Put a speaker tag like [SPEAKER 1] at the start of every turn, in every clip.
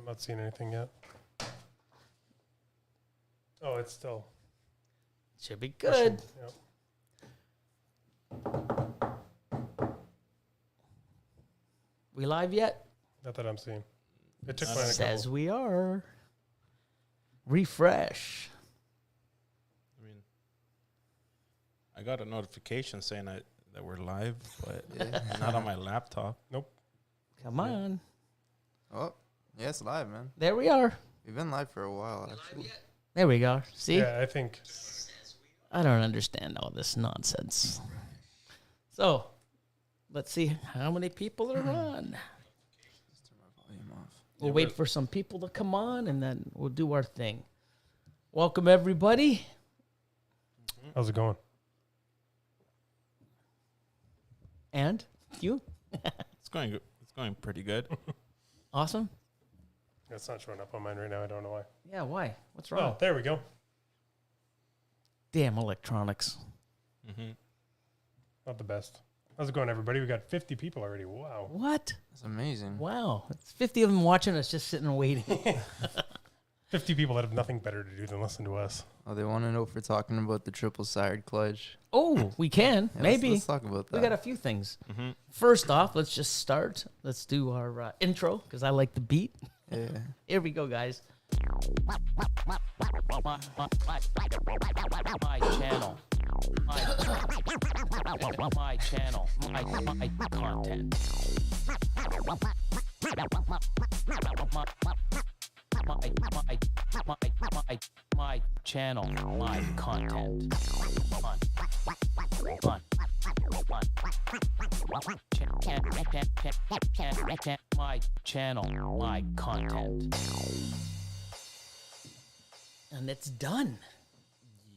[SPEAKER 1] I'm not seeing anything yet. Oh, it's still.
[SPEAKER 2] Should be good.
[SPEAKER 1] Yep.
[SPEAKER 2] We live yet?
[SPEAKER 1] Not that I'm seeing. It took mine a
[SPEAKER 2] Says
[SPEAKER 1] couple.
[SPEAKER 2] we are. Refresh.
[SPEAKER 3] I mean, I got a notification saying that we're live, but not on my laptop.
[SPEAKER 2] Come on.
[SPEAKER 4] Oh, yeah, it's live, man.
[SPEAKER 2] There we are.
[SPEAKER 4] We've been live for a while, actually.
[SPEAKER 2] There we go. See?
[SPEAKER 1] Yeah, I think.
[SPEAKER 2] I don't understand all this nonsense. So, let's see how many people are on.
[SPEAKER 4] Just turn my volume off.
[SPEAKER 2] We'll wait for some people to come on, and then we'll do our thing. Welcome, everybody.
[SPEAKER 1] How's it going?
[SPEAKER 2] And you?
[SPEAKER 3] It's going pretty good.
[SPEAKER 2] Awesome.
[SPEAKER 1] It's not showing up on mine right now. I don't know why.
[SPEAKER 2] Yeah, why? What's
[SPEAKER 1] Oh,
[SPEAKER 2] wrong?
[SPEAKER 1] there we go.
[SPEAKER 2] Damn electronics.
[SPEAKER 1] Not the best. How's it going, everybody? We got 50 people already. Wow.
[SPEAKER 2] What?
[SPEAKER 4] That's amazing.
[SPEAKER 2] Wow. It's 50 of them watching us just sitting and waiting.
[SPEAKER 1] 50 people that have nothing better to do than listen to us.
[SPEAKER 4] Oh, they want to know if we're talking about the triple sired clutch.
[SPEAKER 2] Oh, we can.
[SPEAKER 4] Yeah,
[SPEAKER 2] Maybe.
[SPEAKER 4] Let's talk about that.
[SPEAKER 2] We got a few things. First off, let's just start. Let's do our intro because I like the beat.
[SPEAKER 4] Yeah.
[SPEAKER 2] Here we go, guys. My channel. My channel. My content. My channel. My content. My channel. My content. And it's done.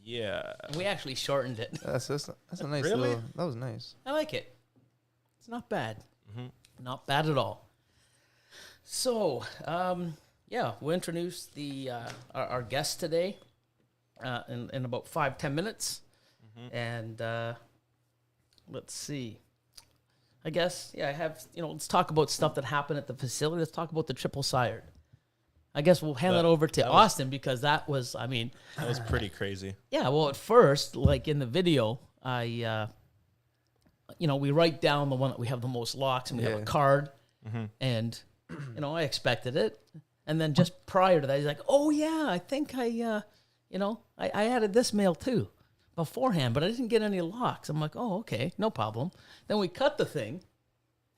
[SPEAKER 3] Yeah.
[SPEAKER 2] We actually shortened it.
[SPEAKER 4] That's a nice
[SPEAKER 3] Really?
[SPEAKER 4] little... That was nice.
[SPEAKER 2] I like it. It's not bad. Not bad at all. So, yeah, we'll introduce the our guest today in about 5-10 minutes. And let's see. I guess, yeah, I have, let's talk about stuff that happened at the facility. Let's talk about the triple sired. I guess we'll hand that over to Austin because that was,
[SPEAKER 3] That was pretty crazy.
[SPEAKER 2] yeah, well, at first, like in the video, I, we write down the one that we have the most locks, and we have a card, and, I expected it. And then just prior to that, he's like, oh, yeah, I think I added this male too beforehand, but I didn't get any locks. I'm like, oh, okay, no problem. Then we cut the thing,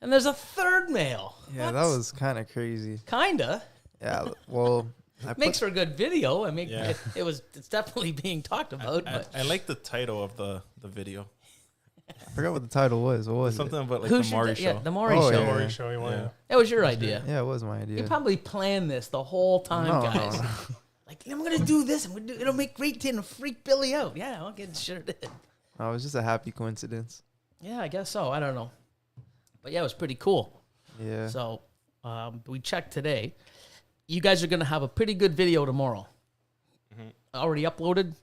[SPEAKER 2] and there's a third male.
[SPEAKER 4] Yeah, that was kind of crazy.
[SPEAKER 2] Kinda.
[SPEAKER 4] Yeah, well...
[SPEAKER 2] Makes for a good video. I mean,
[SPEAKER 3] Yeah.
[SPEAKER 2] it's definitely being talked about. but
[SPEAKER 3] I like the title of the video.
[SPEAKER 4] I forgot what the title was. What was
[SPEAKER 3] Something
[SPEAKER 4] it?
[SPEAKER 3] about like
[SPEAKER 2] who
[SPEAKER 3] the
[SPEAKER 2] should
[SPEAKER 3] Maury
[SPEAKER 2] that-
[SPEAKER 3] show.
[SPEAKER 2] Yeah, the Maury
[SPEAKER 4] Oh,
[SPEAKER 2] show.
[SPEAKER 4] yeah.
[SPEAKER 1] Maury show you want
[SPEAKER 3] Yeah.
[SPEAKER 1] to.
[SPEAKER 2] That was your idea.
[SPEAKER 4] Yeah, it was my idea.
[SPEAKER 2] You probably planned this the whole time,
[SPEAKER 4] No,
[SPEAKER 2] guys.
[SPEAKER 4] no.
[SPEAKER 2] Like, I'm going to do this, and it'll make great tin and freak Billy out. Yeah, I'll get sure did.
[SPEAKER 4] No, it was just a happy coincidence.
[SPEAKER 2] Yeah, I guess so. I don't know. But yeah, it was pretty cool.
[SPEAKER 4] Yeah.
[SPEAKER 2] So we checked today. You guys are going to have a pretty good video tomorrow. Already uploaded?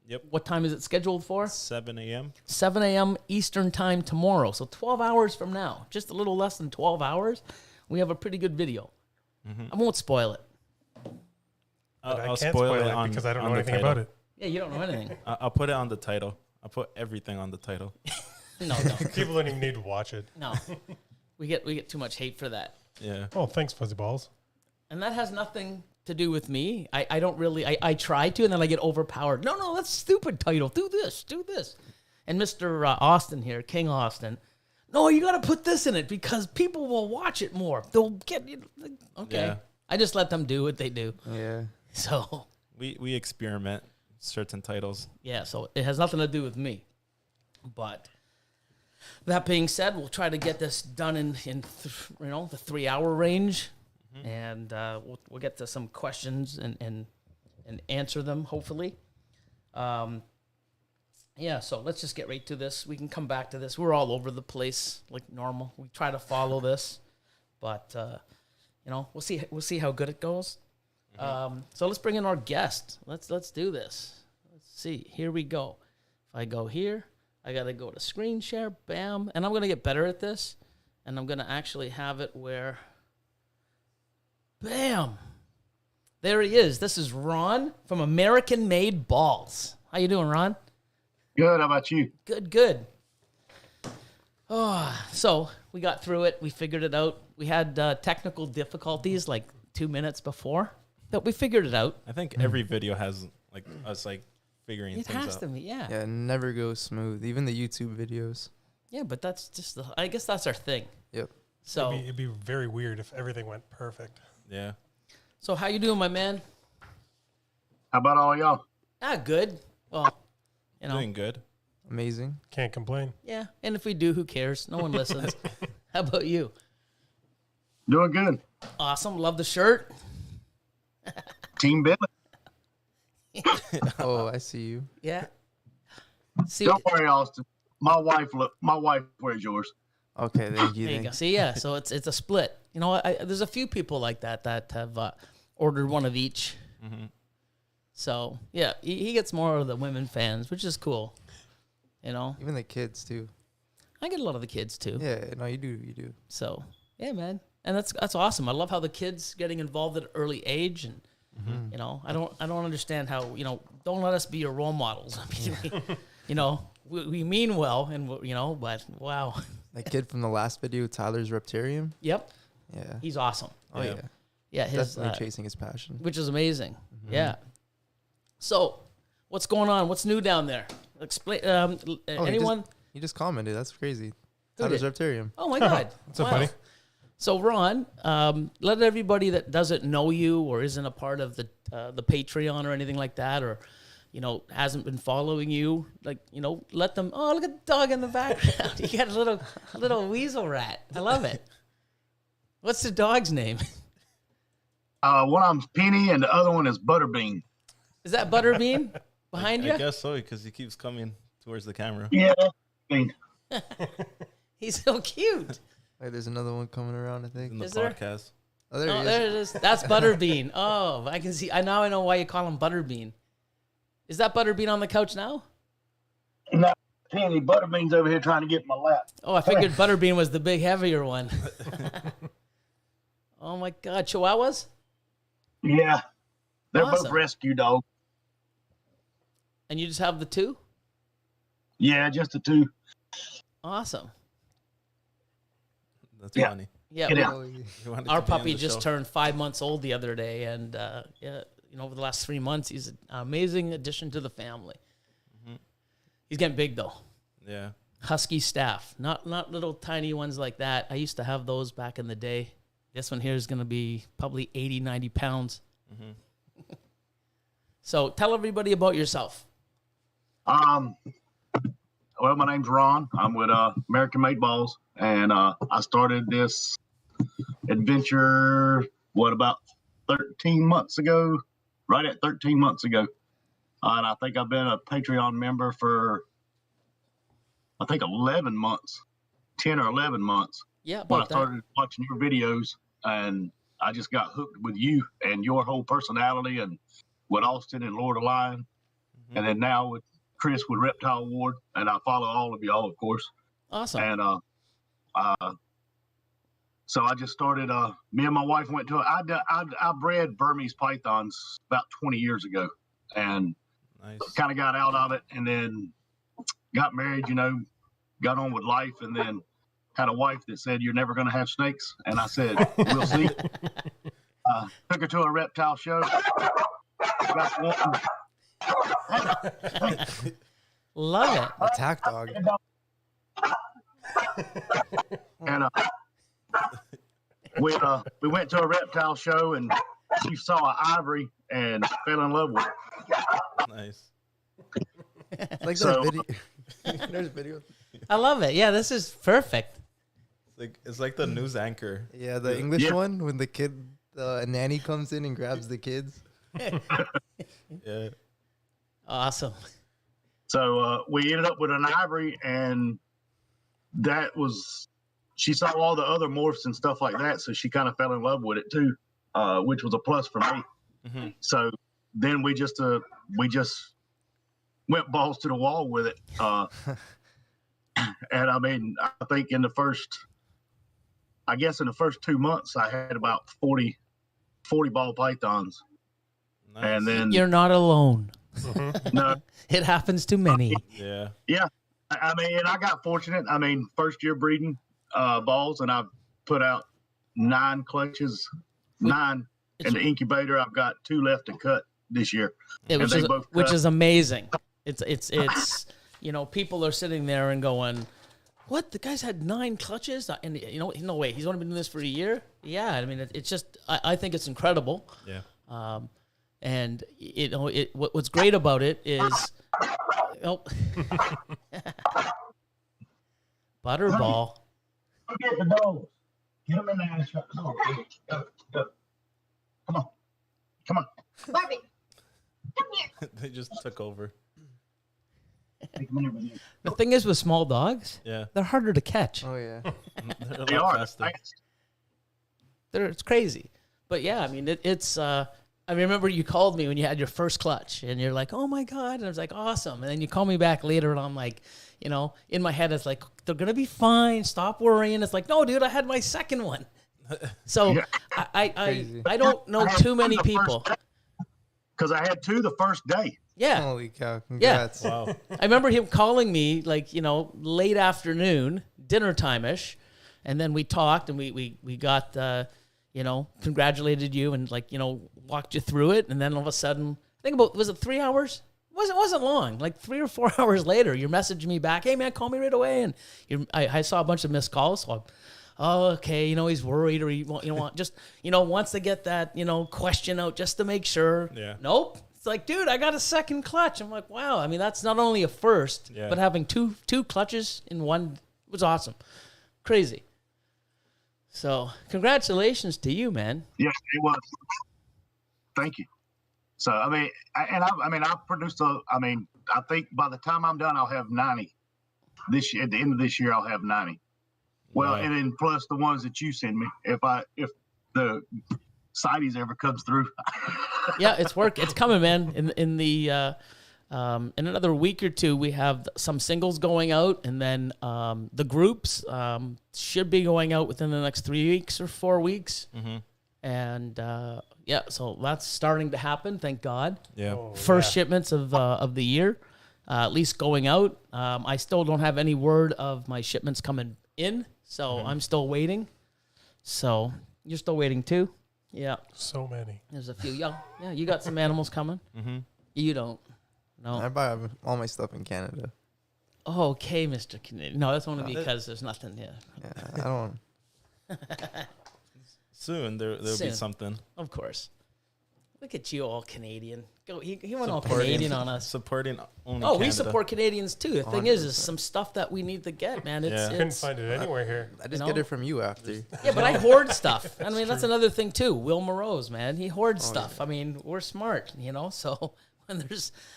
[SPEAKER 3] Yep.
[SPEAKER 2] What time is it scheduled for?
[SPEAKER 3] 7 a.m.
[SPEAKER 2] 7 a.m. Eastern time tomorrow. So 12 hours from now, just a little less than 12 hours, we have a pretty good video. I won't spoil it.
[SPEAKER 1] But I
[SPEAKER 3] I'll
[SPEAKER 1] can't
[SPEAKER 3] spoil it
[SPEAKER 1] because I don't
[SPEAKER 3] on
[SPEAKER 1] know
[SPEAKER 3] the
[SPEAKER 1] anything
[SPEAKER 3] title.
[SPEAKER 1] about it.
[SPEAKER 2] Yeah, you don't know anything.
[SPEAKER 3] I'll put it on the title. I'll put everything on the title.
[SPEAKER 2] No.
[SPEAKER 1] People don't even need to watch it.
[SPEAKER 2] No. We get too much hate for that.
[SPEAKER 3] Yeah.
[SPEAKER 1] Oh, thanks, Fuzzy Balls.
[SPEAKER 2] And that has nothing to do with me. I don't really, I try to, and then I get overpowered. No, that's stupid title. Do this. And Mr. Austin here, King Austin, no, you got to put this in it because people will watch it more. They'll get, okay.
[SPEAKER 3] Yeah.
[SPEAKER 2] I just let them do what they do.
[SPEAKER 4] Yeah.
[SPEAKER 2] So.
[SPEAKER 3] We experiment certain titles.
[SPEAKER 2] Yeah, so it has nothing to do with me. But that being said, we'll try to get this done in the 3-hour range. And we'll get to some questions and answer them, hopefully. Yeah, so let's just get right to this. We can come back to this. We're all over the place like normal. We try to follow this, but we'll see how good it goes. So let's bring in our guest. Let's do this. Let's see. Here we go. If I go here, I got to go to screen share. Bam, and I'm gonna get better at this, and I'm gonna actually have it where. Bam. There he is. This is Ron from American Made Balls. How you doing, Ron?
[SPEAKER 5] Good. How about you?
[SPEAKER 2] Good, good. Oh, so we got through it. We figured it out. We had technical difficulties like 2 minutes before, but we figured it out.
[SPEAKER 3] I think every video has like us like figuring
[SPEAKER 2] It
[SPEAKER 3] things
[SPEAKER 2] has
[SPEAKER 3] out.
[SPEAKER 2] to be, yeah.
[SPEAKER 4] Yeah, it never goes smooth. Even the YouTube videos.
[SPEAKER 2] Yeah, but that's just, I guess that's our thing.
[SPEAKER 4] Yep.
[SPEAKER 2] So,
[SPEAKER 1] It'd be very weird if everything went perfect.
[SPEAKER 3] Yeah.
[SPEAKER 2] so how you doing, my man?
[SPEAKER 5] How about all y'all?
[SPEAKER 2] Good. Well, you know,
[SPEAKER 3] Doing good.
[SPEAKER 4] Amazing.
[SPEAKER 1] Can't complain.
[SPEAKER 2] yeah. And if we do, who cares? No one listens. How about you?
[SPEAKER 5] Doing good.
[SPEAKER 2] Awesome. Love the shirt.
[SPEAKER 5] Team Billy.
[SPEAKER 4] Oh, I see you.
[SPEAKER 2] Yeah. See,
[SPEAKER 5] Don't worry, Austin. My wife wears yours.
[SPEAKER 4] Okay, thank you.
[SPEAKER 2] there you
[SPEAKER 4] Thank
[SPEAKER 2] go.
[SPEAKER 4] you.
[SPEAKER 2] See, yeah. So it's a split. You know, there's a few people like that have ordered one of each.
[SPEAKER 3] Mm-hmm.
[SPEAKER 2] So yeah, he gets more of the women fans, which is cool. You know,
[SPEAKER 4] Even the kids too.
[SPEAKER 2] I get a lot of the kids too.
[SPEAKER 4] Yeah, no, you do. You do.
[SPEAKER 2] So yeah, man, and that's awesome. I love how the kids getting involved at an early age, and you know, I don't understand how, you know, don't let us be your role models. I mean, you know, we mean well, and you know, but wow,
[SPEAKER 4] That kid from the last video, Tyler's Reptarium.
[SPEAKER 2] yep,
[SPEAKER 4] Yeah.
[SPEAKER 2] he's awesome.
[SPEAKER 4] Oh
[SPEAKER 3] Yeah.
[SPEAKER 4] yeah.
[SPEAKER 2] Yeah, his
[SPEAKER 4] Definitely chasing his passion.
[SPEAKER 2] which is amazing. Yeah. So, what's going on? What's new down there? Explain. Anyone?
[SPEAKER 4] He just commented. That's crazy.
[SPEAKER 2] Who
[SPEAKER 4] Tyler's
[SPEAKER 2] did?
[SPEAKER 4] Reptarium.
[SPEAKER 2] Oh my God!
[SPEAKER 1] What's up, buddy?
[SPEAKER 2] So Ron, let everybody that doesn't know you or isn't a part of the Patreon or anything like that, or you know, hasn't been following you, like, you know, let them. Oh, look at the dog in the background. You got a little weasel rat. I love it. What's the dog's name?
[SPEAKER 5] One of them's Penny and the other one is Butterbean.
[SPEAKER 2] Is that Butterbean behind
[SPEAKER 3] I
[SPEAKER 2] you?
[SPEAKER 3] guess so, because he keeps coming towards the camera.
[SPEAKER 5] Yeah. Bean.
[SPEAKER 2] He's so cute.
[SPEAKER 4] Hey, there's another one coming around, I think.
[SPEAKER 3] In the
[SPEAKER 2] Is there?
[SPEAKER 3] podcast.
[SPEAKER 4] Oh, there
[SPEAKER 2] Oh,
[SPEAKER 4] he is.
[SPEAKER 2] there it is. That's Butterbean. Oh, I can see. Now I know why you call him Butterbean. Is that Butterbean on the couch now?
[SPEAKER 5] No, Penny, Butterbean's over here trying to get in my lap.
[SPEAKER 2] Oh, I figured Butterbean was the big, heavier one. Oh my God, Chihuahuas?
[SPEAKER 5] Yeah. They're
[SPEAKER 2] Awesome.
[SPEAKER 5] both rescue dogs.
[SPEAKER 2] And you just have the two?
[SPEAKER 5] Yeah, just the two.
[SPEAKER 2] Awesome.
[SPEAKER 3] That's
[SPEAKER 5] Yeah.
[SPEAKER 3] funny.
[SPEAKER 2] Yeah,
[SPEAKER 5] Get out.
[SPEAKER 4] Oh, yeah.
[SPEAKER 3] You wanted
[SPEAKER 2] our
[SPEAKER 3] to be on
[SPEAKER 2] puppy
[SPEAKER 3] the
[SPEAKER 2] just
[SPEAKER 3] show.
[SPEAKER 2] turned 5 months old the other day, and yeah, you know, over the last 3 months, he's an amazing addition to the family. He's getting big though.
[SPEAKER 3] Yeah.
[SPEAKER 2] Husky staff, not little tiny ones like that. I used to have those back in the day. This one here is going to be probably 80, 90 pounds. So tell everybody about yourself.
[SPEAKER 5] Well, my name's Ron. I'm with American Made Balls, and I started this adventure about 13 months ago, right at 13 months ago. And I think I've been a Patreon member for 11 months, 10 or 11 months.
[SPEAKER 2] Yeah,
[SPEAKER 5] When I
[SPEAKER 2] about that.
[SPEAKER 5] started watching your videos, and I just got hooked with you and your whole personality, and with Austin and Lord of Lion, and then now with Chris with Reptile Ward, and I follow all of y'all, of course.
[SPEAKER 2] Awesome.
[SPEAKER 5] And so I just started. Me and my wife went to. I bred Burmese pythons about 20 years ago, and
[SPEAKER 3] Nice.
[SPEAKER 5] kind of got out of it, and then got married. You know, got on with life, and then had a wife that said, "You're never going to have snakes," and I said, "We'll see." Took her to a reptile show. Got one.
[SPEAKER 2] Love it.
[SPEAKER 4] Attack dog.
[SPEAKER 5] And we went to a reptile show, and she saw an ivory and fell in love with it.
[SPEAKER 3] Nice.
[SPEAKER 4] Like
[SPEAKER 5] So-
[SPEAKER 4] that video. There's video.
[SPEAKER 2] I love it. Yeah, this is perfect.
[SPEAKER 3] It's like the news anchor.
[SPEAKER 4] Yeah, the English
[SPEAKER 5] Yeah.
[SPEAKER 4] one when the kid, a nanny comes in and grabs the kids.
[SPEAKER 3] Yeah.
[SPEAKER 2] Awesome.
[SPEAKER 5] So we ended up with an ivory, and she saw all the other morphs and stuff like that, so she kind of fell in love with it too, which was a plus for me.
[SPEAKER 3] Mhm.
[SPEAKER 5] So then we just went balls to the wall with it. And I mean, I think in the first 2 months, I had about 40 40 ball pythons.
[SPEAKER 3] Nice.
[SPEAKER 5] And then
[SPEAKER 2] You're not alone.
[SPEAKER 5] no,
[SPEAKER 2] It happens to many.
[SPEAKER 3] yeah.
[SPEAKER 5] yeah. I mean, and I got fortunate. I mean, first year breeding balls, and I've put out 9 clutches, 9 in the incubator. I've got 2 left to cut this year.
[SPEAKER 2] Yeah,
[SPEAKER 5] And they both
[SPEAKER 2] which
[SPEAKER 5] cut.
[SPEAKER 2] is amazing. It's you know, people are sitting there and going, "What? The guy's had 9 clutches?" And you know, no way. He's only been doing this for a year. Yeah, I mean, it's just I think it's incredible.
[SPEAKER 3] Yeah.
[SPEAKER 2] And you know, what's great about it is, oh, Butterball.
[SPEAKER 5] Go get the dogs. Get them in the ass. Come on. Go. Come on. Come on.
[SPEAKER 6] Barbie, come here.
[SPEAKER 3] They just took over.
[SPEAKER 5] Take 'em in there with you.
[SPEAKER 2] The thing is with small dogs,
[SPEAKER 3] Yeah.
[SPEAKER 2] they're harder to catch.
[SPEAKER 4] Oh yeah.
[SPEAKER 3] They're a
[SPEAKER 5] They
[SPEAKER 3] lot
[SPEAKER 5] are.
[SPEAKER 3] faster.
[SPEAKER 2] It's crazy. But yeah, I mean, it's. I remember you called me when you had your first clutch, and you're like, "Oh my god!" And I was like, "Awesome!" And then you call me back later, and I'm like, you know, in my head, it's like, "They're gonna be fine. Stop worrying." It's like, "No, dude, I had my second one." So
[SPEAKER 5] Yeah.
[SPEAKER 2] I don't know too many people.
[SPEAKER 5] Because I had 2 the first day.
[SPEAKER 2] Yeah,
[SPEAKER 4] Holy cow! Congrats.
[SPEAKER 3] Wow.
[SPEAKER 2] I remember him calling me like, you know, late afternoon, dinner time-ish, and then we talked and we got you know, congratulated you and like, you know, walked you through it, and then all of a sudden, I think about, was it 3 hours? It wasn't long. Like 3 or 4 hours later, you're messaging me back, "Hey man, call me right away." And I saw a bunch of missed calls, so oh, okay, you know, he's worried, or he want just, you know, wants to get that, you know, question out just to make sure.
[SPEAKER 3] Yeah.
[SPEAKER 2] Nope. It's like, dude, I got a second clutch. I'm like, wow. I mean, that's not only a first,
[SPEAKER 3] Yeah.
[SPEAKER 2] but having two clutches in one was awesome. Crazy. So, congratulations to you, man.
[SPEAKER 5] Yeah, it was. Thank you. So, I mean, I've produced I think by the time I'm done, I'll have 90 this year. At the end of this year, I'll have 90. Well,
[SPEAKER 3] Wow.
[SPEAKER 5] and then plus the ones that you send me, if the CITES ever comes through.
[SPEAKER 2] Yeah, it's coming, man. In another week or two, we have some singles going out, and then the groups should be going out within the next 3 weeks or 4 weeks.
[SPEAKER 3] Mm-hmm.
[SPEAKER 2] And yeah, so that's starting to happen. Thank God.
[SPEAKER 3] Yeah.
[SPEAKER 1] Oh,
[SPEAKER 2] First
[SPEAKER 1] yeah.
[SPEAKER 2] shipments of the year, at least going out. I still don't have any word of my shipments coming in, so I'm still waiting. So you're still waiting too? Yeah.
[SPEAKER 1] So many.
[SPEAKER 2] There's a few. Yeah, you got some animals coming.
[SPEAKER 3] Mm-hmm.
[SPEAKER 2] You don't. No.
[SPEAKER 4] I buy all my stuff in Canada.
[SPEAKER 2] Oh, okay, Mr. Canadian. No, that's only because there's nothing here.
[SPEAKER 4] Yeah, I don't.
[SPEAKER 3] Soon there'll
[SPEAKER 2] Soon.
[SPEAKER 3] be something.
[SPEAKER 2] Of course. Look at you, all Canadian. Go. He went all
[SPEAKER 3] Supporting-
[SPEAKER 2] Canadian on us.
[SPEAKER 3] Supporting only
[SPEAKER 2] Oh, we
[SPEAKER 3] Canada.
[SPEAKER 2] support Canadians too. The thing is
[SPEAKER 4] 100%.
[SPEAKER 2] some stuff that we need to get, man. It's,
[SPEAKER 3] Yeah.
[SPEAKER 1] Couldn't
[SPEAKER 2] it's
[SPEAKER 1] find it anywhere here.
[SPEAKER 4] I just
[SPEAKER 2] You
[SPEAKER 4] get
[SPEAKER 2] know?
[SPEAKER 4] it from you after.
[SPEAKER 2] yeah, but I hoard stuff. I mean, that's another thing too. Will Moreau's, man, he hoards stuff. I mean, we're smart, you know. So when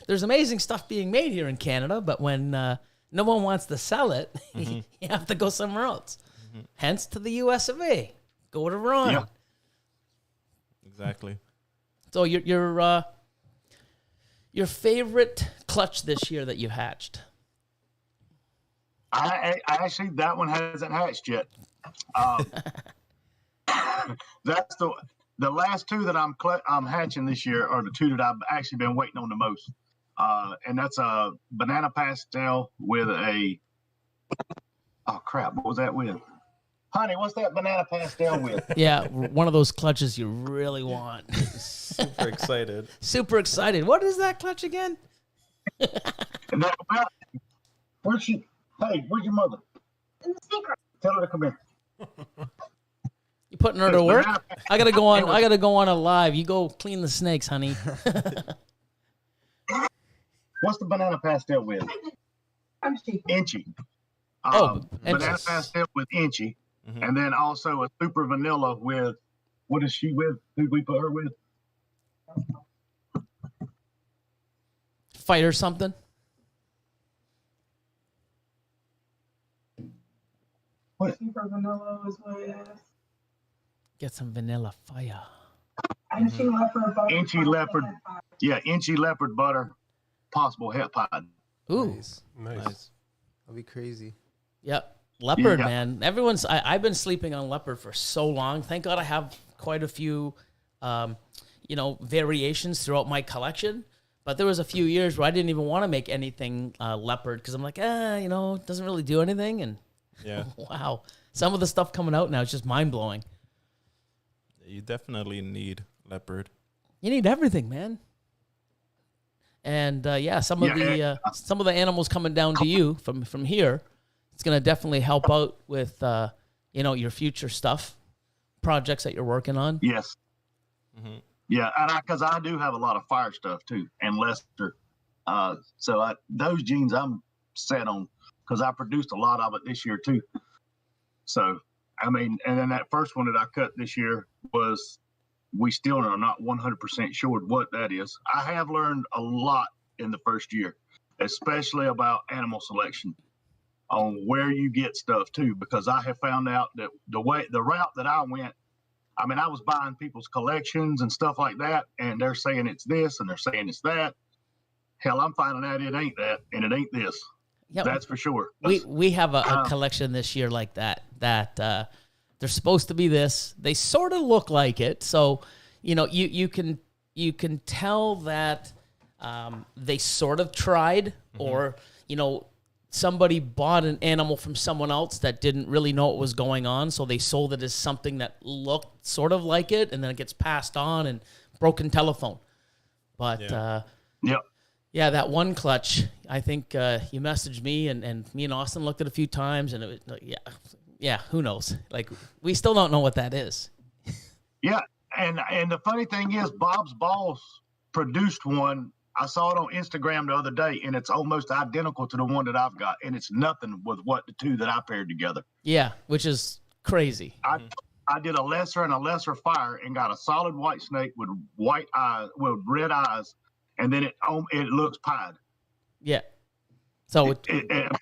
[SPEAKER 2] there's amazing stuff being made here in Canada, but when no one wants to sell it, you have to go somewhere else. Hence to the U.S. of A. Go to Ron.
[SPEAKER 5] Yeah.
[SPEAKER 3] Exactly.
[SPEAKER 2] So your favorite clutch this year that you hatched?
[SPEAKER 5] I actually, that one hasn't hatched yet. That's the last 2 that I'm hatching this year are the 2 that I've actually been waiting on the most. And that's a banana pastel with a, oh crap, what was that with? Honey, what's that banana pastel with?
[SPEAKER 2] Yeah, one of those clutches you really want.
[SPEAKER 3] Super excited.
[SPEAKER 2] Super excited. What is that clutch again?
[SPEAKER 5] And that, where's she? Hey, where's your mother?
[SPEAKER 6] In the secret.
[SPEAKER 5] Tell her to come here.
[SPEAKER 2] You putting her to work? I gotta go on a live. You go clean the snakes, honey.
[SPEAKER 5] What's the banana pastel with? Inchy. Banana
[SPEAKER 2] Inches.
[SPEAKER 5] pastel with Inchy.
[SPEAKER 3] Mhm.
[SPEAKER 5] And then also a super vanilla with, what is she with? Who we put her with?
[SPEAKER 2] Fight or something?
[SPEAKER 6] Super vanilla is what it is.
[SPEAKER 2] Get some vanilla fire.
[SPEAKER 6] Inchy leopard butter.
[SPEAKER 5] Inchy leopard. Yeah, Inchy leopard butter, possible het pod.
[SPEAKER 2] Ooh.
[SPEAKER 4] Nice.
[SPEAKER 1] Nice.
[SPEAKER 3] Nice.
[SPEAKER 4] That'll be crazy.
[SPEAKER 2] Yep. Leopard,
[SPEAKER 5] Yeah.
[SPEAKER 2] man. I've been sleeping on leopard for so long. Thank God I have quite a few variations throughout my collection. But there was a few years where I didn't even want to make anything leopard because I'm like, it doesn't really do anything. And
[SPEAKER 3] Yeah.
[SPEAKER 2] wow, some of the stuff coming out now is just mind blowing.
[SPEAKER 3] You definitely need leopard.
[SPEAKER 2] You need everything, man. And some of the animals coming down to you from here, it's gonna definitely help out with your future stuff, projects that you're working on.
[SPEAKER 5] Yes.
[SPEAKER 3] Mm-hmm.
[SPEAKER 5] Yeah, and because I do have a lot of fire stuff too, and Lester. So those genes I'm set on because I produced a lot of it this year too. So I mean, and then that first one that I cut this year was, we still are not 100% sure what that is. I have learned a lot in the first year, especially about animal selection, on where you get stuff too, because I have found out that the route that I went, I mean, I was buying people's collections and stuff like that, and they're saying it's this and they're saying it's that. Hell, I'm finding out it ain't that and it ain't this.
[SPEAKER 2] Yep.
[SPEAKER 5] That's for sure.
[SPEAKER 2] We have a collection this year like that they're supposed to be this. They sort of look like it. So, you can tell that they sort of tried, or, somebody bought an animal from someone else that didn't really know what was going on. So they sold it as something that looked sort of like it, and then it gets passed on, and broken telephone. But, yeah, that one clutch, I think you messaged me, and me and Austin looked at it a few times, and it was, yeah, who knows? Like, we still don't know what that is.
[SPEAKER 5] Yeah, and the funny thing is, Bob's Balls produced one. I saw it on Instagram the other day, and it's almost identical to the one that I've got, and it's nothing with what the two that I paired together.
[SPEAKER 2] Yeah, which is crazy.
[SPEAKER 5] I did a lesser and a lesser fire and got a solid white snake with white eyes, with red eyes, and then it looks pied.
[SPEAKER 2] Yeah. So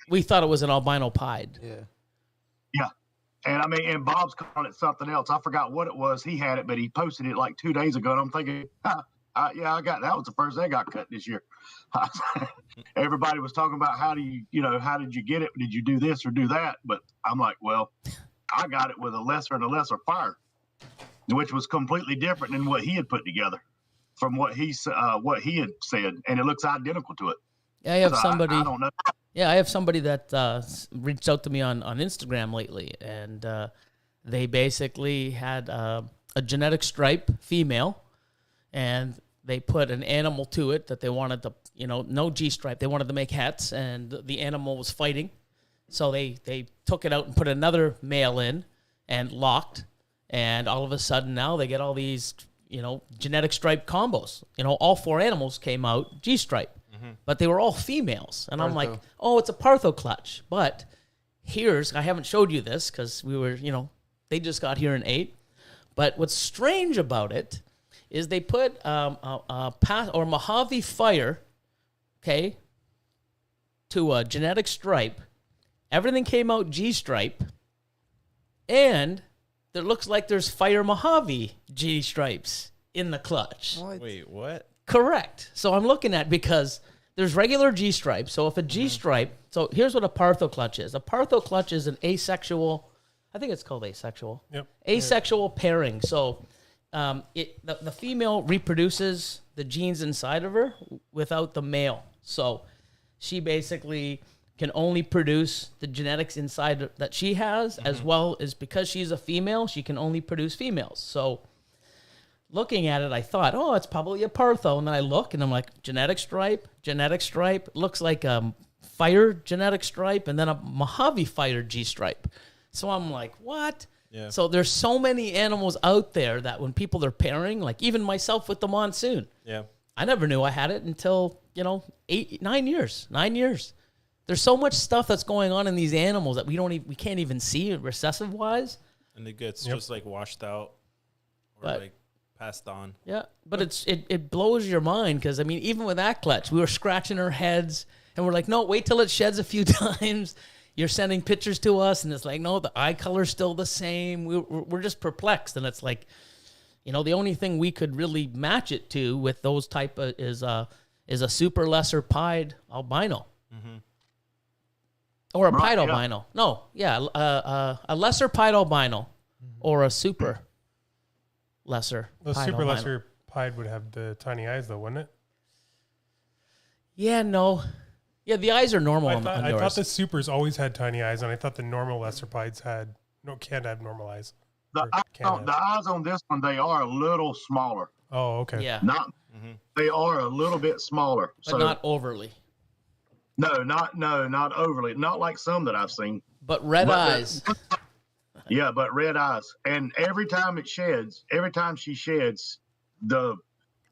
[SPEAKER 2] we thought it was an albino pied.
[SPEAKER 4] Yeah.
[SPEAKER 5] Yeah. And I mean, and Bob's calling it something else. I forgot what it was. He had it, but he posted it like 2 days ago. And I'm thinking, I got that was the first they got cut this year. Everybody was talking about how did you get it? Did you do this or do that? But I'm like, well, I got it with a lesser and a lesser fire, which was completely different than what he had put together from what he had said, and it looks identical to it.
[SPEAKER 2] Yeah, I have somebody.
[SPEAKER 5] I don't know.
[SPEAKER 2] Yeah, I have somebody that reached out to me on Instagram lately, and they basically had a genetic stripe female, and they put an animal to it that they wanted to, no G-stripe. They wanted to make hets, and the animal was fighting. So they took it out and put another male in and locked, and all of a sudden now they get all these, genetic stripe combos. All 4 animals came out G-stripe. But they were all females. And I'm like, oh, it's a Partho clutch. But I haven't showed you this because we were, they just got here in 8. But what's strange about it is they put Mojave Fire, okay, to a genetic stripe. Everything came out G-stripe. And it looks like there's Fire Mojave G-stripes in the clutch.
[SPEAKER 4] What?
[SPEAKER 3] Wait, what?
[SPEAKER 2] Correct. So I'm looking at, because there's regular G-stripe. So if a G-stripe, so here's what a Partho clutch is. A Partho clutch is an asexual, I think it's called asexual.
[SPEAKER 1] Yep.
[SPEAKER 2] Asexual pairing. So the female reproduces the genes inside of her without the male. So she basically can only produce the genetics inside that she has, as well as, because she's a female, she can only produce females. So looking at it, I thought, oh, it's probably a Partho. And then I look, and I'm like, genetic stripe, looks like a Fire genetic stripe, and then a Mojave Fire G-stripe. So I'm like, what?
[SPEAKER 3] Yeah.
[SPEAKER 2] So there's so many animals out there that when people are pairing, like even myself with the Monsoon,
[SPEAKER 3] Yeah.
[SPEAKER 2] I never knew I had it until, 9 years. There's so much stuff that's going on in these animals that we can't even see recessive wise.
[SPEAKER 3] And it gets just like washed out or
[SPEAKER 2] But-
[SPEAKER 3] like passed on.
[SPEAKER 2] Yeah, but it blows your mind, because I mean, even with that clutch, we were scratching our heads, and we're like, no, wait till it sheds a few times. You're sending pictures to us, and it's like, no, the eye color's still the same. We're just perplexed, and it's like, the only thing we could really match it to with those type of is a super lesser pied albino. Or a pied albino. No, yeah, a lesser pied albino or a super lesser.
[SPEAKER 1] The
[SPEAKER 2] pied
[SPEAKER 1] super
[SPEAKER 2] albino.
[SPEAKER 1] lesser pied would have the tiny eyes, though, wouldn't it?
[SPEAKER 2] Yeah, no. Yeah, the eyes are normal
[SPEAKER 1] I
[SPEAKER 2] on
[SPEAKER 1] thought
[SPEAKER 2] yours.
[SPEAKER 1] the supers always had tiny eyes, and I thought the normal lesser pieds can't have normal eyes.
[SPEAKER 5] The,
[SPEAKER 1] Or can have.
[SPEAKER 5] the eyes on this one, they are a little smaller.
[SPEAKER 1] Oh, okay.
[SPEAKER 2] Yeah,
[SPEAKER 5] Not, they are a little bit smaller.
[SPEAKER 2] but not overly.
[SPEAKER 5] No, not overly. Not like some that I've seen.
[SPEAKER 2] But red eyes.
[SPEAKER 5] Yeah, but red eyes. And every time she sheds,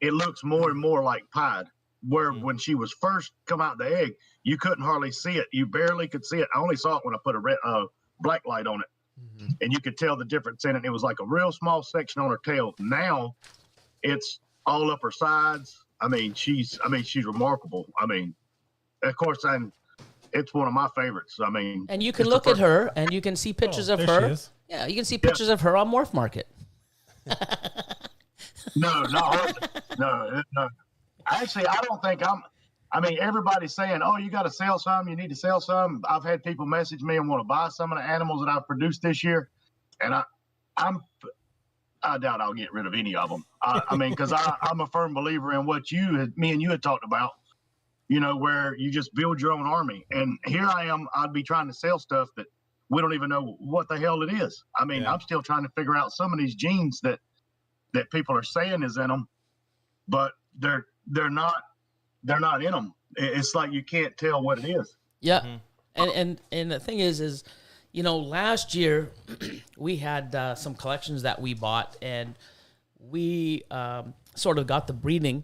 [SPEAKER 5] it looks more and more like pied. Where when she was first come out the egg, you couldn't hardly see it. You barely could see it. I only saw it when I put a black light on it, and you could tell the difference in it. It was like a real small section on her tail. Now, it's all up her sides. I mean, she's remarkable. I mean, of course, it's one of my favorites. I mean,
[SPEAKER 2] And you can look at her, and you can see pictures of
[SPEAKER 1] there she
[SPEAKER 2] her.
[SPEAKER 1] is.
[SPEAKER 2] Yeah, you can see pictures of her on Morph Market.
[SPEAKER 5] No. Actually, I don't think I mean, everybody's saying, oh, you got to sell some. You need to sell some. I've had people message me and want to buy some of the animals that I've produced this year. And I doubt I'll get rid of any of them. I mean, because I'm a firm believer in what me and you had talked about, where you just build your own army. And here I am, I'd be trying to sell stuff that we don't even know what the hell it is. I mean, I'm still trying to figure out some of these genes that people are saying is in them, but they're not in them. It's like you can't tell what it is.
[SPEAKER 2] Yeah, and the thing is last year we had some collections that we bought, and we sort of got the breeding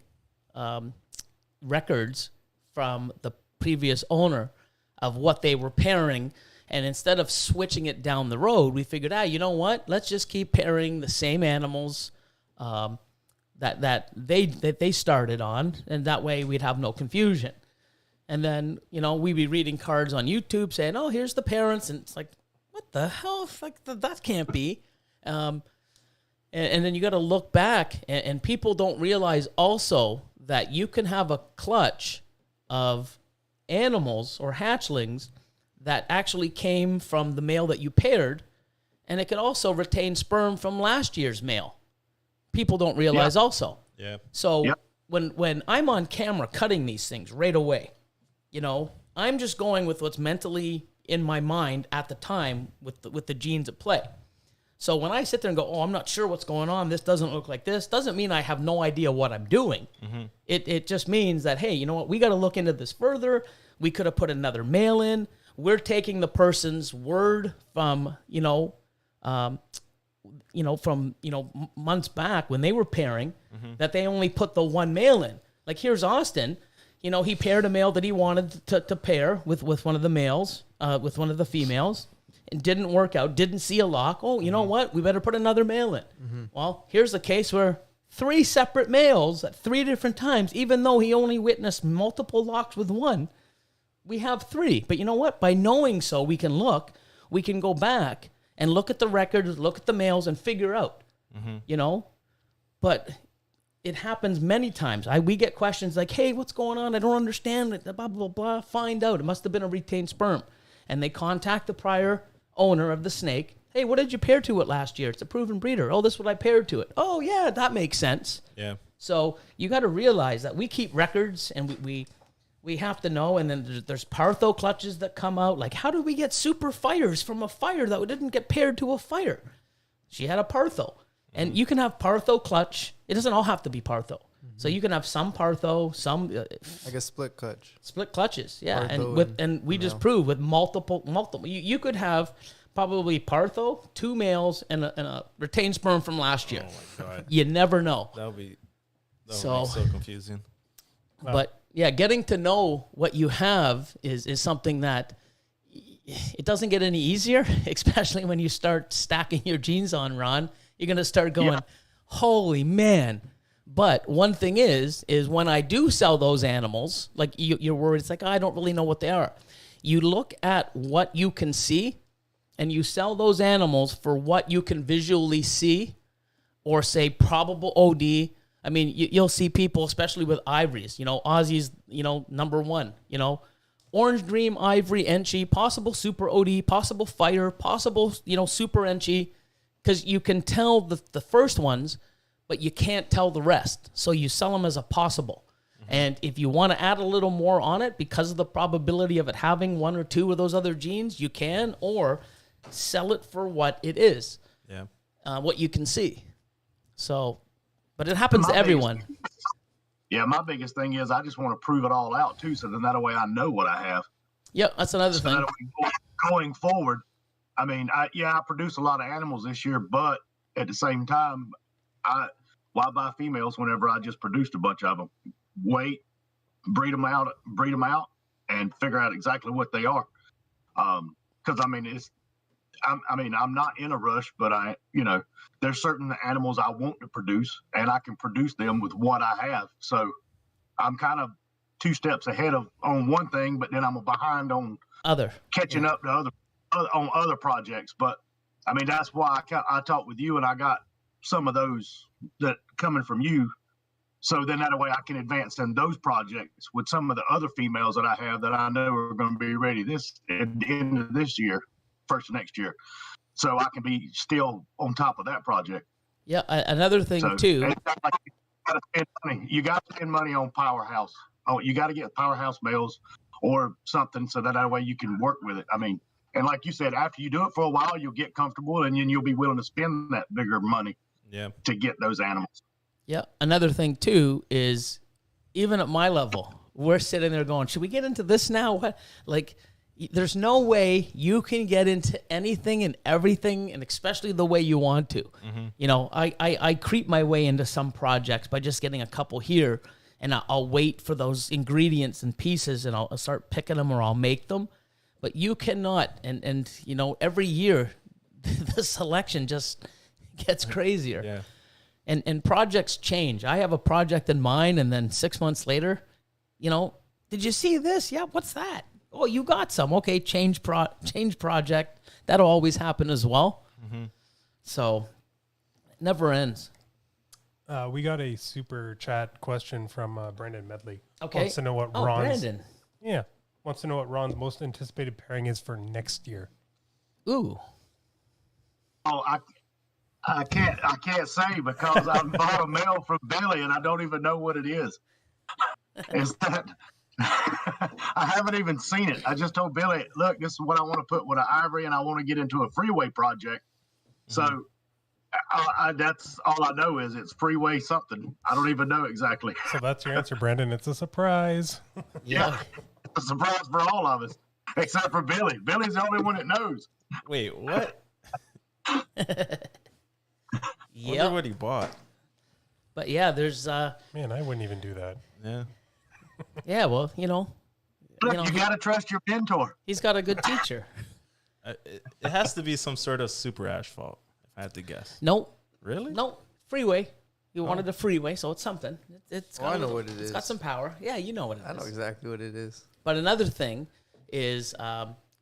[SPEAKER 2] records from the previous owner of what they were pairing. And instead of switching it down the road, we figured, you know what? Let's just keep pairing the same animals that they started on, and that way we'd have no confusion. And then we'd be reading cards on YouTube saying, "Oh, here's the parents," and it's like, what the hell? It's like that can't be. And then you got to look back, and people don't realize also that you can have a clutch of animals or hatchlings that actually came from the male that you paired, and it could also retain sperm from last year's male. People don't realize also.
[SPEAKER 3] Yeah.
[SPEAKER 2] So when I'm on camera cutting these things right away, I'm just going with what's mentally in my mind at the time with the genes at play. So when I sit there and go, I'm not sure what's going on, this doesn't look like this, doesn't mean I have no idea what I'm doing. It just means that, hey, you know what, we got to look into this further. We could have put another male in. We're taking the person's word from, months back when they were pairing, that they only put the one male in. Like here's Austin, he paired a male that he wanted to pair with one of the males, with one of the females. It didn't work out, didn't see a lock. Oh, you know what? We better put another male in. Well, here's the case where 3 separate males at 3 different times, even though he only witnessed multiple locks with one, we have 3. But you know what? By knowing so, we can go back and look at the records, look at the males, and figure out, But it happens many times. We get questions like, hey, what's going on? I don't understand it, blah, blah, blah. Find out. It must have been a retained sperm. And they contact the prior owner of the snake. Hey, what did you pair to it last year? It's a proven breeder. Oh, this is what I paired to it. Oh, yeah, that makes sense.
[SPEAKER 3] Yeah.
[SPEAKER 2] So you got to realize that we keep records, and we have to know. And then there's Partho clutches that come out. Like, how do we get super fires from a fire that didn't get paired to a fire? She had a Partho. And you can have Partho clutch. It doesn't all have to be Partho. So you can have some Partho, some
[SPEAKER 4] like a split clutch.
[SPEAKER 2] Split clutches, yeah.
[SPEAKER 4] Partho
[SPEAKER 2] And we just proved with multiple. You could have probably Partho, 2 males, and a retained sperm from last year.
[SPEAKER 3] Oh my God.
[SPEAKER 2] You never know.
[SPEAKER 3] That would be
[SPEAKER 2] So
[SPEAKER 3] confusing.
[SPEAKER 2] But yeah, getting to know what you have is something that it doesn't get any easier, especially when you start stacking your genes on, Ron. You're going to start going, holy man. But one thing is when I do sell those animals, like you're worried, it's like, I don't really know what they are. You look at what you can see, and you sell those animals for what you can visually see, or say probable OD. I mean, you'll see people, especially with ivories, Aussie's, number 1, Orange Dream, Ivory, Enchi, possible super OD, possible fire, possible, super Enchi, because you can tell the first ones but you can't tell the rest. So you sell them as a possible. And if you want to add a little more on it because of the probability of it having one or two of those other genes, you can, or sell it for what it is, what you can see. So, but it happens to everyone.
[SPEAKER 5] My biggest thing is I just want to prove it all out too, so then that way I know what I have.
[SPEAKER 2] Yeah, that's another thing.
[SPEAKER 5] That way going forward, I mean, I produce a lot of animals this year, but at the same time, why buy females whenever I just produced a bunch of them? Wait, breed them out, and figure out exactly what they are. Because I mean, I'm not in a rush, but there's certain animals I want to produce, and I can produce them with what I have. So I'm kind of 2 steps ahead on one thing, but then I'm behind on catching up to other projects. But I mean, that's why I talked with you, and I got some of those that coming from you. So then that way I can advance in those projects with some of the other females that I have that I know are going to be ready at the end of this year, first of next year. So I can be still on top of that project.
[SPEAKER 2] Yeah, another thing too.
[SPEAKER 5] You got to spend money on powerhouse. Oh, you got to get powerhouse males or something so that way you can work with it. I mean, and like you said, after you do it for a while, you'll get comfortable, and then you'll be willing to spend that bigger money to get those animals.
[SPEAKER 2] Yeah. Another thing too is, even at my level, we're sitting there going, should we get into this now? What? Like, there's no way you can get into anything and everything, and especially the way you want to. You know, I creep my way into some projects by just getting a couple here, and I'll wait for those ingredients and pieces, and I'll start picking them, or I'll make them. But you cannot, and you know, every year the selection just gets crazier.
[SPEAKER 3] Yeah.
[SPEAKER 2] And projects change. I have a project in mind, and then 6 months later, you know, did you see this? Yeah, what's that? Oh, you got some. Okay, change project. That'll always happen as well. So it never ends.
[SPEAKER 1] We got a super chat question from Brandon Medley.
[SPEAKER 2] Okay.
[SPEAKER 1] Wants to know what
[SPEAKER 2] Brandon.
[SPEAKER 1] Yeah. Wants to know what Ron's most anticipated pairing is for next year.
[SPEAKER 2] Ooh.
[SPEAKER 5] Oh, I can't say because I bought a male from Billy and I don't even know what it is. Is that I haven't even seen it. I just told Billy, look, this is what I want to put with an ivory, and I want to get into a freeway project. So that's all I know is it's freeway something. I don't even know exactly.
[SPEAKER 1] So that's your answer, Brandon. It's a surprise.
[SPEAKER 5] Yeah. It's a surprise for all of us, except for Billy. Billy's the only one that knows.
[SPEAKER 3] Wait, what? Wonder what he bought.
[SPEAKER 2] But yeah, there's
[SPEAKER 1] Man, I wouldn't even do that.
[SPEAKER 3] Yeah.
[SPEAKER 2] yeah, well, you know,
[SPEAKER 5] You got to trust your mentor.
[SPEAKER 2] he's got a good teacher.
[SPEAKER 3] It has to be some sort of super asphalt, if I had to guess.
[SPEAKER 2] Nope.
[SPEAKER 3] Really?
[SPEAKER 2] Nope. Freeway. You wanted a freeway, so it's something. It's got
[SPEAKER 4] I know what it
[SPEAKER 2] It's
[SPEAKER 4] is.
[SPEAKER 2] got some power. Yeah, you know what it is.
[SPEAKER 4] I know exactly what it is.
[SPEAKER 2] But another thing is,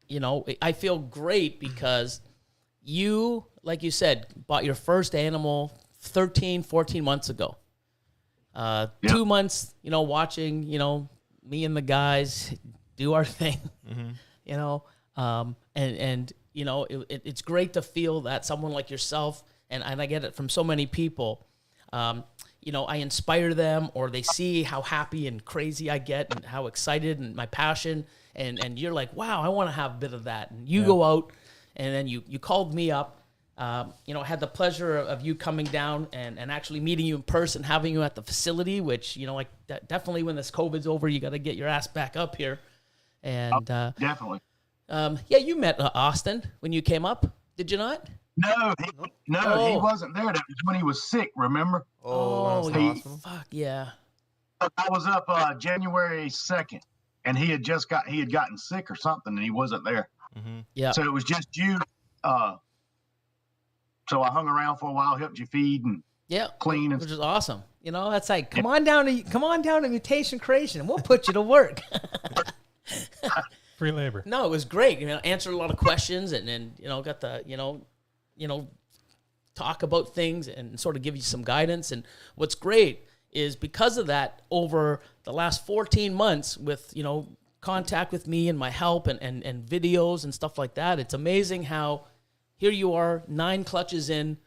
[SPEAKER 2] you know, I feel great because you, like you said, bought your first animal 13, 14 months ago. 2 months, you know, watching, you know, me and the guys do our thing, you know, and you know, it's great to feel that someone like yourself, and I get it from so many people, you know, I inspire them, or they see how happy and crazy I get and how excited and my passion, and you're like, wow, I want to have a bit of that. And you go out, and then you called me up. You know, had the pleasure of you coming down and actually meeting you in person, having you at the facility, which, you know, like definitely when this COVID's over, you got to get your ass back up here. And
[SPEAKER 5] Definitely.
[SPEAKER 2] yeah, you met Austin when you came up, did you not?
[SPEAKER 5] No, he wasn't there. That was when he was sick, remember?
[SPEAKER 2] Oh,
[SPEAKER 4] that's awesome.
[SPEAKER 2] fuck yeah.
[SPEAKER 5] I was up January 2nd, and he had gotten sick or something, and he wasn't there.
[SPEAKER 2] Yeah.
[SPEAKER 5] So it was just you. So I hung around for a while, helped you feed and clean, and
[SPEAKER 2] which is awesome. You know, that's like, come on down to Mutation Creation, and we'll put you to work.
[SPEAKER 1] Free labor.
[SPEAKER 2] No, it was great. You know, answered a lot of questions, and you know, got the you know, talk about things and sort of give you some guidance. And what's great is because of that, over the last 14 months, with, you know, contact with me and my help and videos and stuff like that, it's amazing how here you are 9 clutches in,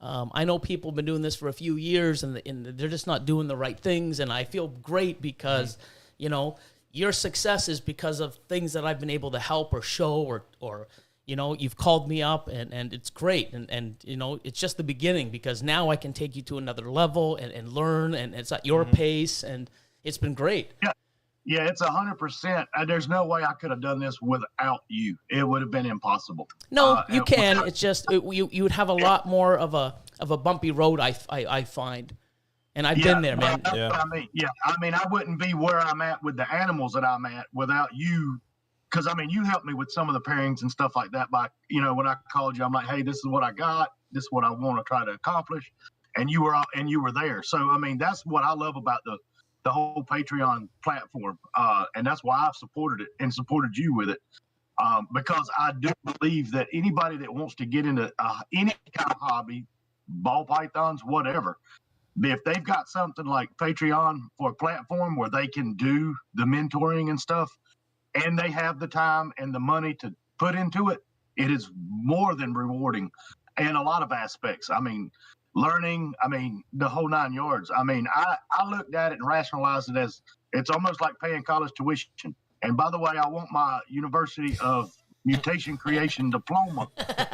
[SPEAKER 2] I know people have been doing this for a few years and they're just not doing the right things. And I feel great because, you know, your success is because of things that I've been able to help or show or you know, you've called me up and it's great. And, you know, it's just the beginning because now I can take you to another level and learn and it's at your pace and it's been great.
[SPEAKER 5] Yeah. Yeah, it's 100%. There's no way I could have done this without you. It would have been impossible.
[SPEAKER 2] No, you can. It's just you would have a lot more of a bumpy road. I find, and I've been there, man.
[SPEAKER 5] That's what I mean, I wouldn't be where I'm at with the animals that I'm at without you. Because I mean, you helped me with some of the pairings and stuff like that. By when I called you, I'm like, hey, this is what I got. This is what I want to try to accomplish, and you were there. So I mean, that's what I love about the whole Patreon platform. And that's why I've supported it and supported you with it. Because I do believe that anybody that wants to get into any kind of hobby, ball pythons, whatever, if they've got something like Patreon for a platform where they can do the mentoring and stuff, and they have the time and the money to put into it, it is more than rewarding in a lot of aspects. I mean, learning, I mean, the whole 9 yards. I mean, I looked at it and rationalized it as it's almost like paying college tuition. And by the way, I want my University of Mutation Creation diploma.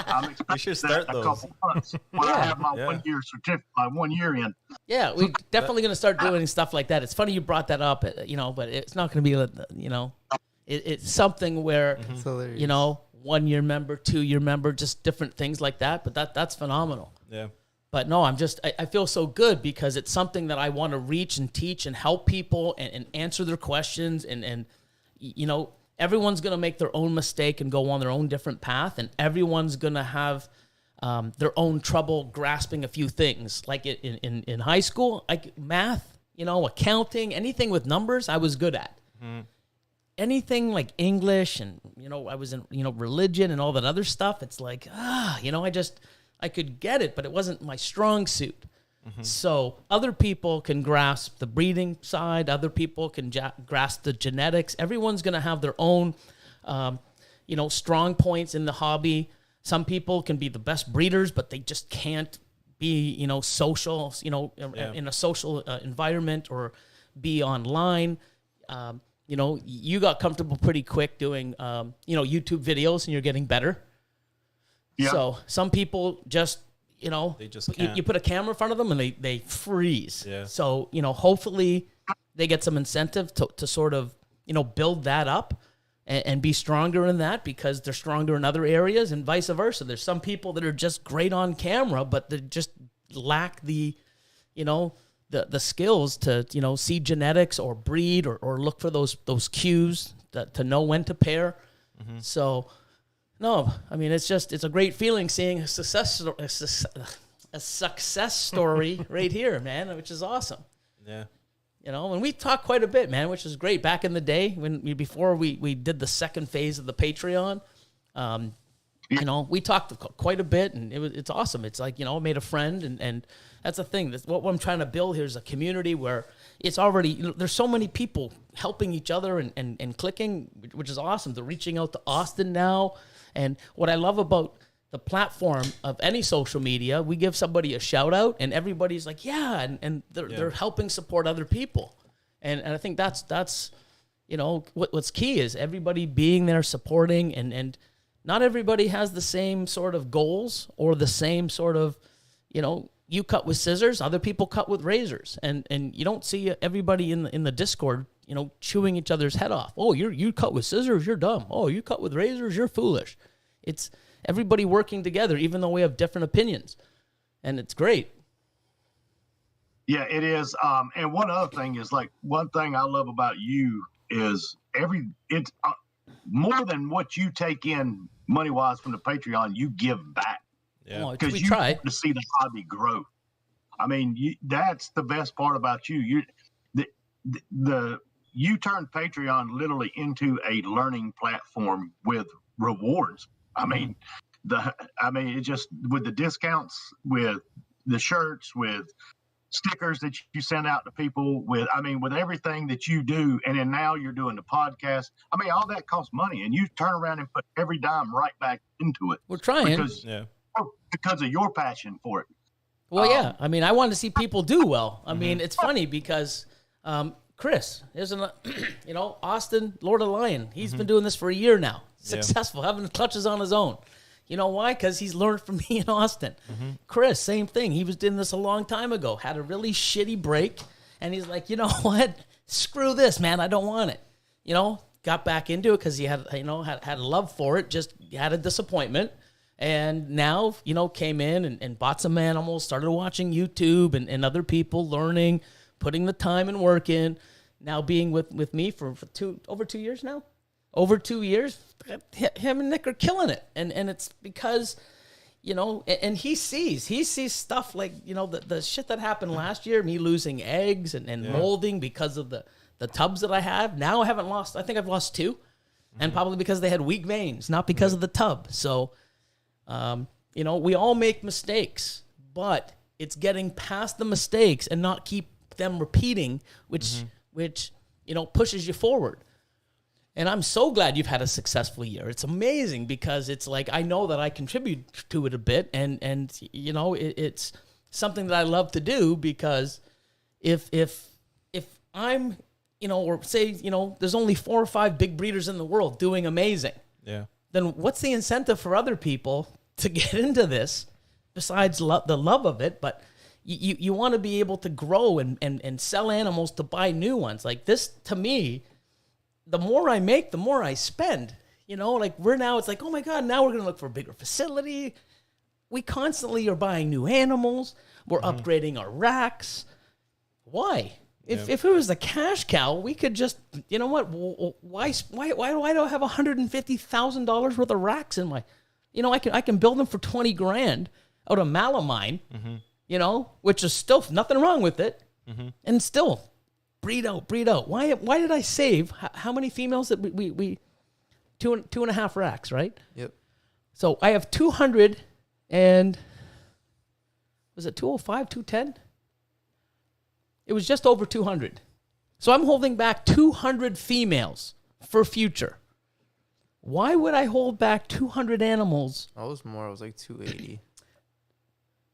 [SPEAKER 5] I'm expecting that a couple months when I have my 1 year certificate, my 1 year in.
[SPEAKER 2] Yeah, we're definitely going to start doing stuff like that. It's funny you brought that up, but it's not going to be, it's something where, 1 year member, 2 year member, just different things like that. But that's phenomenal.
[SPEAKER 3] Yeah.
[SPEAKER 2] But no, I feel so good because it's something that I want to reach and teach and help people and answer their questions. And everyone's going to make their own mistake and go on their own different path. And everyone's going to have their own trouble grasping a few things. Like in high school, like math, accounting, anything with numbers, I was good at. Mm-hmm. Anything like English and, I was in, religion and all that other stuff. It's like, I could get it, but it wasn't my strong suit. Mm-hmm. So other people can grasp the breeding side. Other people can grasp the genetics. Everyone's going to have their own, strong points in the hobby. Some people can be the best breeders, but they just can't be, social, in a social environment or be online. You got comfortable pretty quick doing, YouTube videos and you're getting better. Yeah. So some people just,
[SPEAKER 3] they just can't.
[SPEAKER 2] You put a camera in front of them and they freeze.
[SPEAKER 3] Yeah.
[SPEAKER 2] So, hopefully they get some incentive to sort of, build that up and be stronger in that because they're stronger in other areas and vice versa. There's some people that are just great on camera, but they just lack the skills to, see genetics or breed or look for those cues to know when to pair. Mm-hmm. So, no, I mean, it's a great feeling seeing a success story right here, man, which is awesome. Yeah. And we talked quite a bit, man, which is great. Back in the day before we did the second phase of the Patreon, we talked quite a bit and it's awesome. It's like, made a friend and that's the thing. That's what I'm trying to build here is a community where it's already, there's so many people helping each other and clicking, which is awesome. They're reaching out to Austin now. And what I love about the platform of any social media, we give somebody a shout out and everybody's like, yeah. And they're helping support other people. And I think that's what's key is everybody being there supporting and not everybody has the same sort of goals or the same sort of, you cut with scissors, other people cut with razors. And you don't see everybody in the Discord, chewing each other's head off. Oh, you cut with scissors, you're dumb. Oh, you cut with razors, you're foolish. It's everybody working together, even though we have different opinions. And it's great.
[SPEAKER 5] Yeah, it is. And one other thing is one thing I love about you is it's more than what you take in money-wise from the Patreon, you give back.
[SPEAKER 2] Yeah,
[SPEAKER 5] because you want to see the hobby grow. I mean, that's the best part about you. You turned Patreon literally into a learning platform with rewards. I mean, it just with the discounts, with the shirts, with stickers that you send out to people, with everything that you do, and then now you're doing the podcast. I mean, all that costs money, and you turn around and put every dime right back into it.
[SPEAKER 2] We're trying
[SPEAKER 5] because of your passion for it.
[SPEAKER 2] Well, yeah. I mean, I want to see people do well. I mean, it's funny because Chris, isn't Austin, Lord of Lion. He's been doing this for a year now. Successful, having clutches on his own. You know why? Because he's learned from me and Austin. Chris, same thing. He was doing this a long time ago. Had a really shitty break, and he's like, you know what? Screw this, man. I don't want it. Got back into it because he had a love for it. Just had a disappointment. And now, came in and bought some animals, started watching YouTube and other people, learning, putting the time and work in. Now being with me for over 2 years now. Over 2 years, him and Nick are killing it. And it's because, and he sees stuff like, the shit that happened last year, me losing eggs and molding because of the tubs that I have. Now I think I've lost 2. And probably because they had weak veins, not because of the tub. So... we all make mistakes, but it's getting past the mistakes and not keep them repeating, which pushes you forward. And I'm so glad you've had a successful year. It's amazing because it's like, I know that I contribute to it a bit and it's something that I love to do because if I'm, or say, there's only 4 or 5 big breeders in the world doing amazing.
[SPEAKER 3] Yeah.
[SPEAKER 2] Then what's the incentive for other people to get into this besides the love of it? But you want to be able to grow and sell animals to buy new ones. Like this, to me, the more I make, the more I spend. It's like, oh my God, now we're going to look for a bigger facility. We constantly are buying new animals. We're upgrading our racks. Why? If it was a cash cow, we could just, why do I have $150,000 worth of racks in my, I can build them for 20 grand out of Malamine, which is still nothing wrong with it, and still breed out. Why did I save? How many females that we 2.5 racks, right?
[SPEAKER 4] Yep.
[SPEAKER 2] So I have 200 and was it 205, 210? It was just over 200. So I'm holding back 200 females for future. Why would I hold back 200 animals?
[SPEAKER 4] I was more. I was like 280.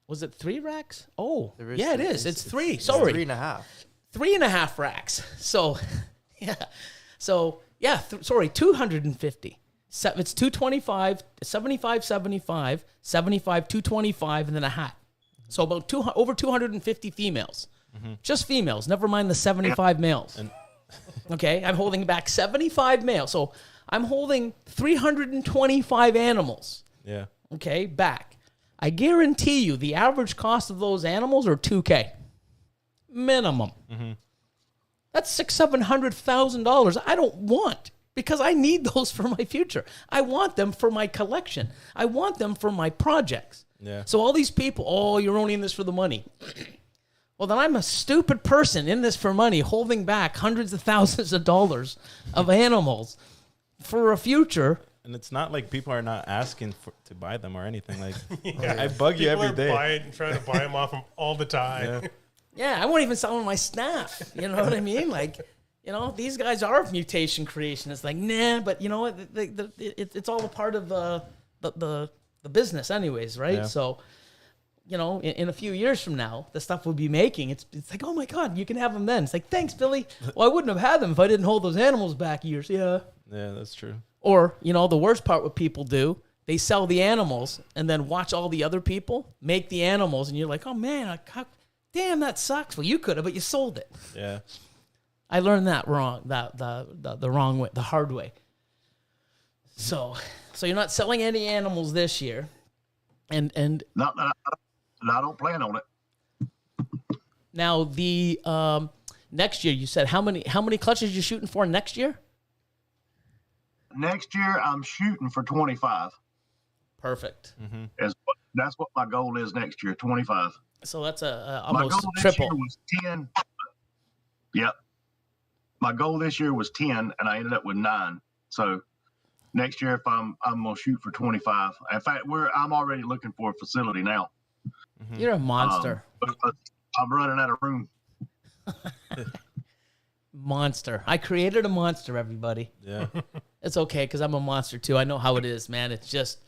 [SPEAKER 2] Was it 3 racks? Oh,
[SPEAKER 4] There is
[SPEAKER 2] yeah, it
[SPEAKER 4] three.
[SPEAKER 2] is. It's 3.
[SPEAKER 4] It's
[SPEAKER 2] Sorry.
[SPEAKER 4] 3.5.
[SPEAKER 2] 3.5 racks. So, yeah. So, yeah, sorry, 250. It's 225, 75, 75, 75, 225, and then a hat. So about over 250 females. Just females, never mind the 75 males. Okay, I'm holding back 75 males. So I'm holding 325 animals.
[SPEAKER 3] Yeah.
[SPEAKER 2] Okay, back. I guarantee you the average cost of those animals are $2,000. Minimum. That's $600,000-$700,000 I don't want because I need those for my future. I want them for my collection. I want them for my projects.
[SPEAKER 3] Yeah.
[SPEAKER 2] So all these people, you're only in this for the money. Well, then I'm a stupid person in this for money, holding back hundreds of thousands of dollars of animals for a future.
[SPEAKER 3] And it's not like people are not asking to buy them or anything. Like,
[SPEAKER 1] Yeah.
[SPEAKER 3] I bug you
[SPEAKER 1] People
[SPEAKER 3] every
[SPEAKER 1] are
[SPEAKER 3] day.
[SPEAKER 1] trying to buy them off them all the time.
[SPEAKER 3] Yeah.
[SPEAKER 2] Yeah, I won't even sell them my staff. You know what I mean? Like, these guys are mutation creation. It's like, nah, but you know what? It's all a part of the business anyways, right?
[SPEAKER 3] Yeah.
[SPEAKER 2] So, in a few years from now, the stuff we'll be making, it's like, oh my God, you can have them then. It's like, thanks, Billy. Well, I wouldn't have had them if I didn't hold those animals back years. Yeah.
[SPEAKER 3] Yeah, that's true.
[SPEAKER 2] Or, the worst part what people do, they sell the animals and then watch all the other people make the animals. And you're like, oh man, damn, that sucks. Well, you could have, but you sold it.
[SPEAKER 3] Yeah.
[SPEAKER 2] I learned that wrong, the wrong way, the hard way. So you're not selling any animals this year. And
[SPEAKER 5] Not that I don't plan on it.
[SPEAKER 2] now the next year, you said how many clutches you shooting for next year?
[SPEAKER 5] Next year, I'm shooting for 25.
[SPEAKER 2] Perfect.
[SPEAKER 5] That's what my goal is next year, 25.
[SPEAKER 2] So that's a
[SPEAKER 5] My
[SPEAKER 2] almost
[SPEAKER 5] goal this
[SPEAKER 2] triple.
[SPEAKER 5] year was 10. Yep. My goal this year was 10, and I ended up with 9. So next year, if I'm gonna shoot for 25. In fact, I'm already looking for a facility now.
[SPEAKER 2] You're a monster.
[SPEAKER 5] Because I'm running out of room.
[SPEAKER 2] Monster. I created a monster, everybody.
[SPEAKER 3] Yeah.
[SPEAKER 2] It's okay because I'm a monster too. I know how it is, man. It's just,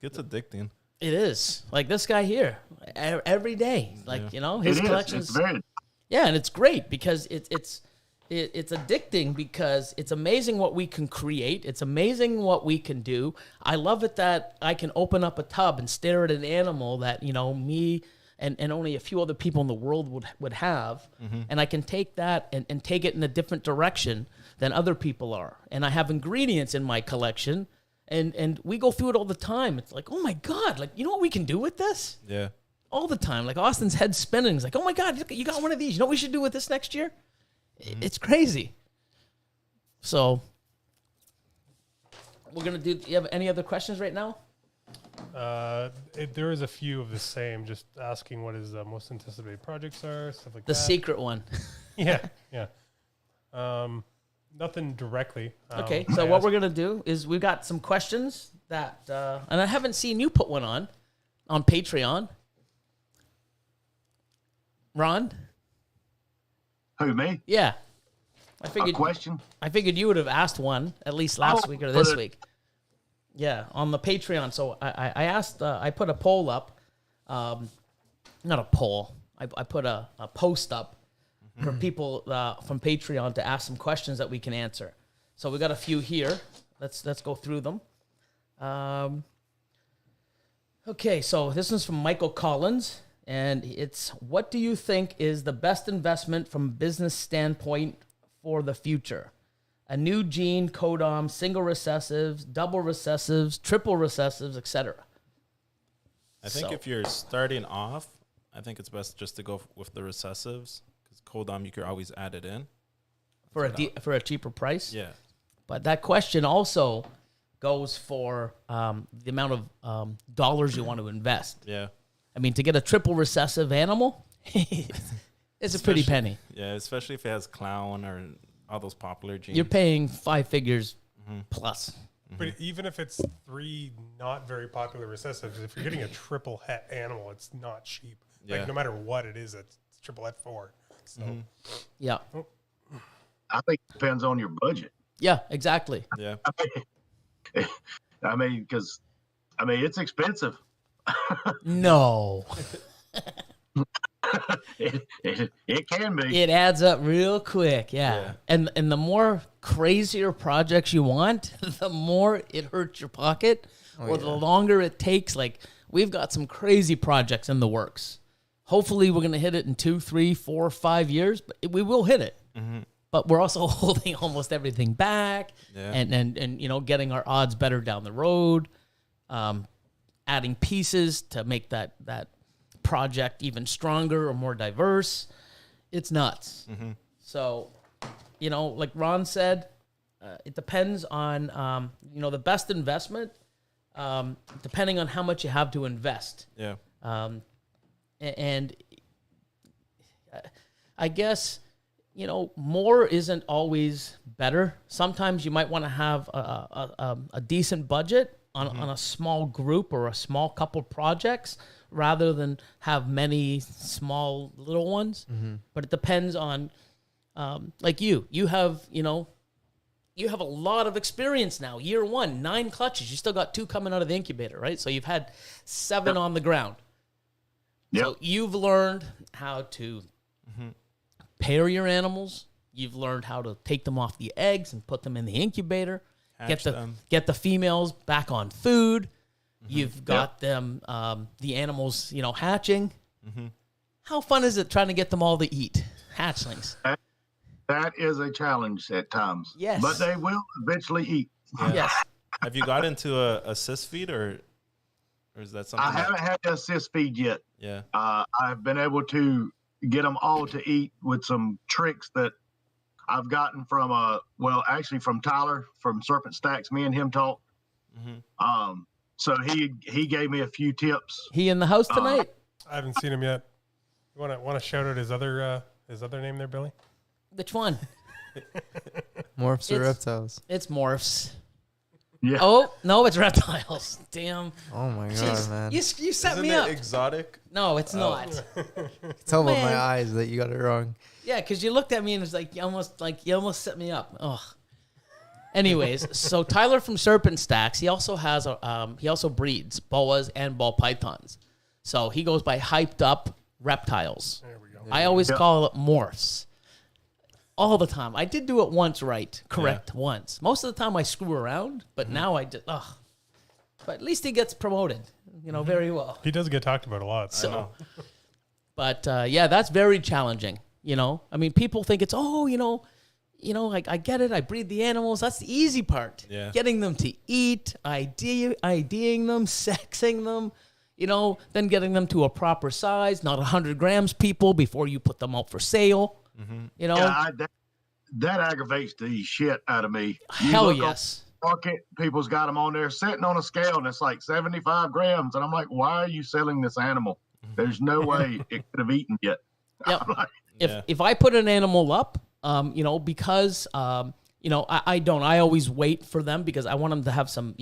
[SPEAKER 3] Gets addicting.
[SPEAKER 2] it is. Like this guy here. every day. Like,
[SPEAKER 3] Yeah.
[SPEAKER 2] you know,
[SPEAKER 5] It
[SPEAKER 2] his
[SPEAKER 5] is.
[SPEAKER 2] collections.
[SPEAKER 5] It's very.
[SPEAKER 2] Yeah, and it's great because it's addicting because it's amazing what we can create. It's amazing what we can do. I love it that I can open up a tub and stare at an animal that, you know, me and only a few other people in the world would have. And I can take that and take it in a different direction than other people are. And I have ingredients in my collection and we go through it all the time. It's like, oh my God, like, you know what we can do with this?
[SPEAKER 3] Yeah.
[SPEAKER 2] All the time. Like Austin's head spinning. He's like, oh my God, you got one of these. You know what we should do with this next year? It's crazy. So we're going to do, you have any other questions right now?
[SPEAKER 1] There is a few of the same, just asking what his most anticipated projects are, stuff like
[SPEAKER 2] The
[SPEAKER 1] that.
[SPEAKER 2] secret one.
[SPEAKER 1] Yeah. Nothing directly.
[SPEAKER 2] Okay,
[SPEAKER 1] I
[SPEAKER 2] so what
[SPEAKER 1] asked-
[SPEAKER 2] we're going to do is we've got some questions that, and I haven't seen you put one on Patreon. Ron?
[SPEAKER 5] Who, me?
[SPEAKER 2] Yeah. I
[SPEAKER 5] A
[SPEAKER 2] figured
[SPEAKER 5] question?
[SPEAKER 2] I figured you would have asked one at least last week or this week. Yeah, on the Patreon. So I asked, I put a poll up, not a poll. I put a post up for people from Patreon to ask some questions that we can answer. So we got a few here. Let's go through them. Okay, so this is from Michael Collins, and it's, what do you think is the best investment from a business standpoint for the future? A new gene, codom, single recessives, double recessives, triple recessives, etc.
[SPEAKER 3] I think if you're starting off, I think it's best just to go with the recessives because codom you could always add it in.
[SPEAKER 2] For a cheaper price.
[SPEAKER 3] Yeah.
[SPEAKER 2] But that question also goes for the amount of dollars you want to invest.
[SPEAKER 3] Yeah.
[SPEAKER 2] I mean, to get a triple recessive animal, it's a pretty penny.
[SPEAKER 3] Yeah, especially if it has clown or all those popular genes.
[SPEAKER 2] You're paying 5 figures plus.
[SPEAKER 1] But even if it's 3 not very popular recessives, if you're getting a triple het animal, it's not cheap.
[SPEAKER 3] Yeah.
[SPEAKER 1] Like no matter what it is, it's triple het 4. So
[SPEAKER 2] Yeah.
[SPEAKER 5] I think it depends on your budget.
[SPEAKER 2] Yeah, exactly.
[SPEAKER 3] Yeah.
[SPEAKER 5] I mean, because, I mean, it's expensive.
[SPEAKER 2] No.
[SPEAKER 5] It can be.
[SPEAKER 2] It adds up real quick, yeah. And the more crazier projects you want, the more it hurts your pocket, or the longer it takes. Like, we've got some crazy projects in the works. Hopefully, we're going to hit it in 2, 3, 4, 5 years, but we will hit it. But we're also holding almost everything back, and you know, getting our odds better down the road, adding pieces to make that project even stronger or more diverse. It's nuts. So, you know, like Ron said, it depends on, you know, the best investment, depending on how much you have to invest.
[SPEAKER 3] Yeah.
[SPEAKER 2] And I guess, you know, more isn't always better. Sometimes you might want to have a decent budget on a small group or a small couple projects rather than have many small little ones. But it depends on, like you have, you know, you have a lot of experience now. Year 1, 9 clutches. You still got 2 coming out of the incubator, right? So you've had 7 on the ground.
[SPEAKER 5] Yep.
[SPEAKER 2] So you've learned how to pair your animals. You've learned how to take them off the eggs and put them in the incubator.
[SPEAKER 3] Hatch them.
[SPEAKER 2] Get the females back on food. You've got them, the animals, you know, hatching. How fun is it trying to get them all to eat hatchlings?
[SPEAKER 5] That is a challenge at times.
[SPEAKER 2] Yes.
[SPEAKER 5] But they will eventually eat.
[SPEAKER 2] Yes.
[SPEAKER 3] Have you got into a cyst feed or is that something?
[SPEAKER 5] I haven't had to assist feed yet.
[SPEAKER 3] Yeah.
[SPEAKER 5] I've been able to get them all to eat with some tricks that I've gotten from actually from Tyler from Serpent Stacks. Me and him talked. So he gave me a few tips.
[SPEAKER 2] He in the house tonight?
[SPEAKER 1] I haven't seen him yet. You want to shout out his other name there, Billy?
[SPEAKER 2] Which one?
[SPEAKER 4] Morphs or
[SPEAKER 2] It's-
[SPEAKER 4] reptiles?
[SPEAKER 2] It's morphs.
[SPEAKER 5] Yeah.
[SPEAKER 2] Oh, no, it's reptiles. Damn.
[SPEAKER 4] Oh my god,
[SPEAKER 2] Jeez,
[SPEAKER 4] man.
[SPEAKER 2] you set
[SPEAKER 3] Isn't
[SPEAKER 2] me
[SPEAKER 3] it
[SPEAKER 2] up.
[SPEAKER 3] exotic?
[SPEAKER 2] No, it's not.
[SPEAKER 4] Tell about
[SPEAKER 2] Man.
[SPEAKER 4] my eyes that you got it wrong.
[SPEAKER 2] Yeah, because you looked at me and it's like you almost set me up. Ugh. Anyways, so Tyler from Serpent Stacks, he also has he also breeds boas and ball pythons. So he goes by Hyped Up Reptiles.
[SPEAKER 1] There we go.
[SPEAKER 2] I always call it Morphs. All the time. I did do it once right. Correct. Once. Most of the time I screw around, but now I just, ugh. But at least he gets promoted, very well.
[SPEAKER 1] He does get talked about a lot.
[SPEAKER 2] So, but yeah, that's very challenging. I mean, people think it's, like I get it. I breed the animals. That's the easy part.
[SPEAKER 3] Yeah.
[SPEAKER 2] Getting them to eat, IDing them, sexing them, then getting them to a proper size, not 100 grams, people, before you put them out for sale.
[SPEAKER 5] Yeah, that aggravates the shit out of me.
[SPEAKER 2] Hell yes.
[SPEAKER 5] Market, people's got them on there sitting on a scale, and it's like 75 grams. And I'm like, why are you selling this animal? There's no way it could have eaten yet.
[SPEAKER 2] Yep.
[SPEAKER 5] Like,
[SPEAKER 2] If I put an animal up, because I don't. I always wait for them because I want them to have some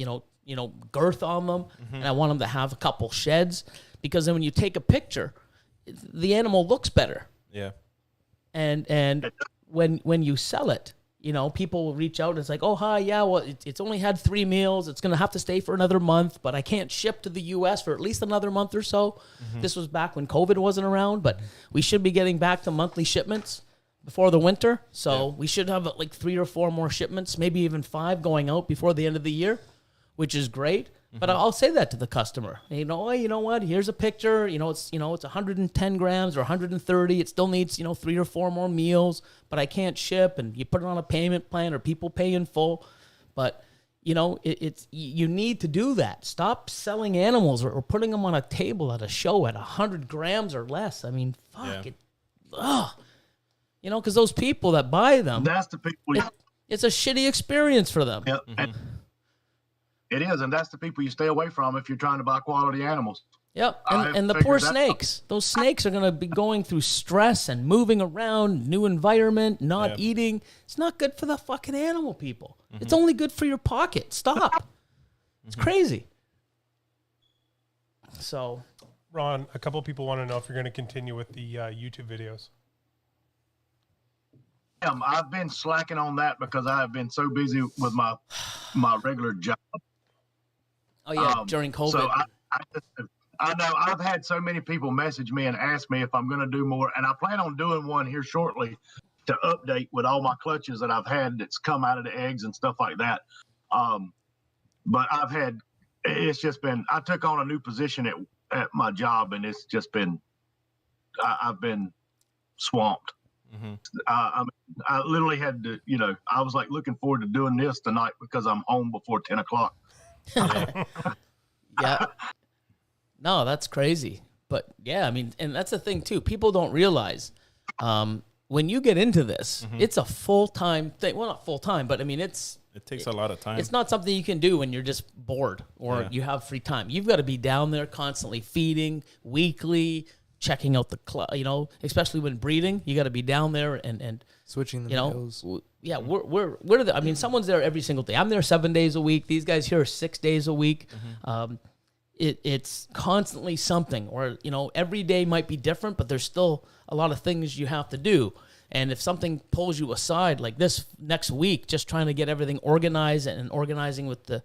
[SPEAKER 2] girth on them, and I want them to have a couple sheds because then when you take a picture, the animal looks better.
[SPEAKER 3] Yeah.
[SPEAKER 2] And when you sell it, people will reach out and it's like, oh, hi, yeah, well, it's only had 3 meals. It's going to have to stay for another month, but I can't ship to the U.S. for at least another month or so. This was back when COVID wasn't around, but we should be getting back to monthly shipments before the winter. So we should have like 3 or 4 more shipments, maybe even 5 going out before the end of the year, which is great. But I'll say that to the customer. You know what? Here's a picture. It's 110 grams or 130. It still needs 3 or 4 more meals, but I can't ship. And you put it on a payment plan, or people pay in full. But you need to do that. Stop selling animals or putting them on a table at a show at 100 grams or less. I mean, fuck it. Ugh. Because those people that buy them,
[SPEAKER 5] that's the people.
[SPEAKER 2] It's a shitty experience for them.
[SPEAKER 5] Yeah. It is, and that's the people you stay away from if you're trying to buy quality animals.
[SPEAKER 2] Yep, and the poor snakes. Those snakes are going to be going through stress and moving around, new environment, not eating. It's not good for the fucking animal, people. It's only good for your pocket. Stop. It's crazy. So,
[SPEAKER 1] Ron, a couple of people want to know if you're going to continue with the YouTube videos.
[SPEAKER 5] I've been slacking on that because I have been so busy with my regular job.
[SPEAKER 2] Oh yeah, during COVID.
[SPEAKER 5] So I know I've had so many people message me and ask me if I'm going to do more, and I plan on doing one here shortly to update with all my clutches that I've had that's come out of the eggs and stuff like that. But it's just been, I took on a new position at my job, and it's just been, I've been swamped. I literally had to, I was like looking forward to doing this tonight because I'm home before 10 o'clock.
[SPEAKER 2] Yeah. No, that's crazy. But yeah, I mean, and that's the thing too. People don't realize when you get into this, it's a full-time thing. Well, not full-time, but I mean, it
[SPEAKER 3] takes a lot of time.
[SPEAKER 2] It's not something you can do when you're just bored or you have free time. You've got to be down there constantly feeding, weekly, checking out the, especially when breeding, you got to be down there and
[SPEAKER 4] switching the meals.
[SPEAKER 2] Yeah, we're there. I mean, someone's there every single day. I'm there 7 days a week. These guys here are 6 days a week. It's constantly something, or every day might be different, but there's still a lot of things you have to do. And if something pulls you aside, like this next week, just trying to get everything organized and organizing with the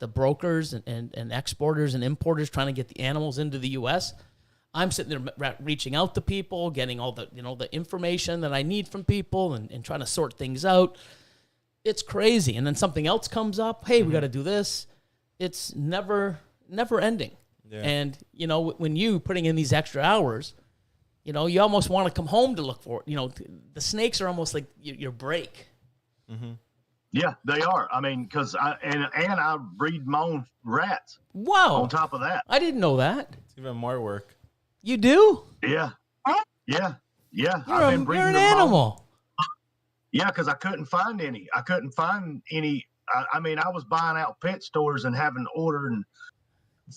[SPEAKER 2] brokers and exporters and importers, trying to get the animals into the U.S., I'm sitting there reaching out to people, getting all the the information that I need from people, and trying to sort things out. It's crazy. And then something else comes up. Hey, we got to do this. It's never ending. Yeah. And when you putting in these extra hours, you almost want to come home to look for it. The snakes are almost like your break.
[SPEAKER 5] Yeah, they are. I mean, because I breed my own rats.
[SPEAKER 2] Wow.
[SPEAKER 5] On top of that,
[SPEAKER 2] I didn't know that.
[SPEAKER 3] It's even more work.
[SPEAKER 2] You do?
[SPEAKER 5] Yeah. I've
[SPEAKER 2] been breeding. You're an animal.
[SPEAKER 5] Yeah, because I couldn't find any. I was buying out pet stores and having to order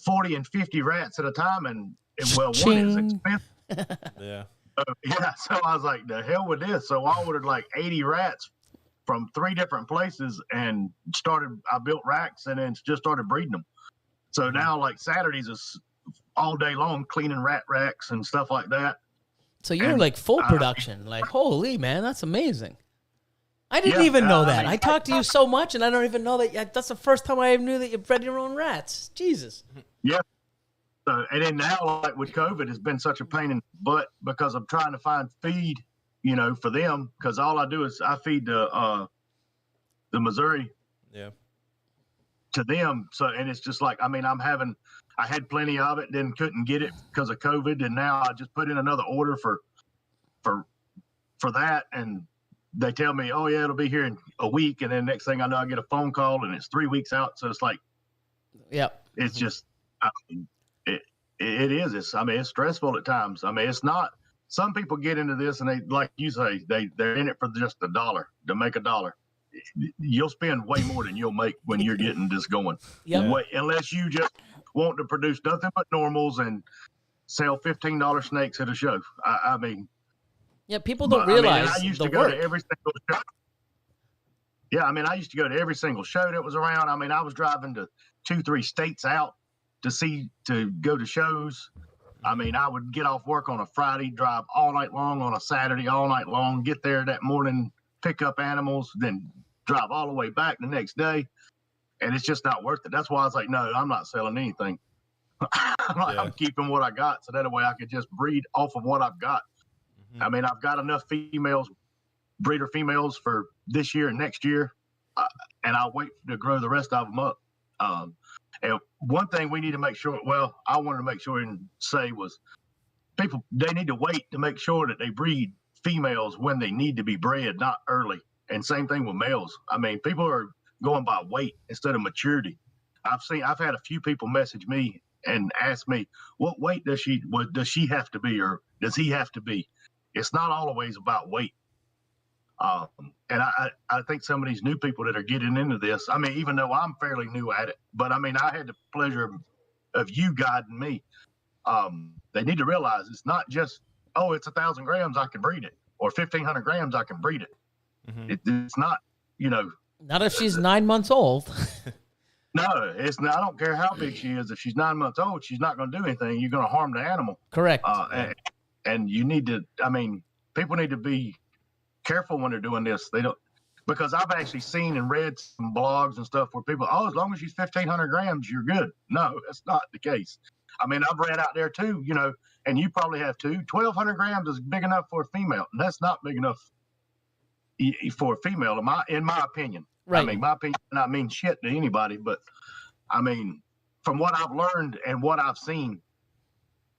[SPEAKER 5] 40 and 50 rats at a time, and one is expensive.
[SPEAKER 3] Yeah.
[SPEAKER 5] So I was like, the hell with this. So I ordered like 80 rats from 3 different places and I built racks and then just started breeding them. So now like Saturdays is all day long cleaning rat racks and stuff like that.
[SPEAKER 2] So you're like full production. Like, holy man, that's amazing. I didn't even know that. I talked to you so much, and I don't even know that. That's the first time I ever knew that you bred your own rats. Jesus.
[SPEAKER 5] Yeah. So, and then now, like with COVID, it's been such a pain in the butt because I'm trying to find feed, for them. Because all I do is I feed the Missouri
[SPEAKER 3] Yeah.
[SPEAKER 5] to them. So, and it's just like, I had plenty of it, then couldn't get it because of COVID, and now I just put in another order for that, and they tell me, oh yeah, it'll be here in a week, and then next thing I know, I get a phone call, and it's 3 weeks out. So it's like,
[SPEAKER 2] Yep.
[SPEAKER 5] it's just, it is. It's stressful at times. It's not. Some people get into this, and they, like you say, they're in it for just $1 to make $1. You'll spend way more than you'll make when you're getting this going.
[SPEAKER 2] Yep.
[SPEAKER 5] Unless you just want to produce nothing but normals and sell $15 snakes at a show.
[SPEAKER 2] Yeah, people don't realize
[SPEAKER 5] I used
[SPEAKER 2] the
[SPEAKER 5] to go
[SPEAKER 2] work.
[SPEAKER 5] to every single show. Yeah, I used to go to every single show that was around. I was driving to 2-3 states out to go to shows. I would get off work on a Friday, drive all night long on a Saturday, all night long, get there that morning, pick up animals, then drive all the way back the next day. And it's just not worth it. That's why I was like, no, I'm not selling anything. I'm keeping what I got, so that way I could just breed off of what I've got.
[SPEAKER 3] Mm-hmm.
[SPEAKER 5] I've got enough breeder females for this year and next year, and I'll wait to grow the rest of them up. And one thing we need to make sure, I wanted to make sure and say was people, they need to wait to make sure that they breed females when they need to be bred, not early. And same thing with males. People are going by weight instead of maturity. I've had a few people message me and ask me, what weight does she have to be, or does he have to be? It's not always about weight. And I think some of these new people that are getting into this, even though I'm fairly new at it, but I had the pleasure of you guiding me. They need to realize it's not just, it's 1,000 grams, I can breed it, or 1,500 grams, I can breed it. Mm-hmm. It's not,
[SPEAKER 2] Not if she's 9 months old.
[SPEAKER 5] No, it's not. I don't care how big she is. If she's 9 months old, she's not going to do anything. You're going to harm the animal.
[SPEAKER 2] Correct.
[SPEAKER 5] And you need to, people need to be careful when they're doing this. They don't, because I've actually seen and read some blogs and stuff where people, as long as she's 1,500 grams, you're good. No, that's not the case. I've read out there too, and you probably have too. 1,200 grams is big enough for a female, and that's not big enough for a female, in my opinion.
[SPEAKER 2] Right.
[SPEAKER 5] My opinion does not mean shit to anybody, but from what I've learned and what I've seen,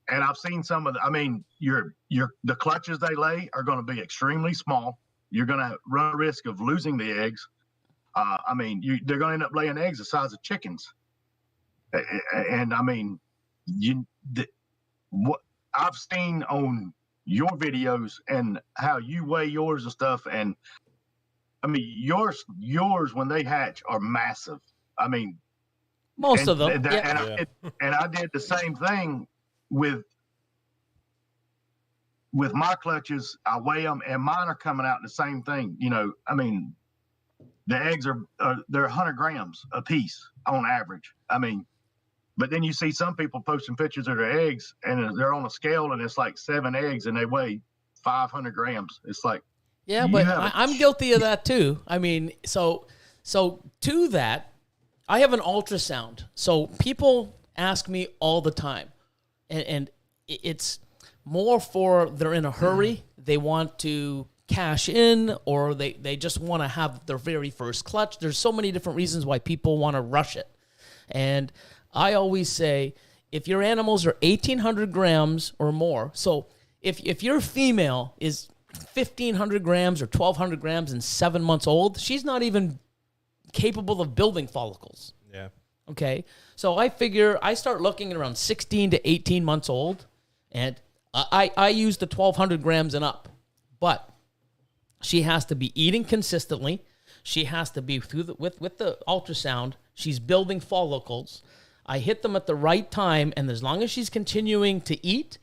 [SPEAKER 5] and I've seen some of the clutches they lay are going to be extremely small. You're going to run a risk of losing the eggs. They're going to end up laying eggs the size of chickens. And what I've seen on your videos and how you weigh yours and stuff, and yours when they hatch are massive.
[SPEAKER 2] Most of them.
[SPEAKER 5] And I did the same thing with my clutches. I weigh them, and mine are coming out the same thing. The eggs they're 100 grams a piece on average. But then you see some people posting pictures of their eggs, and they're on a scale, and it's like 7 eggs, and they weigh 500 grams. It's like,
[SPEAKER 2] yeah, but I'm guilty of that too. So to that, I have an ultrasound. So people ask me all the time, and it's more for they're in a hurry. They want to cash in, or they just want to have their very first clutch. There's so many different reasons why people want to rush it. And I always say, if your animals are 1,800 grams or more, so if your female is 1,500 grams or 1,200 grams and 7 months old, she's not even capable of building follicles.
[SPEAKER 3] Yeah.
[SPEAKER 2] Okay. So I figure I start looking at around 16 to 18 months old, and I use the 1,200 grams and up. But she has to be eating consistently. She has to be with the ultrasound. She's building follicles. I hit them at the right time, and as long as she's continuing to eat,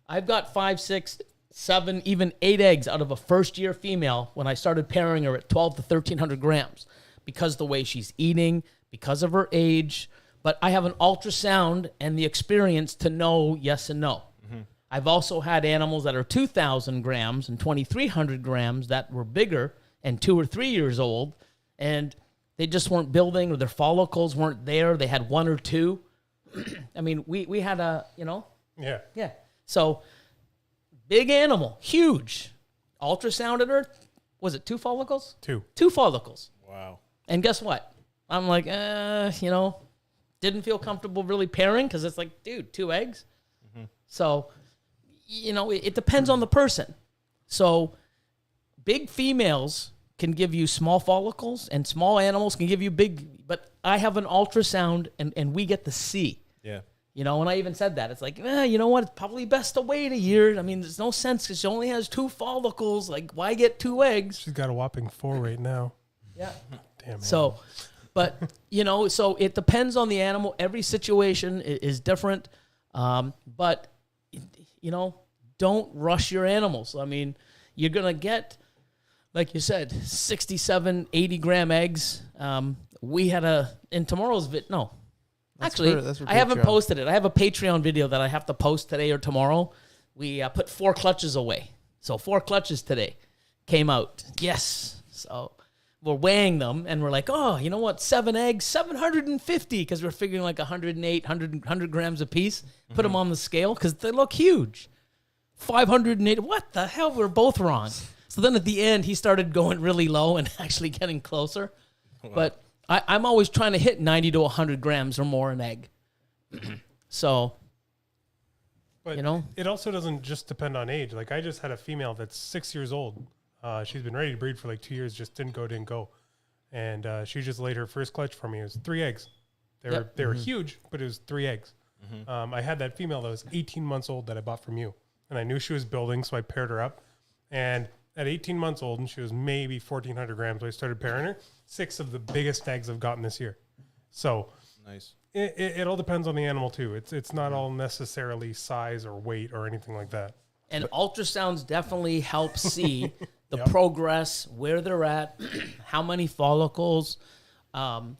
[SPEAKER 2] I've got 5, 6, 7, even 8 eggs out of a first-year female when I started pairing her at 12 to 1,300 grams because the way she's eating, because of her age. But I have an ultrasound and the experience to know yes and no. Mm-hmm. I've also had animals that are 2,000 grams and 2,300 grams that were bigger and 2 or 3 years old, and they just weren't building, or their follicles weren't there. They had 1 or 2. I mean, we had a,
[SPEAKER 1] Yeah.
[SPEAKER 2] yeah. So big animal, huge. Ultrasounded her. Was it 2 follicles?
[SPEAKER 1] 2.
[SPEAKER 2] 2 follicles.
[SPEAKER 3] Wow.
[SPEAKER 2] And guess what? I'm like, didn't feel comfortable really pairing because it's like, dude, 2 eggs. So, it depends on the person. So big females can give you small follicles and small animals can give you big, but I have an ultrasound and we get to see.
[SPEAKER 3] Yeah.
[SPEAKER 2] And I even said that. It's like, you know what? It's probably best to wait a year. I mean, there's no sense because she only has 2 follicles. Like, why get 2 eggs?
[SPEAKER 1] She's got a whopping 4 right now.
[SPEAKER 2] Yeah.
[SPEAKER 1] Damn it.
[SPEAKER 2] So, but, so it depends on the animal. Every situation is different. But, don't rush your animals. I mean, you're going to get, like you said, 67, 80-gram eggs. We had in tomorrow's actually, I haven't posted it. I have a Patreon video that I have to post today or tomorrow. We put 4 clutches away. So 4 clutches today came out. Yes. So we're weighing them and we're like, oh, you know what? 7 eggs, 750 because we're figuring like 108, 100 grams a piece. Put them on the scale because they look huge. 580. What the hell? We're both wrong. So then at the end, he started going really low and actually getting closer. Wow. But I'm always trying to hit 90 to 100 grams or more an egg. So,
[SPEAKER 1] but it also doesn't just depend on age. Like I just had a female that's 6 years old. She's been ready to breed for like 2 years, just didn't go. And she just laid her first clutch for me. It was 3 eggs. They were huge, but it was 3 eggs. I had that female that was 18 months old that I bought from you. And I knew she was building, so I paired her up. And at 18 months old, and she was maybe 1,400 grams when I started pairing her, 6 of the biggest eggs I've gotten this year. So
[SPEAKER 3] nice.
[SPEAKER 1] It all depends on the animal, too. It's not all necessarily size or weight or anything like that.
[SPEAKER 2] And ultrasounds definitely help see the progress, where they're at, how many follicles,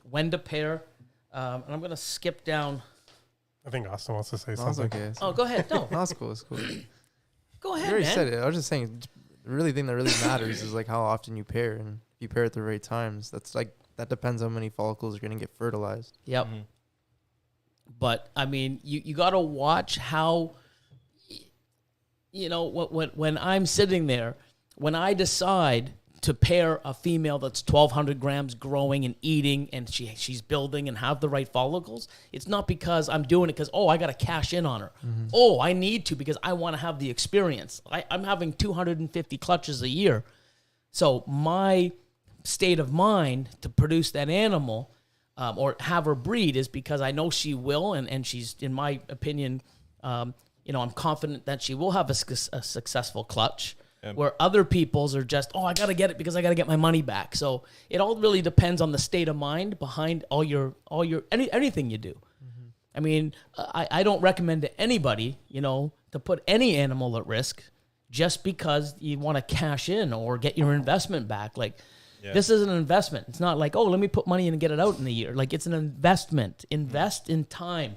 [SPEAKER 2] when to pair. And I'm going to skip down.
[SPEAKER 1] I think Austin wants to say
[SPEAKER 4] No,
[SPEAKER 1] something.
[SPEAKER 4] okay.
[SPEAKER 2] Oh, go ahead. No.
[SPEAKER 4] No, it's cool. It's cool.
[SPEAKER 2] Go
[SPEAKER 4] You
[SPEAKER 2] ahead,
[SPEAKER 4] already
[SPEAKER 2] man.
[SPEAKER 4] said it. I was just saying, the really thing that really matters is like how often you pair, and if you pair at the right times, that depends on how many follicles are going to get fertilized.
[SPEAKER 2] Yep. But I mean, you got to watch how, when I'm sitting there, when I decide to pair a female that's 1,200 grams growing and eating and she's building and have the right follicles, it's not because I'm doing it because, I got to cash in on her. Oh, I need to because I want to have the experience. I'm having 250 clutches a year. So my state of mind to produce that animal or have her breed is because I know she will, and she's, in my opinion, I'm confident that she will have a successful clutch. Yep. Where other people's are just, I got to get it because I got to get my money back. So it all really depends on the state of mind behind anything you do. I mean, I don't recommend to anybody, to put any animal at risk just because you want to cash in or get your investment back. Like, this is an investment. It's not like, let me put money in and get it out in a year. Like, it's an investment. Invest in time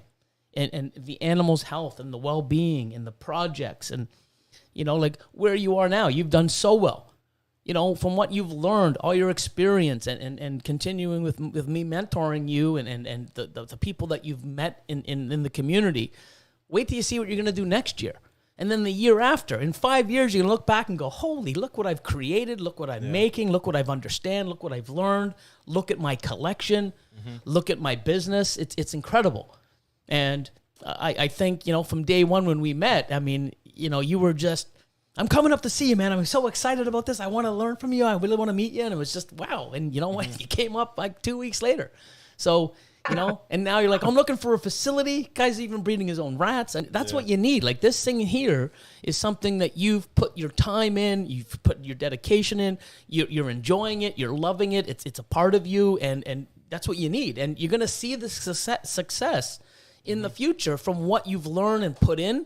[SPEAKER 2] and the animal's health and the well-being and the projects and, like where you are now. You've done so well, from what you've learned, all your experience and continuing with me mentoring you and the people that you've met in the community. Wait till you see what you're going to do next year. And then the year after, in 5 years, you can look back and go, holy, look what I've created. Look what I'm making. Look what I've understand. Look what I've learned. Look at my collection. Look at my business. It's incredible. And I think, from day one when we met, I mean, you were just, I'm coming up to see you, man. I'm so excited about this. I want to learn from you. I really want to meet you. And it was just, wow. And you know what? You came up like 2 weeks later. So, and now you're like, I'm looking for a facility. Guy's even breeding his own rats. And that's what you need. Like this thing here is something that you've put your time in. You've put your dedication in. You're enjoying it. You're loving it. It's a part of you. And that's what you need. And you're going to see the success in the future from what you've learned and put in.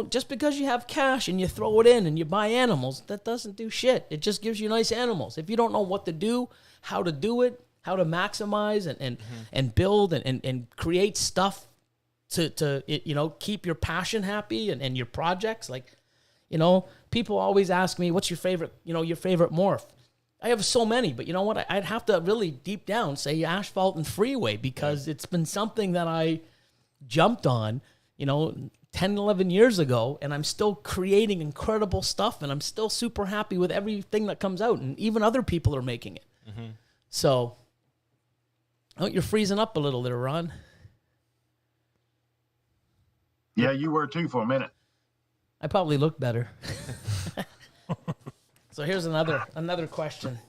[SPEAKER 2] Just because you have cash and you throw it in and you buy animals, that doesn't do shit. It just gives you nice animals. If you don't know what to do, how to do it, how to maximize and build and create stuff to keep your passion happy and your projects. Like, people always ask me, what's your favorite morph? I have so many, but you know what? I'd have to really deep down say asphalt and freeway because it's been something that I jumped on, 10, 11 years ago, and I'm still creating incredible stuff, and I'm still super happy with everything that comes out, and even other people are making it. Mm-hmm. So, you're freezing up a little there, Ron.
[SPEAKER 5] Yeah, you were too for a minute.
[SPEAKER 2] I probably look better. So here's another question.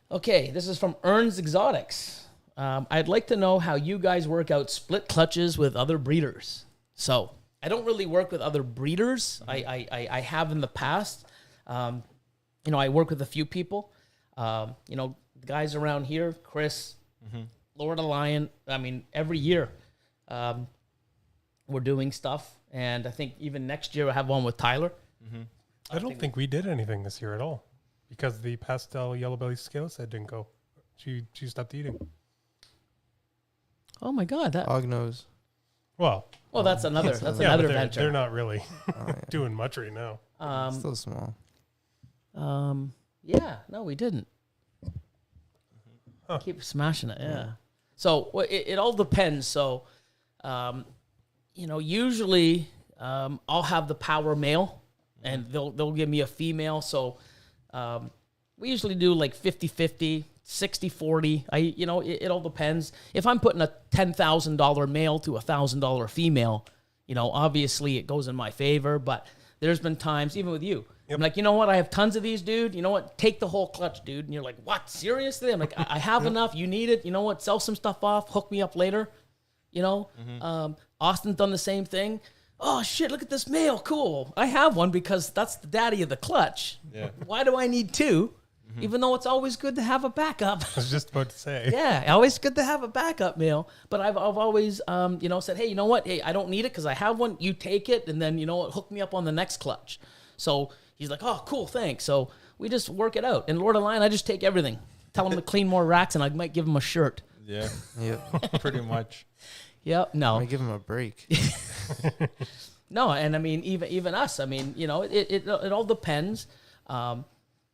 [SPEAKER 2] Okay, this is from Ern's Exotics. I'd like to know how you guys work out split clutches with other breeders. So I don't really work with other breeders. I have in the past. I work with a few people. The guys around here, Chris, Lord Elion. I mean, every year we're doing stuff. And I think even next year I have one with Tyler.
[SPEAKER 1] Mm-hmm. I don't think we did anything this year at all because the pastel yellow belly scale head didn't go. She stopped eating.
[SPEAKER 2] Oh my God!
[SPEAKER 4] Hog nose.
[SPEAKER 1] Well,
[SPEAKER 2] that's another venture.
[SPEAKER 1] They're not really doing much right now.
[SPEAKER 4] Still small.
[SPEAKER 2] Yeah, no, we didn't. Huh. Keep smashing it. Yeah. So it all depends. So, usually I'll have the power male, and they'll give me a female. So we usually do like 50-50, 60-40. It all depends. If I'm putting a $10,000 male to a $1,000 female, obviously it goes in my favor. But there's been times, even with you, I'm like, you know what? I have tons of these, dude. You know what? Take the whole clutch, dude. And you're like, what? Seriously? I'm like, I have enough. You need it. You know what? Sell some stuff off. Hook me up later. Austin's done the same thing. Oh, shit, look at this male. Cool. I have one because that's the daddy of the clutch. Yeah. Why do I need two? Mm-hmm. Even though it's always good to have a backup.
[SPEAKER 1] I was just about to say.
[SPEAKER 2] Yeah, always good to have a backup male. But I've always, said, hey, you know what? Hey, I don't need it because I have one. You take it, and then, hook me up on the next clutch. So he's like, oh, cool, thanks. So we just work it out. And Lord of Lion, I just take everything. Tell him to clean more racks, and I might give him a shirt.
[SPEAKER 3] Yeah, pretty much.
[SPEAKER 2] Yep. No.
[SPEAKER 4] I give him a break.
[SPEAKER 2] No, and I mean even us. I mean, it all depends.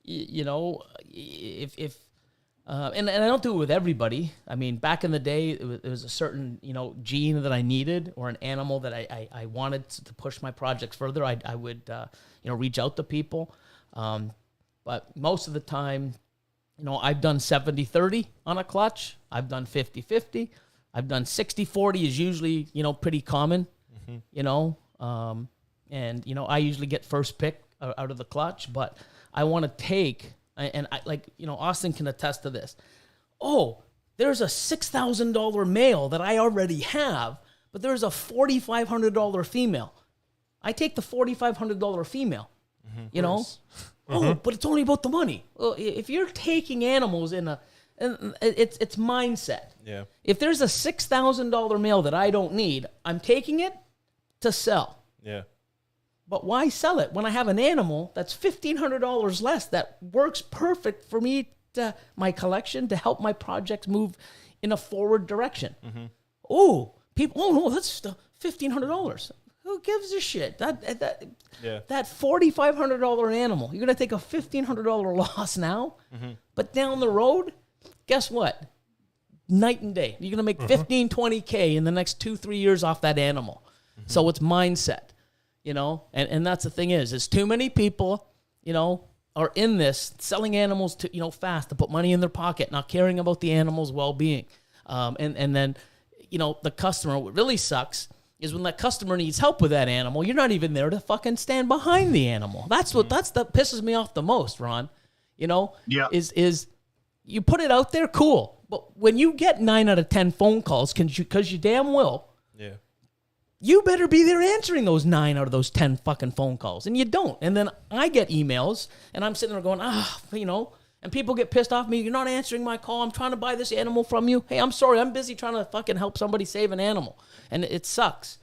[SPEAKER 2] If and I don't do it with everybody. I mean, back in the day, it was a certain gene that I needed or an animal that I wanted to push my projects further. I would reach out to people, but most of the time, I've done 70-30 on a clutch. I've done 50-50. I've done 60-40 is usually, pretty common, and, I usually get first pick out of the clutch, but I want to take, and I Austin can attest to this. Oh, there's a $6,000 male that I already have, but there's a $4,500 female. I take the $4,500 female, Oh, but it's only about the money. Well, if you're taking animals it's mindset.
[SPEAKER 3] Yeah.
[SPEAKER 2] If there's a $6,000 male that I don't need, I'm taking it to sell.
[SPEAKER 3] Yeah.
[SPEAKER 2] But why sell it when I have an animal that's $1,500 less that works perfect for me my collection to help my projects move in a forward direction? Mm-hmm. Oh, people! Oh no, that's $1,500. Who gives a shit? That $4,500 animal, you're gonna take a $1,500 loss now, but down the road, guess what? Night and day. You're gonna make 15, 20K in the next 2-3 years off that animal. So it's mindset, and that's the thing is too many people, are in this selling animals to fast to put money in their pocket, not caring about the animal's well-being, and then the customer. What really sucks is when that customer needs help with that animal, you're not even there to fucking stand behind the animal. That's that pisses me off the most, Ron. Is you put it out there, cool. But when you get 9 out of 10 phone calls, because you damn well, you better be there answering those 9 out of those 10 fucking phone calls, and you don't. And then I get emails, and I'm sitting there going, and people get pissed off at me. You're not answering my call. I'm trying to buy this animal from you. Hey, I'm sorry. I'm busy trying to fucking help somebody save an animal. And it sucks.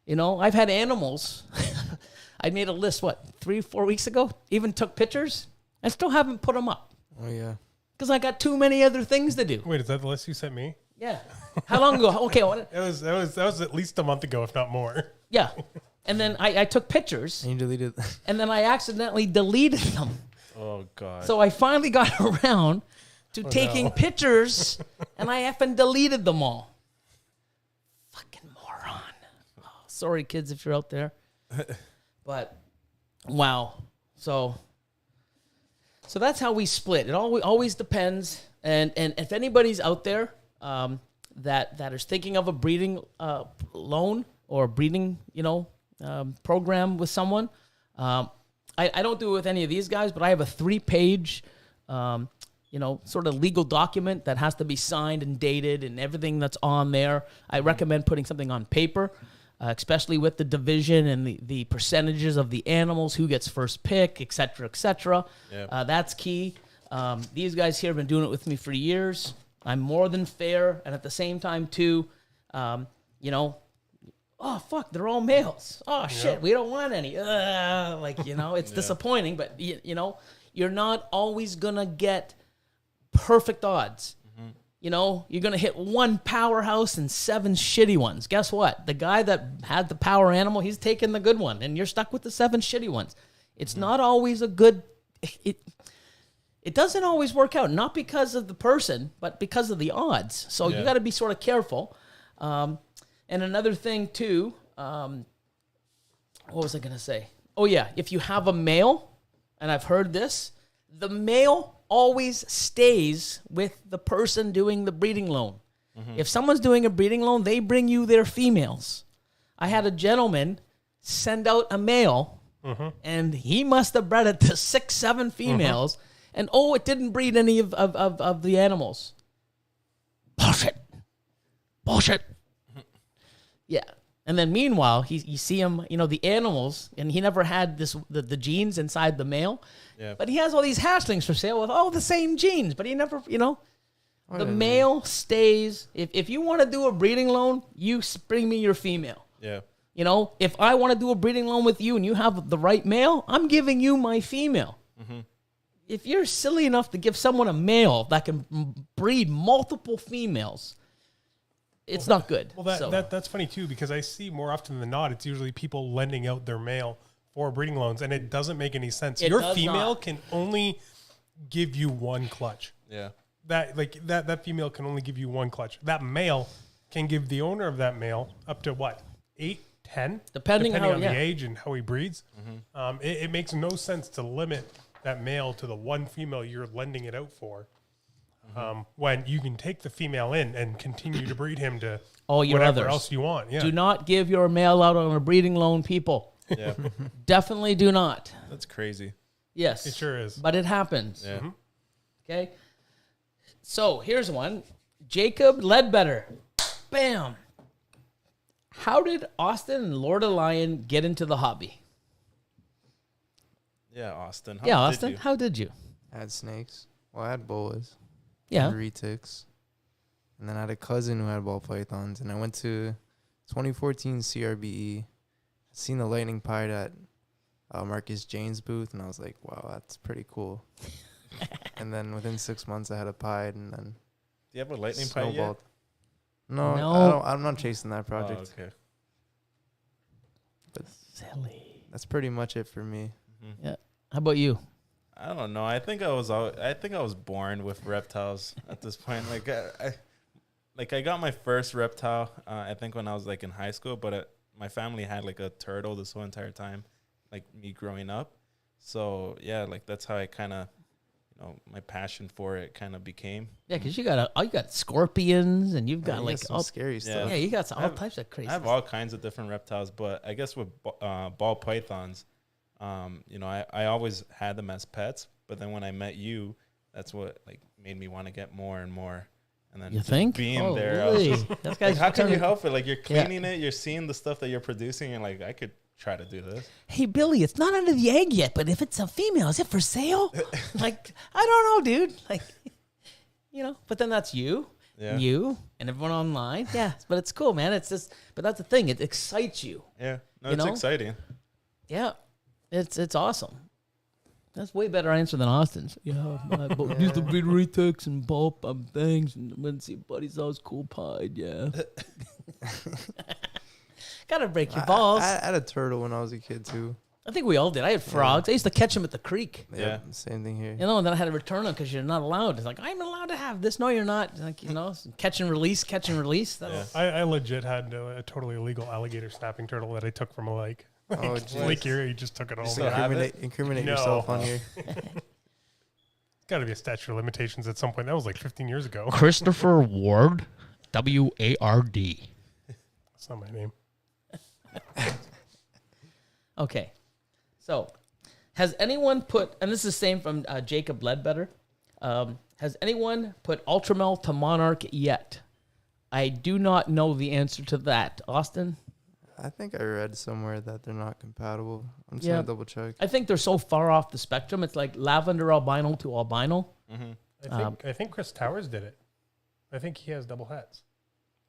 [SPEAKER 2] I've had animals. I made a list, 3-4 weeks ago? Even took pictures. I still haven't put them up.
[SPEAKER 4] Oh, yeah.
[SPEAKER 2] Because I got too many other things to do.
[SPEAKER 1] Wait, is that the list you sent me?
[SPEAKER 2] Yeah. How long ago? Okay.
[SPEAKER 1] That was at least a month ago, if not more.
[SPEAKER 2] Yeah. And then I took pictures.
[SPEAKER 4] And you deleted.
[SPEAKER 2] And then I accidentally deleted them.
[SPEAKER 3] Oh, God.
[SPEAKER 2] So I finally got around to taking pictures, and I effing deleted them all. Sorry, kids, if you're out there. But wow. So that's how we split. It always depends. And if anybody's out there that is thinking of a breeding loan or a breeding, program with someone, I don't do it with any of these guys, but I have a 3-page, sort of legal document that has to be signed and dated and everything that's on there. I recommend putting something on paper, especially with the division and the percentages of the animals, who gets first pick, et cetera, et cetera. Yep. That's key. These guys here have been doing it with me for years. I'm more than fair. And at the same time, too, oh, fuck, they're all males. Oh, shit, we don't want any. It's disappointing, but, you're not always going to get perfect odds. Mm-hmm. You're going to hit one powerhouse and 7 shitty ones. Guess what? The guy that had the power animal, he's taking the good one, and you're stuck with the 7 shitty ones. It's not always a good... It doesn't always work out, not because of the person, but because of the odds. So you got to be sort of careful. And another thing, too, what was I going to say? Oh, yeah, if you have a male, and I've heard this, the male always stays with the person doing the breeding loan. Mm-hmm. If someone's doing a breeding loan, they bring you their females. I had a gentleman send out a male, and he must have bred it to 6, 7 females, and, it didn't breed any of the animals. Bullshit. Yeah. And then meanwhile, you see him, the animals, and he never had the genes inside the male. Yeah. But he has all these hatchlings for sale with all the same genes, but he never, the male stays. If you want to do a breeding loan, you bring me your female. Yeah. If I want to do a breeding loan with you and you have the right male, I'm giving you my female. Mm-hmm. If you're silly enough to give someone a male that can breed multiple females, it's not good.
[SPEAKER 1] Well, that's funny, too, because I see more often than not, it's usually people lending out their male for breeding loans, and it doesn't make any sense. Your female can only give you 1 clutch. Yeah. That female can only give you 1 clutch. That male can give the owner of that male up to, 8, 10? Depending on the age and how he breeds. Mm-hmm. It makes no sense to limit that male to the 1 female you're lending it out for. When you can take the female in and continue to breed him to whatever else you want. Yeah.
[SPEAKER 2] Do not give your male out on a breeding loan, people. Yeah. Definitely do not.
[SPEAKER 3] That's crazy.
[SPEAKER 2] Yes.
[SPEAKER 1] It sure is.
[SPEAKER 2] But it happens. Yeah. Mm-hmm. Okay. So here's one. Jacob Ledbetter. Bam. How did Austin and Lord Elion get into the hobby?
[SPEAKER 3] Yeah, Austin.
[SPEAKER 2] How did you?
[SPEAKER 4] I had snakes. Well, I had boas.
[SPEAKER 2] Yeah.
[SPEAKER 4] Retics. And then I had a cousin who had ball pythons. And I went to 2014 CRBE. I seen the lightning pied at Marcus Jane's booth. And I was like, wow, that's pretty cool. And then within 6 months, I had a pied. And then...
[SPEAKER 3] Do you have a lightning pied yet?
[SPEAKER 4] No. I'm not chasing that project.
[SPEAKER 3] Oh, okay.
[SPEAKER 4] But silly. That's pretty much it for me.
[SPEAKER 2] Mm-hmm. Yeah. How about you?
[SPEAKER 3] I don't know. I think I was born with reptiles at this point. I got my first reptile. I think when I was in high school, but my family had a turtle this whole entire time, me growing up. So yeah, that's how I kind of, my passion for it kind of became.
[SPEAKER 2] Yeah, because you got scorpions and you've got
[SPEAKER 4] all scary stuff.
[SPEAKER 2] Yeah, you got all types of crazy.
[SPEAKER 3] I have all kinds of different reptiles, but I guess with ball pythons. I always had them as pets, but then when I met you, that's what made me want to get more and more. And then
[SPEAKER 2] you think
[SPEAKER 3] being there, I was just, how can you help it? You're cleaning it, you're seeing the stuff that you're producing, and I could try to do this.
[SPEAKER 2] Hey Billy, it's not under the egg yet, but if it's a female, is it for sale? I don't know, dude. But then that's you. Yeah. You and everyone online. Yeah, but it's cool, man. It's just, but that's the thing. It excites you.
[SPEAKER 3] Yeah, no, it's exciting.
[SPEAKER 2] Yeah. It's awesome. That's way better answer than Austin's. Yeah, I used to breed retics and ball things, and went to see buddies. I was cool pied. Yeah. Gotta break your balls.
[SPEAKER 4] I had a turtle when I was a kid too.
[SPEAKER 2] I think we all did. I had frogs. I used to catch them at the creek.
[SPEAKER 3] Yeah.
[SPEAKER 4] Same thing here.
[SPEAKER 2] You know, and then I had to return them because you're not allowed. It's like, I'm allowed to have this. No, you're not. Like, you know, catch and release. That's,
[SPEAKER 1] I legit had a totally illegal alligator snapping turtle that I took from a lake.
[SPEAKER 4] Oh,
[SPEAKER 1] Lake Erie, just took it all.
[SPEAKER 4] Just
[SPEAKER 1] there.
[SPEAKER 4] incriminate
[SPEAKER 1] No.
[SPEAKER 4] yourself on here.
[SPEAKER 1] Got to be a statute of limitations at some point. That was like 15 years ago.
[SPEAKER 2] Christopher Ward, WARD.
[SPEAKER 1] That's not my name.
[SPEAKER 2] Okay. So, has anyone put, and this is the same from Jacob Ledbetter, has anyone put Ultramel to Monarch yet? I do not know the answer to that. Austin?
[SPEAKER 4] I think I read somewhere that they're not compatible. I'm just
[SPEAKER 2] Yeah.
[SPEAKER 4] gonna double check.
[SPEAKER 2] I think they're so far off the spectrum. It's like lavender albino to albino.
[SPEAKER 1] I think Chris Towers did it. I think he has double hats.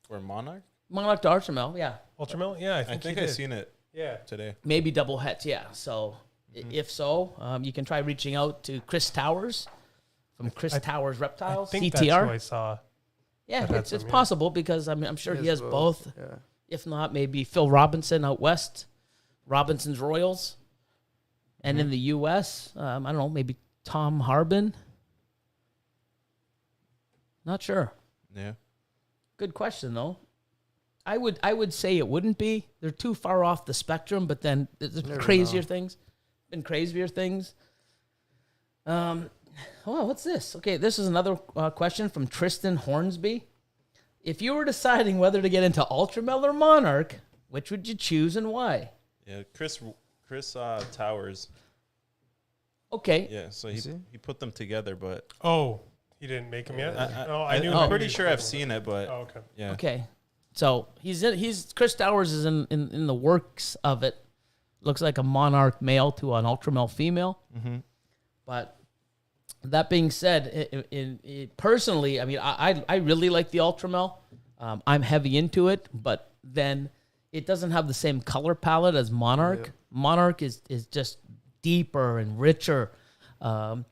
[SPEAKER 3] For Monarch?
[SPEAKER 2] Monarch to Ultramel, yeah.
[SPEAKER 1] Ultramel? Yeah, I think
[SPEAKER 3] I've seen it
[SPEAKER 1] Yeah.
[SPEAKER 3] today.
[SPEAKER 2] Maybe double hets, yeah. So if so, you can try reaching out to Chris Towers from Chris Towers Reptiles,
[SPEAKER 1] I think
[SPEAKER 2] CTR.
[SPEAKER 1] that's who I saw.
[SPEAKER 2] Yeah,
[SPEAKER 1] that had
[SPEAKER 2] it's
[SPEAKER 1] some, yeah.
[SPEAKER 2] possible because I'm sure he has both.
[SPEAKER 4] Yeah.
[SPEAKER 2] If not, maybe Phil Robinson out west, Robinson's Royals. And in the U.S., I don't know, maybe Tom Harbin. Not sure.
[SPEAKER 3] Yeah.
[SPEAKER 2] Good question, though. I would say it wouldn't be. They're too far off the spectrum, but then there's
[SPEAKER 4] Never
[SPEAKER 2] crazier
[SPEAKER 4] know.
[SPEAKER 2] things. Been crazier things. Oh, what's this? Okay, this is another question from Tristan Hornsby. If you were deciding whether to get into Ultramel or Monarch, which would you choose and why?
[SPEAKER 3] Yeah, Chris Towers.
[SPEAKER 2] Okay.
[SPEAKER 3] Yeah, so
[SPEAKER 4] Is
[SPEAKER 3] he put them together, but
[SPEAKER 1] Oh, he didn't make him yet? I knew.
[SPEAKER 3] I'm pretty sure I've seen it, but
[SPEAKER 1] Oh, okay.
[SPEAKER 3] yeah.
[SPEAKER 2] Okay. So he's Chris Towers is in the works of it. Looks like a Monarch male to an Ultramel female.
[SPEAKER 3] Mm-hmm.
[SPEAKER 2] But that being said, personally, I mean, I really like the Ultramel. I'm heavy into it, but then it doesn't have the same color palette as Monarch.
[SPEAKER 4] Yeah.
[SPEAKER 2] Monarch is just deeper and richer. You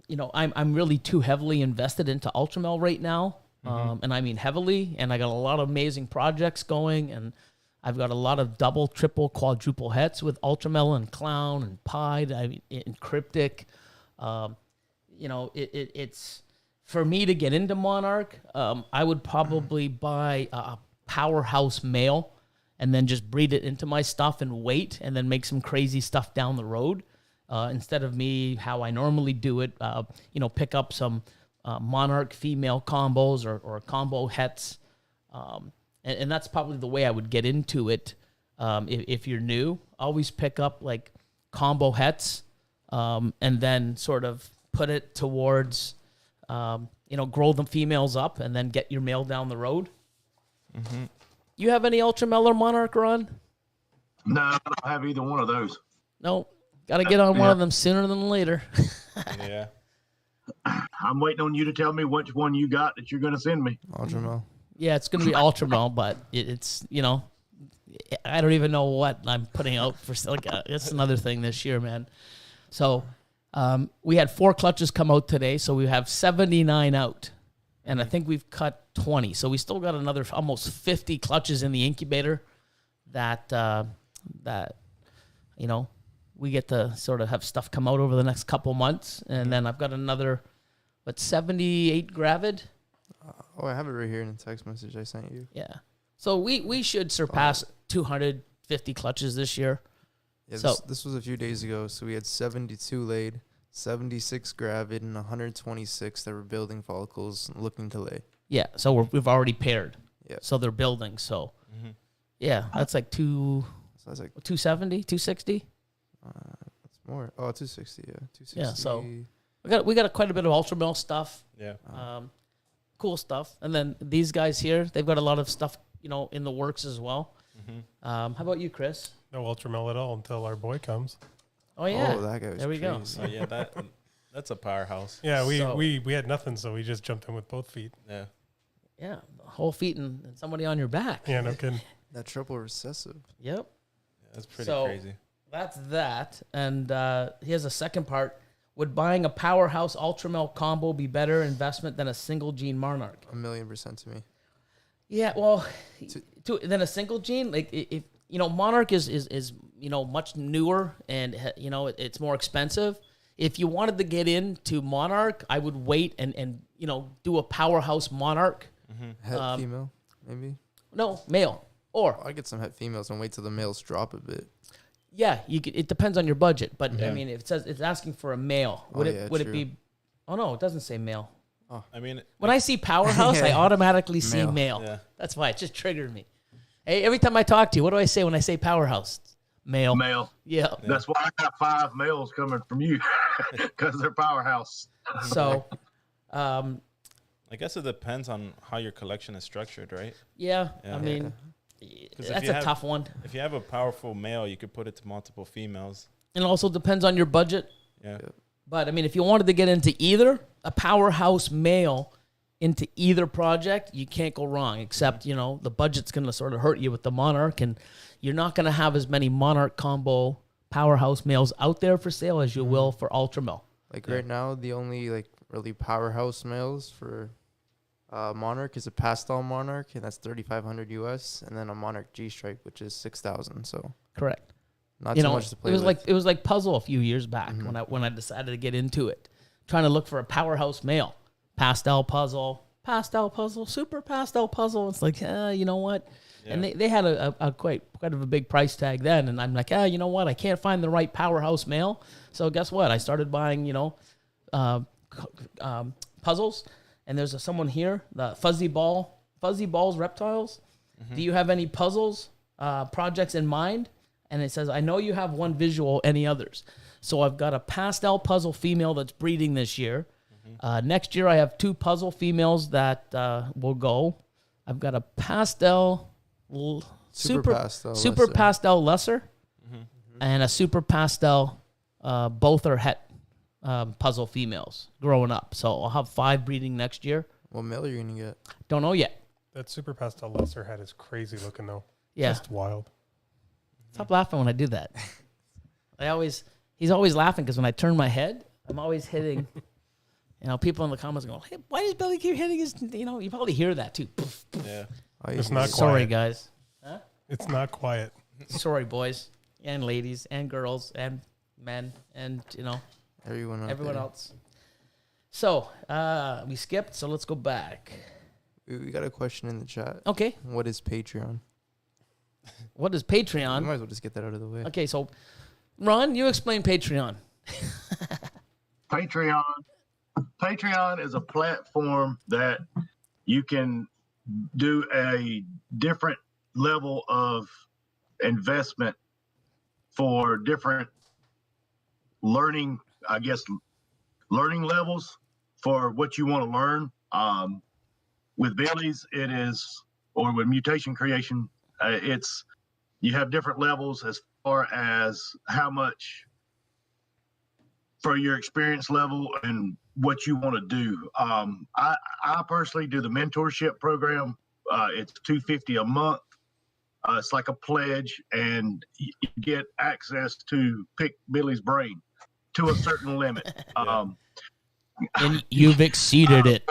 [SPEAKER 2] know, I'm really too heavily invested into Ultramel right now, and I mean heavily. And I got a lot of amazing projects going, and I've got a lot of double, triple, quadruple hets with Ultramel and Clown and Pied, and Cryptic. You know, it's for me to get into Monarch. I would probably buy a powerhouse male and then just breed it into my stuff and wait, and then make some crazy stuff down the road. Instead of me, how I normally do it, you know, pick up some Monarch female combos or combo hets. And that's probably the way I would get into it. If you're new, always pick up like combo hets, and then sort of put it towards, you know, grow the females up and then get your male down the road.
[SPEAKER 3] Mm-hmm.
[SPEAKER 2] You have any Ultramel or Monarch, Ron?
[SPEAKER 5] No, I don't have either one of those.
[SPEAKER 2] No. Got to get on one of them sooner than later.
[SPEAKER 3] Yeah.
[SPEAKER 5] I'm waiting on you to tell me which one you got that you're going to send me.
[SPEAKER 4] Ultramel.
[SPEAKER 2] Yeah, it's going to be Ultramel, but it's, you know, I don't even know what I'm putting out for. Like, it's another thing this year, man. So we had 4 clutches come out today, so we have 79 out. And I think we've cut 20. So we still got another almost 50 clutches in the incubator that you know, we get to sort of have stuff come out over the next couple months. And then I've got another, 78 gravid?
[SPEAKER 4] Oh, I have it right here in the text message I sent you.
[SPEAKER 2] Yeah. So we should surpass 250 clutches this year.
[SPEAKER 4] Yeah,
[SPEAKER 2] So-
[SPEAKER 4] this was a few days ago. So we had 72 laid, 76 gravid, and 126 that were building follicles looking to lay.
[SPEAKER 2] Yeah. So we've already paired.
[SPEAKER 4] Yeah.
[SPEAKER 2] So they're building. So,
[SPEAKER 3] Mm-hmm.
[SPEAKER 2] yeah, that's like
[SPEAKER 4] So that's like
[SPEAKER 2] 270, 260.
[SPEAKER 4] that's more. Oh, 260. Yeah, 260.
[SPEAKER 2] Yeah, so- We got quite a bit of Ultramel stuff.
[SPEAKER 3] Yeah.
[SPEAKER 2] Cool stuff. And then these guys here, they've got a lot of stuff, you know, in the works as well.
[SPEAKER 3] Mm-hmm.
[SPEAKER 2] How about you, Chris?
[SPEAKER 1] No Ultramel at all until our boy comes.
[SPEAKER 2] Oh, yeah.
[SPEAKER 4] Oh, that guy was
[SPEAKER 2] There we go.
[SPEAKER 4] crazy.
[SPEAKER 3] So yeah, that's a powerhouse.
[SPEAKER 1] Yeah,
[SPEAKER 2] So-
[SPEAKER 1] we had nothing, so we just jumped in with both feet.
[SPEAKER 3] Yeah.
[SPEAKER 2] Yeah. Whole feet and somebody on your back.
[SPEAKER 1] Yeah, no kidding.
[SPEAKER 4] That triple recessive.
[SPEAKER 2] Yep.
[SPEAKER 3] That's pretty
[SPEAKER 2] So-
[SPEAKER 3] crazy.
[SPEAKER 2] That's that. And here's a second part. Would buying a powerhouse Ultramel combo be better investment than a single gene Monarch?
[SPEAKER 4] 1,000,000% to me.
[SPEAKER 2] Yeah, well, than a single gene, like if Monarch is much newer and it's more expensive. If you wanted to get into Monarch, I would wait and do a powerhouse Monarch.
[SPEAKER 4] Het female, maybe?
[SPEAKER 2] No, male. Or
[SPEAKER 4] I get some het females and wait till the males drop a bit.
[SPEAKER 2] yeah, you could. It depends on your budget, but I mean, if it says it's asking for a male, would it be? Oh no, it doesn't say male.
[SPEAKER 3] I mean,
[SPEAKER 2] When I see powerhouse, I automatically see male.
[SPEAKER 3] Yeah.
[SPEAKER 2] That's why it just triggered me. Hey, every time I talk to you, what do I say when I say powerhouse? Male.
[SPEAKER 5] Male.
[SPEAKER 2] Yeah.
[SPEAKER 5] That's why I got 5 males coming from you because they're powerhouse.
[SPEAKER 2] So,
[SPEAKER 3] I guess it depends on how your collection is structured, right?
[SPEAKER 2] yeah.
[SPEAKER 3] Yeah.
[SPEAKER 2] I mean,
[SPEAKER 3] 'Cause
[SPEAKER 2] that's a tough one.
[SPEAKER 3] If you have a powerful male, you could put it to multiple females.
[SPEAKER 2] And also depends on your budget.
[SPEAKER 3] Yeah.
[SPEAKER 2] But I mean, if you wanted to get into either a powerhouse male into either project, you can't go wrong. Except the budget's going to sort of hurt you with the Monarch, and you're not going to have as many Monarch combo powerhouse males out there for sale as you will for Ultra Male.
[SPEAKER 4] Like right now, the only really powerhouse males for Monarch is a pastel Monarch, and that's $3,500 US, and then a Monarch G Stripe, which is $6,000. So
[SPEAKER 2] Correct.
[SPEAKER 4] not too much to play with.
[SPEAKER 2] It was like Puzzle a few years back when I decided to get into it, trying to look for a powerhouse male. Pastel puzzle, super pastel puzzle. It's like, you know what? Yeah. And they had a quite of a big price tag then, and I'm like, you know what? I can't find the right powerhouse male. So guess what? I started buying, puzzles, and there's someone here, the Fuzzy Balls Reptiles. Do you have any puzzles projects in mind? And it says, I know you have one visual, any others. So I've got a pastel puzzle female that's breeding this year. Next year, I have 2 puzzle females that will go. I've got a pastel, super pastel lesser, and a super pastel. Both are het puzzle females growing up. So I'll have 5 breeding next year.
[SPEAKER 4] What male are you gonna get?
[SPEAKER 2] Don't know yet.
[SPEAKER 1] That super pastel lesser head is crazy looking though.
[SPEAKER 2] Yeah,
[SPEAKER 1] just wild.
[SPEAKER 2] Stop laughing when I do that. He's always laughing because when I turn my head, I'm always hitting. People in the comments go, hey, why does Billy keep hitting his, you probably hear that too.
[SPEAKER 3] Yeah.
[SPEAKER 1] It's not quiet.
[SPEAKER 2] Sorry, guys. Huh?
[SPEAKER 1] It's not quiet.
[SPEAKER 2] Sorry, boys and ladies and girls and men and, everyone else. So, we skipped, so let's go back.
[SPEAKER 4] We got a question in the chat.
[SPEAKER 2] Okay.
[SPEAKER 4] What is Patreon?
[SPEAKER 2] What is Patreon?
[SPEAKER 4] We might as well just get that out of the way.
[SPEAKER 2] Okay, so, Ron, you explain Patreon.
[SPEAKER 5] Patreon is a platform that you can do a different level of investment for different learning levels for what you want to learn. With Billy's, or with Mutation Creation, you have different levels as far as how much for your experience level and what you want to do. I personally do the mentorship program. It's $250 a month. It's like a pledge, and you get access to pick Billy's brain to a certain limit.
[SPEAKER 2] And you've exceeded it.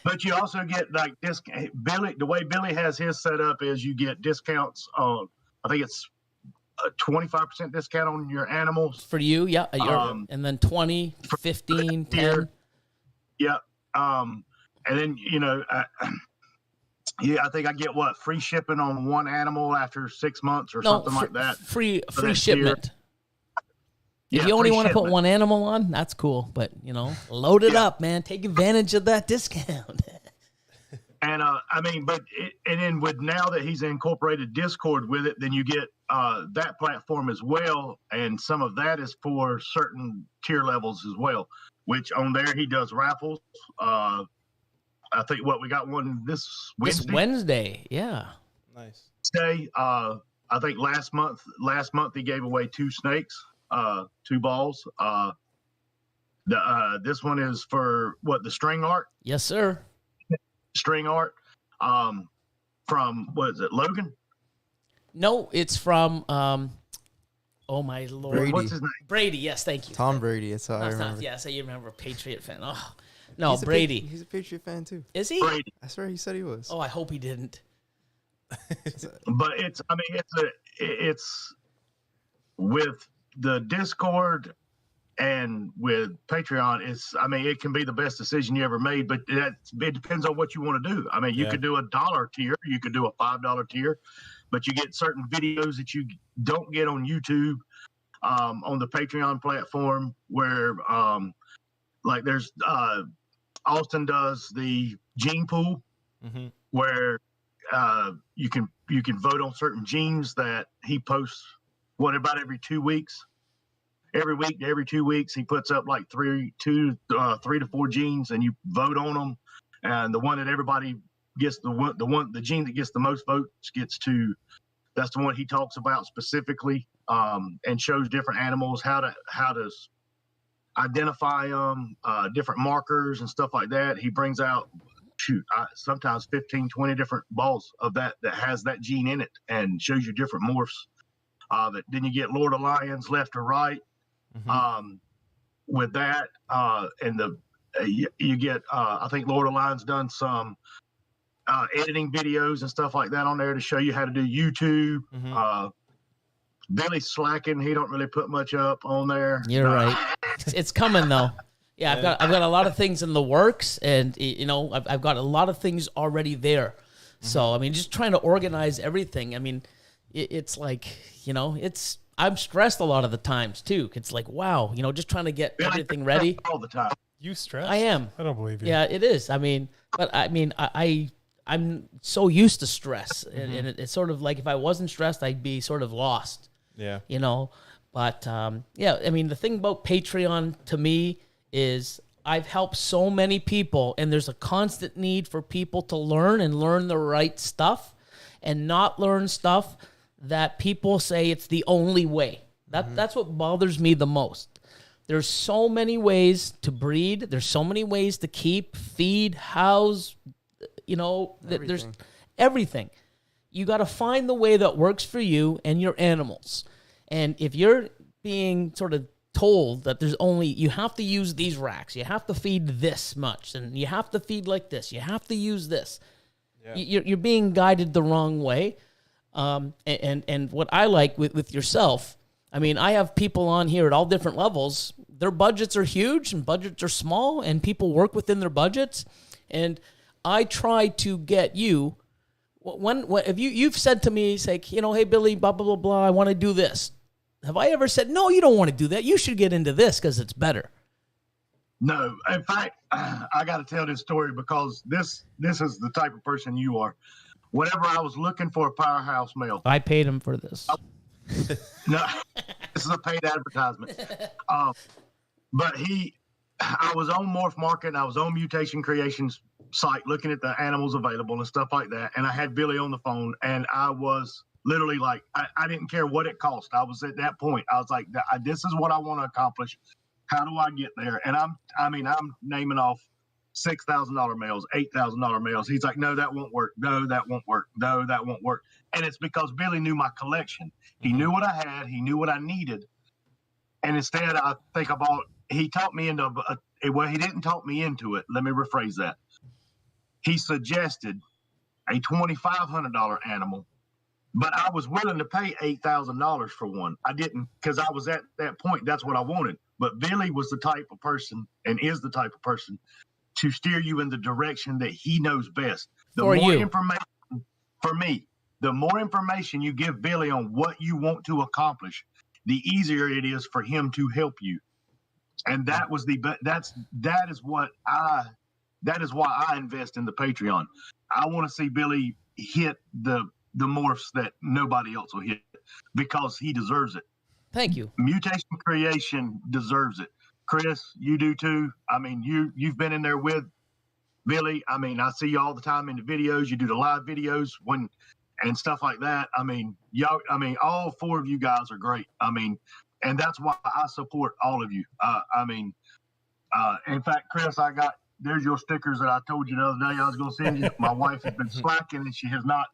[SPEAKER 5] But you also get like this. Billy, the way Billy has his set up is you get discounts on, I think it's a 25% discount on your animals.
[SPEAKER 2] For you, yeah. And then 20, 15, 10.
[SPEAKER 5] Yeah. And then, I think I get free shipping on one animal after 6 months or something like that.
[SPEAKER 2] Free shipment. If you only want to put one animal on, that's cool. But, load it up, man. Take advantage of that discount.
[SPEAKER 5] And and then with now that he's incorporated Discord with it, then you get that platform as well. And some of that is for certain tier levels as well, which on there he does raffles. I think we got one this Wednesday.
[SPEAKER 2] This Wednesday, yeah.
[SPEAKER 3] Nice.
[SPEAKER 5] Today, I think last month he gave away 2 snakes, 2 balls. This one is for the string art?
[SPEAKER 2] Yes, sir.
[SPEAKER 5] String art from Logan?
[SPEAKER 2] No, it's from oh my lord.
[SPEAKER 4] Brady.
[SPEAKER 5] What's his name?
[SPEAKER 2] Brady, yes, thank you.
[SPEAKER 4] Tom Brady, that's how I remember.
[SPEAKER 2] So you remember a Patriot fan. Oh. No,
[SPEAKER 4] He's
[SPEAKER 2] Brady.
[SPEAKER 4] He's a Patriot fan too.
[SPEAKER 2] Is he?
[SPEAKER 5] Brady.
[SPEAKER 4] I swear he said he was.
[SPEAKER 2] Oh, I hope he didn't.
[SPEAKER 5] But it's with the Discord and with Patreon, it can be the best decision you ever made, but it depends on what you want to do. I mean, you could do $1 tier, you could do a $5 tier, but you get certain videos that you don't get on YouTube, on the Patreon platform, where like there's Austin does the gene pool, where you can vote on certain genes that he posts. About every 2 weeks, every week to every 2 weeks, he puts up like 3 to 4 genes, and you vote on them. And the one that everybody gets, the gene that gets the most votes that's the one he talks about specifically, and shows different animals how to identify them, different markers and stuff like that. He brings out sometimes 15, 20 different balls of that has that gene in it, and shows you different morphs. Then you get Lord of Lions left or right, with that, and you get I think Lord of Lions done some editing videos and stuff like that on there to show you how to do YouTube. Billy's slacking; he don't really put much up on there.
[SPEAKER 2] You're right. It's coming though. Yeah, I've got a lot of things in the works, and I've got a lot of things already there. So I mean, just trying to organize everything. I mean, it's like, I'm stressed a lot of the times too. It's like, wow, just trying to get everything ready
[SPEAKER 5] all the time.
[SPEAKER 1] You stressed?
[SPEAKER 2] I am.
[SPEAKER 1] I don't believe you.
[SPEAKER 2] Yeah, it is. I mean, but I'm so used to stress, and it's sort of like if I wasn't stressed, I'd be sort of lost.
[SPEAKER 3] Yeah.
[SPEAKER 2] But I mean, the thing about Patreon to me is I've helped so many people, and there's a constant need for people to learn the right stuff, and not learn stuff that people say it's the only way. That's what bothers me the most. There's so many ways to breed. There's so many ways to keep, feed, house, there's everything. You got to find the way that works for you and your animals. And if you're being sort of told that you have to use these racks, you have to feed this much, and you have to feed like this, you have to use this, you're being guided the wrong way. And what I like with yourself, I mean, I have people on here at all different levels. Their budgets are huge and budgets are small, and people work within their budgets. And I try to get you, if you've said to me, say, hey, Billy, blah, blah, blah, blah, I want to do this. Have I ever said, no, you don't want to do that. You should get into this because it's better.
[SPEAKER 5] No. In fact, I got to tell this story because this is the type of person you are. Whenever I was looking for a powerhouse male,
[SPEAKER 2] I paid him for this.
[SPEAKER 5] No, this is a paid advertisement. But I was on Morph Market, and I was on Mutation Creations site looking at the animals available and stuff like that. And I had Billy on the phone, and I was literally like, I didn't care what it cost. I was at that point. I was like, this is what I want to accomplish. How do I get there? And I'm naming off $6,000 males, $8,000 males. He's like, no, that won't work. No, that won't work. No, that won't work. And it's because Billy knew my collection. He knew what I had. He knew what I needed. And instead, I think he taught me into, he didn't talk me into it. Let me rephrase that. He suggested a $2,500 animal, but I was willing to pay $8,000 for one. I didn't, because I was at that point. That's what I wanted. But Billy was the type of person, and is the type of person, to steer you in the direction that he knows best. The more information for me, the more information you give Billy on what you want to accomplish, the easier it is for him to help you. And that is why I invest in the Patreon. I want to see Billy hit the morphs that nobody else will hit, because he deserves it.
[SPEAKER 2] Thank you.
[SPEAKER 5] Mutation Creation deserves it. Chris, you do too. I mean, you've been in there with Billy. I mean, I see you all the time in the videos. You do the live videos and stuff like that. I mean, all four of you guys are great. I mean, and that's why I support all of you. In fact, Chris, there's your stickers that I told you the other day I was going to send you. My wife has been slacking, and she has not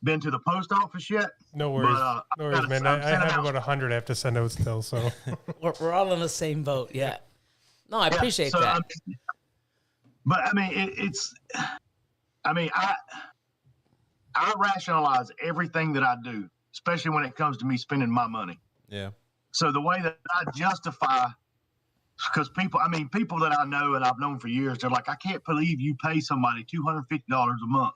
[SPEAKER 5] been to the post office yet.
[SPEAKER 1] No worries. No worries, man. I have about 100 I have to send out still, so.
[SPEAKER 2] We're all in the same boat, yeah. No, I appreciate that.
[SPEAKER 5] I rationalize everything that I do, especially when it comes to me spending my money.
[SPEAKER 3] Yeah.
[SPEAKER 5] So the way that I justify, because people that I know and I've known for years, they're like, I can't believe you pay somebody $250 a month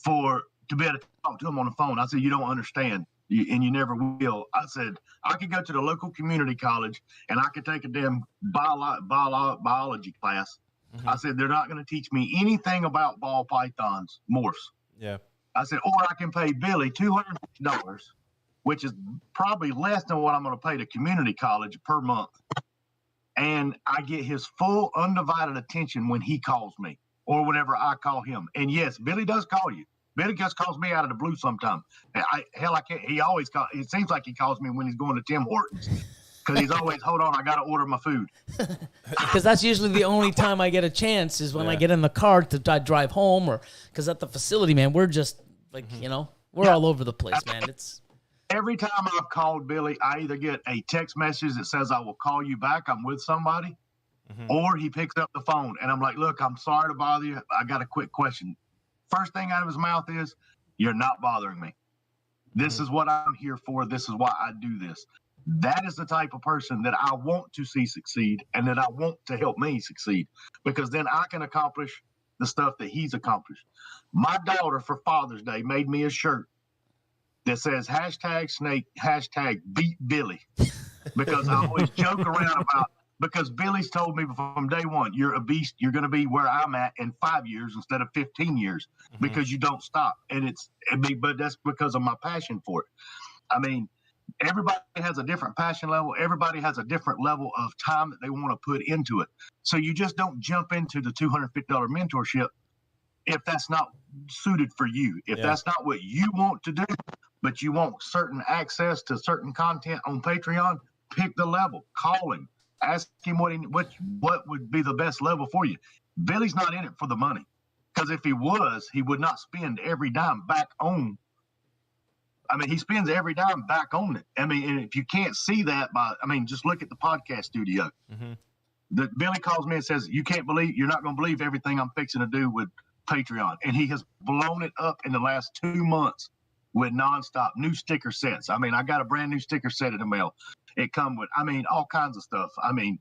[SPEAKER 5] to be able to talk to them on the phone. I said, you don't understand, and you never will. I said, I could go to the local community college and I could take a damn biology class. Mm-hmm. I said, they're not going to teach me anything about ball pythons, morphs.
[SPEAKER 3] Yeah.
[SPEAKER 5] I said, or I can pay Billy $250, which is probably less than what I'm going to pay the community college per month. And I get his full undivided attention when he calls me or whenever I call him. And yes, Billy does call you. Billy just calls me out of the blue sometimes. I can't. He always calls. It seems like he calls me when he's going to Tim Hortons because he's always, hold on, I got to order my food.
[SPEAKER 2] Because that's usually the only time I get a chance is when I get in the car to drive home, or because at the facility, man, we're just like, we're all over the place, man. It's
[SPEAKER 5] every time I've called Billy, I either get a text message that says I will call you back, I'm with somebody, or he picks up the phone and I'm like, look, I'm sorry to bother you. I got a quick question. First thing out of his mouth is, you're not bothering me. This is what I'm here for. This is why I do this. That is the type of person that I want to see succeed and that I want to help me succeed, because then I can accomplish the stuff that he's accomplished. My daughter for Father's Day made me a shirt that says #snake, #beatbilly, because I always joke around about, because Billy's told me from day one, you're a beast. You're going to be where I'm at in 5 years instead of 15 years because you don't stop. But that's because of my passion for it. I mean, everybody has a different passion level. Everybody has a different level of time that they want to put into it. So you just don't jump into the $250 mentorship if that's not suited for you. If that's not what you want to do, but you want certain access to certain content on Patreon, pick the level, call him. Ask him what would be the best level for you. Billy's not in it for the money, because if he was, he would not spend every dime back on. I mean, he spends every dime back on it. I mean, and if you can't see that just look at the podcast studio. That Billy calls me and says, you're not going to believe everything I'm fixing to do with Patreon. And he has blown it up in the last 2 months with nonstop new sticker sets. I mean, I got a brand new sticker set in the mail. It come with, all kinds of stuff. I mean,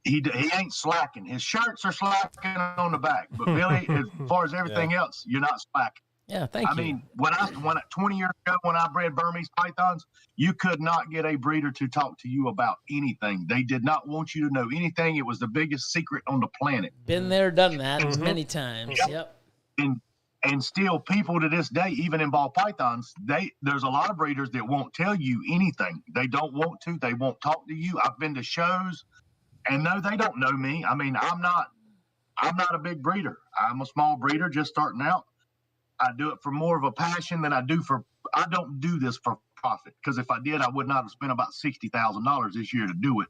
[SPEAKER 5] he ain't slacking. His shirts are slacking on the back, but Billy, as far as everything else, you're not slacking.
[SPEAKER 2] Yeah, thank you.
[SPEAKER 5] I mean, when 20 years ago, when I bred Burmese pythons, you could not get a breeder to talk to you about anything. They did not want you to know anything. It was the biggest secret on the planet.
[SPEAKER 2] Been there, done that many times. Yep.
[SPEAKER 5] And still, people to this day, even in ball pythons, there's a lot of breeders that won't tell you anything. They don't want to. They won't talk to you. I've been to shows, and no, they don't know me. I mean, I'm not a big breeder. I'm a small breeder just starting out. I do it for more of a passion than I do I don't do this for profit, because if I did, I would not have spent about $60,000 this year to do it.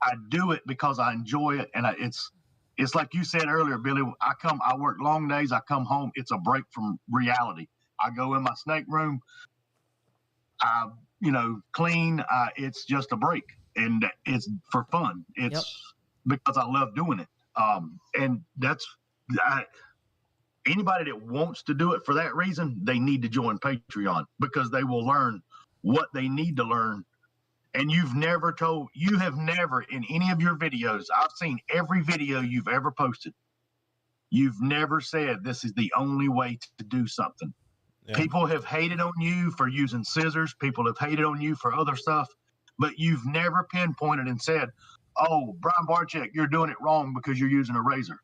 [SPEAKER 5] I do it because I enjoy it, and it's like you said earlier, Billy, I work long days. I come home. It's a break from reality. I go in my snake room. I, clean. It's just a break, and it's for fun. It's because I love doing it. And anybody that wants to do it for that reason, they need to join Patreon, because they will learn what they need to learn. And you have never in any of your videos, I've seen every video you've ever posted, you've never said this is the only way to do something. Yeah. People have hated on you for using scissors. People have hated on you for other stuff, but you've never pinpointed and said, oh, Brian Barczyk, you're doing it wrong because you're using a razor.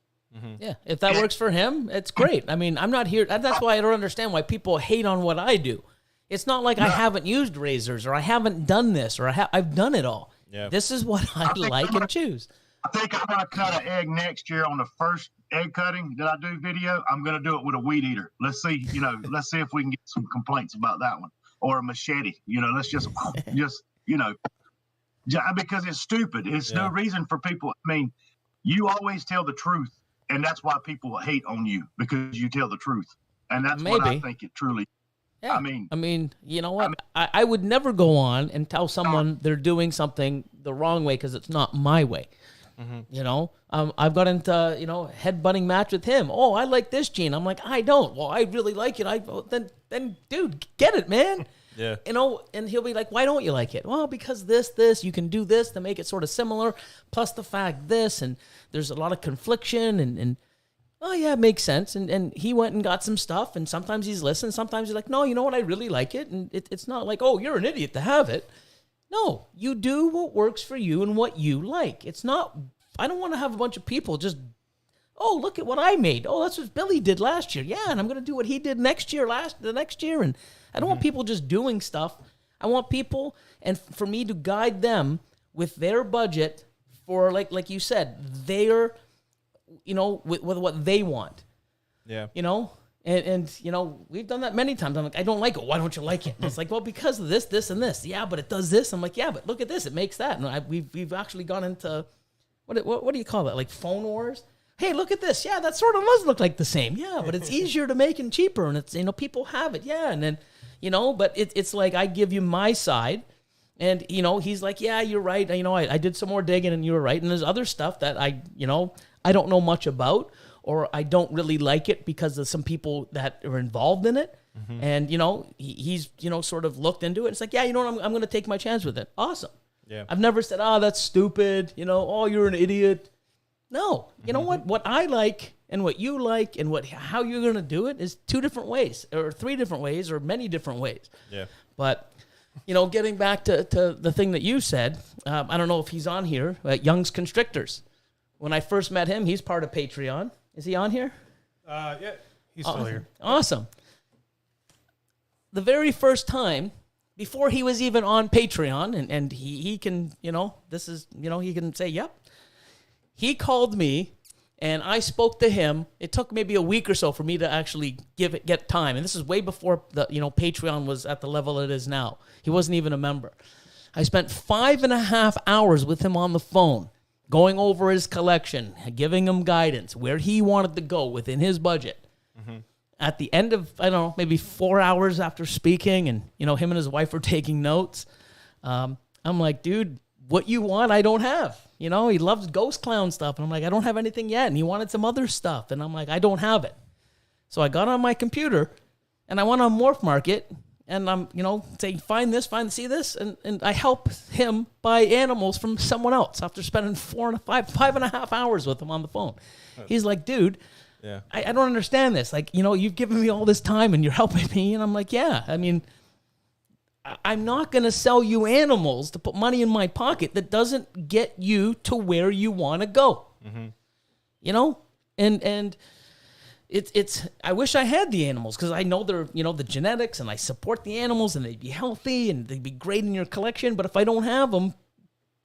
[SPEAKER 2] Yeah, if that works for him, it's great. I mean, I'm not here. That's why I don't understand why people hate on what I do. It's not like I haven't used razors, or I haven't done this, or I've done it all. Yeah. This is what I like and choose.
[SPEAKER 5] I think I'm going to cut an egg next year on the first egg cutting that I do video. I'm going to do it with a weed eater. Let's see, let's see if we can get some complaints about that one, or a machete. Let's just because it's stupid. It's no reason for people. I mean, you always tell the truth, and that's why people hate on you, because you tell the truth, and that's what I think it truly.
[SPEAKER 2] Yeah. I mean, you know what? I would never go on and tell someone they're doing something the wrong way because it's not my way. You know, I've got into, you know, headbutting match with him. Oh, I like this gene. I'm like, I don't. Well, I really like it. Then dude, get it, man.
[SPEAKER 3] Yeah.
[SPEAKER 2] You know, and he'll be like, why don't you like it? Well, because this, you can do this to make it sort of similar. Plus the fact this, and there's a lot of confliction and oh yeah, it makes sense. And he went and got some stuff, and sometimes he's listened. Sometimes he's like, no, you know what? I really like it. And it's not like, oh, you're an idiot to have it. No, you do what works for you and what you like. It's not, I don't want to have a bunch of people just, oh, look at what I made. Oh, that's what Billy did last year. Yeah, and I'm going to do what he did the next year. And I don't want people just doing stuff. I want people, and for me to guide them with their budget for, like you said, their, you know, with what they want.
[SPEAKER 3] Yeah.
[SPEAKER 2] You know? And you know, we've done that many times. I'm like, I don't like it. Why don't you like it? And it's like, well, because of this, and this. Yeah, but it does this. I'm like, yeah, but look at this. It makes that. And we've actually gone into, what do you call that? Like phone wars? Hey, look at this. Yeah, that sort of does look like the same. Yeah, but it's easier to make and cheaper. And it's, you know, people have it. Yeah. And then, you know, but it's like I give you my side. And, you know, he's like, yeah, you're right. You know, I did some more digging and you were right. And there's other stuff that I don't know much about, or I don't really like it because of some people that are involved in it. And, you know, he's, you know, sort of looked into it. It's like, yeah, you know what? I'm going to take my chance with it. Awesome.
[SPEAKER 3] Yeah.
[SPEAKER 2] I've never said, oh, that's stupid. You know, oh, you're an idiot. No, you know what I like and what you like and how you're going to do it is 2 different ways or 3 different ways or many different ways.
[SPEAKER 3] Yeah.
[SPEAKER 2] But, you know, getting back to the thing that you said, I don't know if he's on here, Young's Constrictors. When I first met him, he's part of Patreon. Is he on here?
[SPEAKER 1] Yeah, he's still here.
[SPEAKER 2] Awesome. The very first time, before he was even on Patreon, and he can, you know, this is, you know, he can say, yep. He called me, and I spoke to him. It took maybe a week or so for me to actually get time. And this is way before the, you know, Patreon was at the level it is now. He wasn't even a member. I spent 5.5 hours with him on the phone, going over his collection, giving him guidance, where he wanted to go within his budget. At the end of, I don't know, maybe 4 hours after speaking, and, you know, him and his wife were taking notes, I'm like, dude, what you want, I don't have. You know, he loves ghost clown stuff. And I'm like, I don't have anything yet. And he wanted some other stuff. And I'm like, I don't have it. So I got on my computer, and I went on Morph Market, and I'm, you know, saying, find this, see this. And I help him buy animals from someone else after spending 5.5 hours with him on the phone. He's like, dude,
[SPEAKER 3] yeah,
[SPEAKER 2] I don't understand this. Like, you know, you've given me all this time and you're helping me. And I'm like, yeah, I mean, I'm not going to sell you animals to put money in my pocket that doesn't get you to where you want to go. You know? And it's I wish I had the animals because I know they're, you know, the genetics, and I support the animals and they'd be healthy and they'd be great in your collection. But if I don't have them,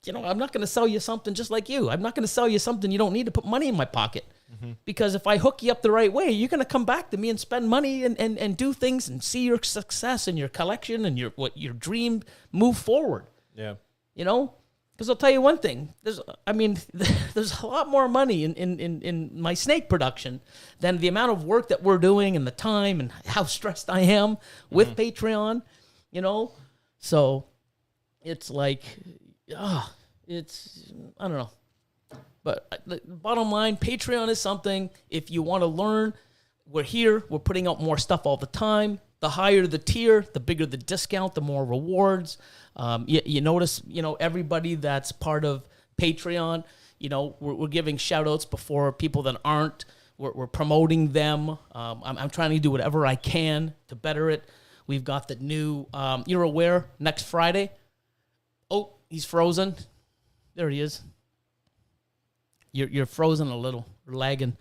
[SPEAKER 2] you know, I'm not going to sell you something just like you. I'm not going to sell you something you don't need to put money in my pocket. Because if I hook you up the right way, you're going to come back to me and spend money and do things and see your success and your collection and your dream move forward.
[SPEAKER 3] Yeah.
[SPEAKER 2] You know? Because I'll tell you one thing. There's a lot more money in my snake production than the amount of work that we're doing and the time and how stressed I am with Patreon, you know? So it's like, it's, I don't know. But the bottom line, Patreon is something, if you want to learn, we're here. We're putting out more stuff all the time. The higher the tier, the bigger the discount, the more rewards. You notice, you know, everybody that's part of Patreon, you know, we're giving shout-outs before people that aren't. We're promoting them. I'm trying to do whatever I can to better it. We've got the new, you're aware, next Friday. Oh, he's frozen. There he is. You're frozen a little, you're lagging.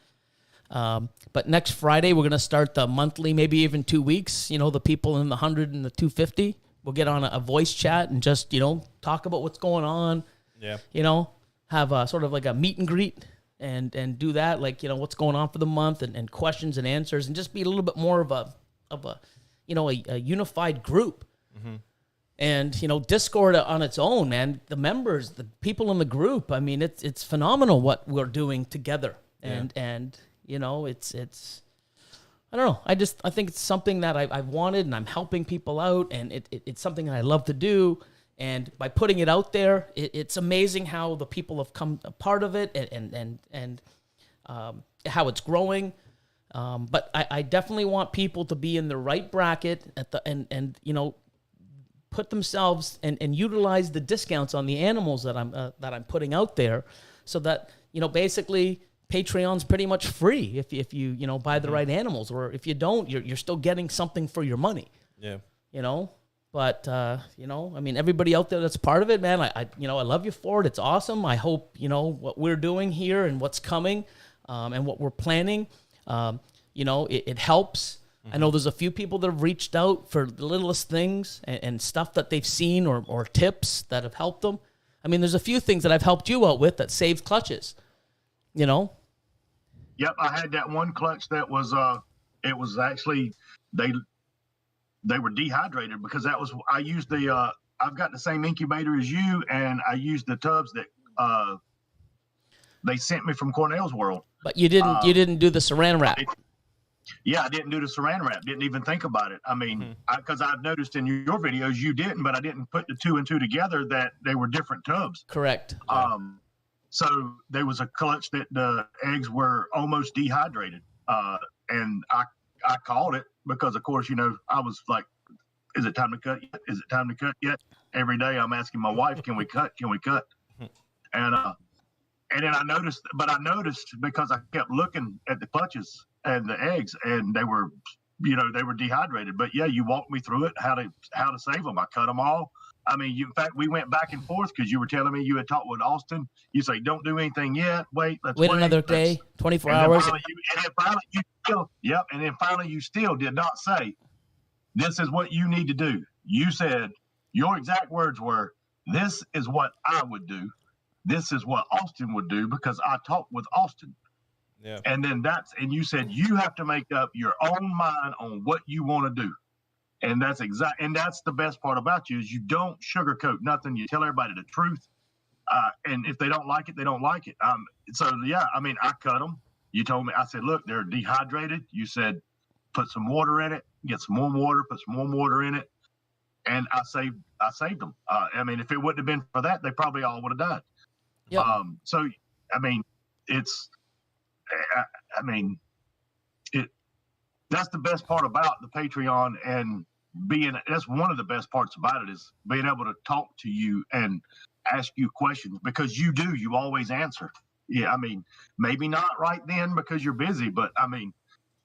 [SPEAKER 2] But next Friday, we're going to start the monthly, maybe even 2 weeks. You know, the people in the 100 and the 250, we'll get on a voice chat and just, you know, talk about what's going on. Yeah. You know, have a sort of like a meet and greet and do that, like, you know, what's going on for the month and questions and answers, and just be a little bit more of a you know, a unified group. And, you know, Discord on its own, man, the members, the people in the group, I mean, it's phenomenal what we're doing together. And you know, it's I don't know. I think it's something that I've wanted, and I'm helping people out, and it's something that I love to do. And by putting it out there, it's amazing how the people have come a part of it and how it's growing. But I definitely want people to be in the right bracket and put themselves and utilize the discounts on the animals that I'm putting out there, so that basically Patreon's pretty much free if you buy the right animals, or if you don't, you're still getting something for your money.
[SPEAKER 3] Yeah.
[SPEAKER 2] But I mean, everybody out there that's part of it, man, I love you for it. It's awesome. I hope what we're doing here and what's coming, and what we're planning, it helps. I know there's a few people that have reached out for the littlest things and stuff that they've seen or tips that have helped them. I mean, there's a few things that I've helped you out with that saved clutches,
[SPEAKER 5] Yep, I had that one clutch that was it was actually they were dehydrated, because I used I've got the same incubator as you, and I used the tubs that they sent me from Cornell's World.
[SPEAKER 2] But you didn't do the saran wrap.
[SPEAKER 5] Yeah, I didn't do the saran wrap. Didn't even think about it. I mean, because I've noticed in your videos you didn't, but I didn't put the 2 and 2 together that they were different tubs.
[SPEAKER 2] Correct.
[SPEAKER 5] So there was a clutch that the eggs were almost dehydrated, and I called it because, of course, I was like, "Is it time to cut yet? Is it time to cut yet?" Every day I'm asking my wife, "Can we cut? Can we cut?" And then I noticed because I kept looking at the clutches and the eggs, and they were dehydrated. But yeah, you walked me through it, how to save them. I cut them all. I mean, in fact, we went back and forth because you were telling me you had talked with Austin. You say, "Don't do anything yet. Wait
[SPEAKER 2] another day, 24 hours."
[SPEAKER 5] And then finally you still did not say, "This is what you need to do." You said, your exact words were, "This is what I would do. This is what Austin would do," because I talked with Austin.
[SPEAKER 3] Yeah.
[SPEAKER 5] And then you said you have to make up your own mind on what you want to do. And that's the best part about you, is you don't sugarcoat nothing. You tell everybody the truth. And if they don't like it, they don't like it. So yeah, I mean, I cut them. You told me, I said, "Look, they're dehydrated." You said, "Put some water in it, get some more water, put some more water in it." And I saved them. I mean, if it wouldn't have been for that, they probably all would have died.
[SPEAKER 2] Yep.
[SPEAKER 5] So, I mean, that's the best part about the Patreon, and that's one of the best parts about it, is being able to talk to you and ask you questions, because you always answer. Yeah. I mean, maybe not right then because you're busy, but I mean,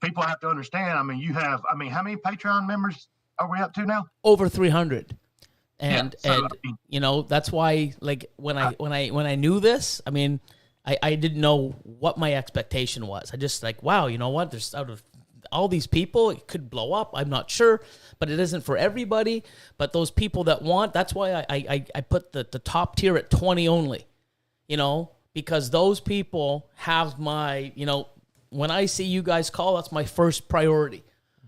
[SPEAKER 5] people have to understand. I mean, how many Patreon members are we up to now?
[SPEAKER 2] Over 300. And
[SPEAKER 5] yeah, so,
[SPEAKER 2] that's why, like, when I knew this, I mean, I didn't know what my expectation was. I just like, wow, you know what? There's, out of all these people, it could blow up. I'm not sure, but it isn't for everybody. But those people that want, that's why I put the top tier at 20 only, because those people have my, when I see you guys call, that's my first priority.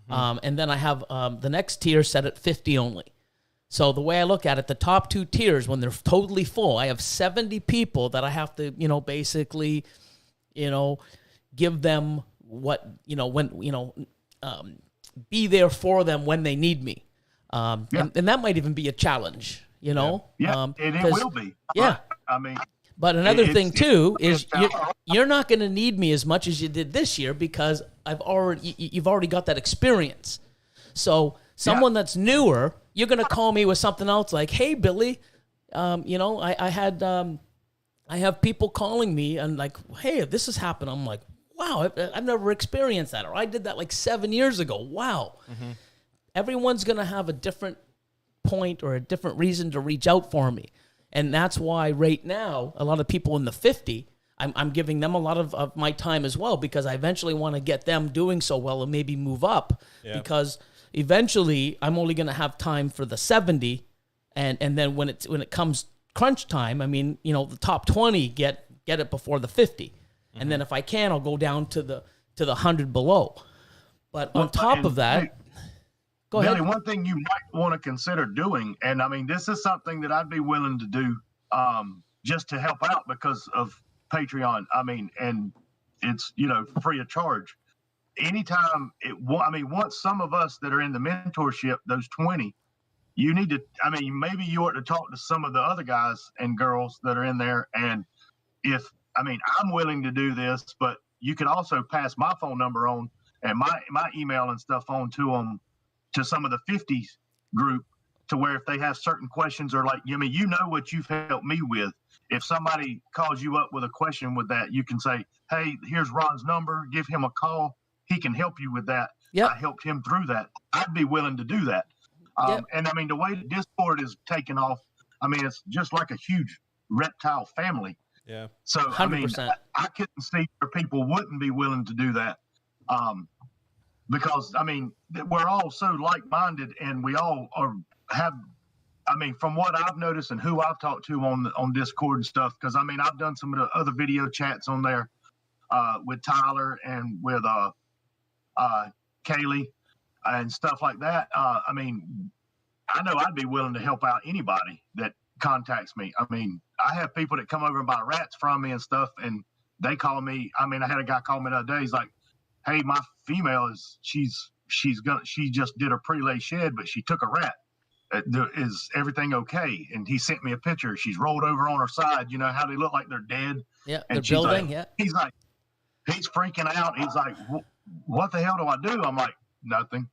[SPEAKER 2] And then I have the next tier set at 50 only. So the way I look at it, the top 2 tiers, when they're totally full, I have 70 people that I have to, basically, give them what, be there for them when they need me. And that might even be a challenge,
[SPEAKER 5] Yeah, and it will be.
[SPEAKER 2] Yeah.
[SPEAKER 5] I mean.
[SPEAKER 2] But another thing too is you're not going to need me as much as you did this year, because you've already got that experience. So someone that's newer, you're going to call me with something else like, "Hey, Billy, I have people calling me and like, hey, this has happened." I'm like, wow, I've never experienced that. Or I did that like 7 years ago. Wow. Everyone's going to have a different point or a different reason to reach out for me. And that's why right now, a lot of people in the 50, I'm giving them a lot of my time as well, because I eventually want to get them doing so well and maybe move up, because eventually I'm only going to have time for the 70. And then when it comes crunch time, I mean, the top 20 get it before the 50. And then if I can, I'll go down to the 100 below. But on top of that, go ahead.
[SPEAKER 5] Billy, one thing you might want to consider doing, and I mean, this is something that I'd be willing to do just to help out because of Patreon. I mean, and it's, free of charge. Anytime once some of us that are in the mentorship, those 20, you need to, I mean, maybe you ought to talk to some of the other guys and girls that are in there. And if, I mean, I'm willing to do this, but you could also pass my phone number on and my email and stuff on to them, to some of the 50s group, to where if they have certain questions, or like, I mean, you know what you've helped me with. If somebody calls you up with a question with that, you can say, hey, here's Ron's number, give him a call. He can help you with that.
[SPEAKER 2] Yep.
[SPEAKER 5] I helped him through that. I'd be willing to do that.
[SPEAKER 2] Yep.
[SPEAKER 5] And I mean, the way Discord is taken off, I mean, it's just like a huge reptile family.
[SPEAKER 3] Yeah.
[SPEAKER 5] So
[SPEAKER 2] 100%.
[SPEAKER 5] I mean, I couldn't see where people wouldn't be willing to do that, because I mean, we're all so like-minded, and we all have. I mean, from what I've noticed and who I've talked to on Discord and stuff, because I mean, I've done some of the other video chats on there with Tyler and with Kaylee and stuff like that. I mean, I know I'd be willing to help out anybody that contacts me. I mean, I have people that come over and buy rats from me and stuff, and they call me. I mean, I had a guy call me the other day. He's like, hey, my female she just did a pre-lay shed, but she took a rat. Is everything okay? And he sent me a picture. She's rolled over on her side. You know how they look like they're dead.
[SPEAKER 2] Yeah,
[SPEAKER 5] and
[SPEAKER 2] they're building.
[SPEAKER 5] Like,
[SPEAKER 2] yeah.
[SPEAKER 5] He's like, he's freaking out. He's like, what the hell do I do? I'm like, nothing.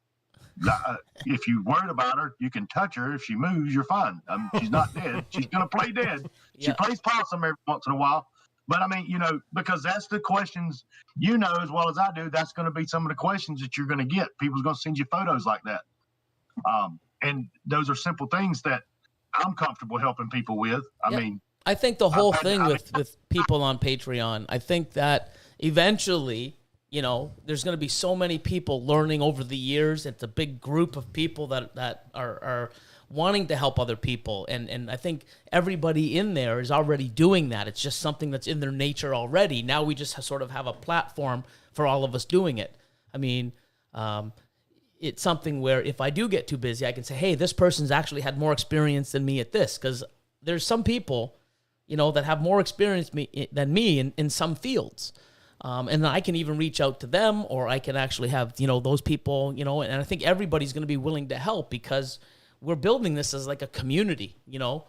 [SPEAKER 5] If you're worried about her, you can touch her. If she moves, you're fine. She's not dead. She's gonna play dead. She plays possum every once in a while. But I mean, you know, because that's the questions, you know, as well as I do, that's going to be some of the questions that you're going to get. People's going to send you photos like that. And those are simple things that I'm comfortable helping people with. I mean,
[SPEAKER 2] I think the whole thing with people on Patreon, I think that eventually, you know, there's going to be so many people learning over the years. It's a big group of people that are wanting to help other people. And I think everybody in there is already doing that. It's just something that's in their nature already. Now we just sort of have a platform for all of us doing it. I mean, it's something where if I do get too busy, I can say, hey, this person's actually had more experience than me at this. Because there's some people, you know, that have more experience than me in some fields. And I can even reach out to them, or I can actually have, you know, those people, you know, and I think everybody's going to be willing to help because we're building this as like a community, you know,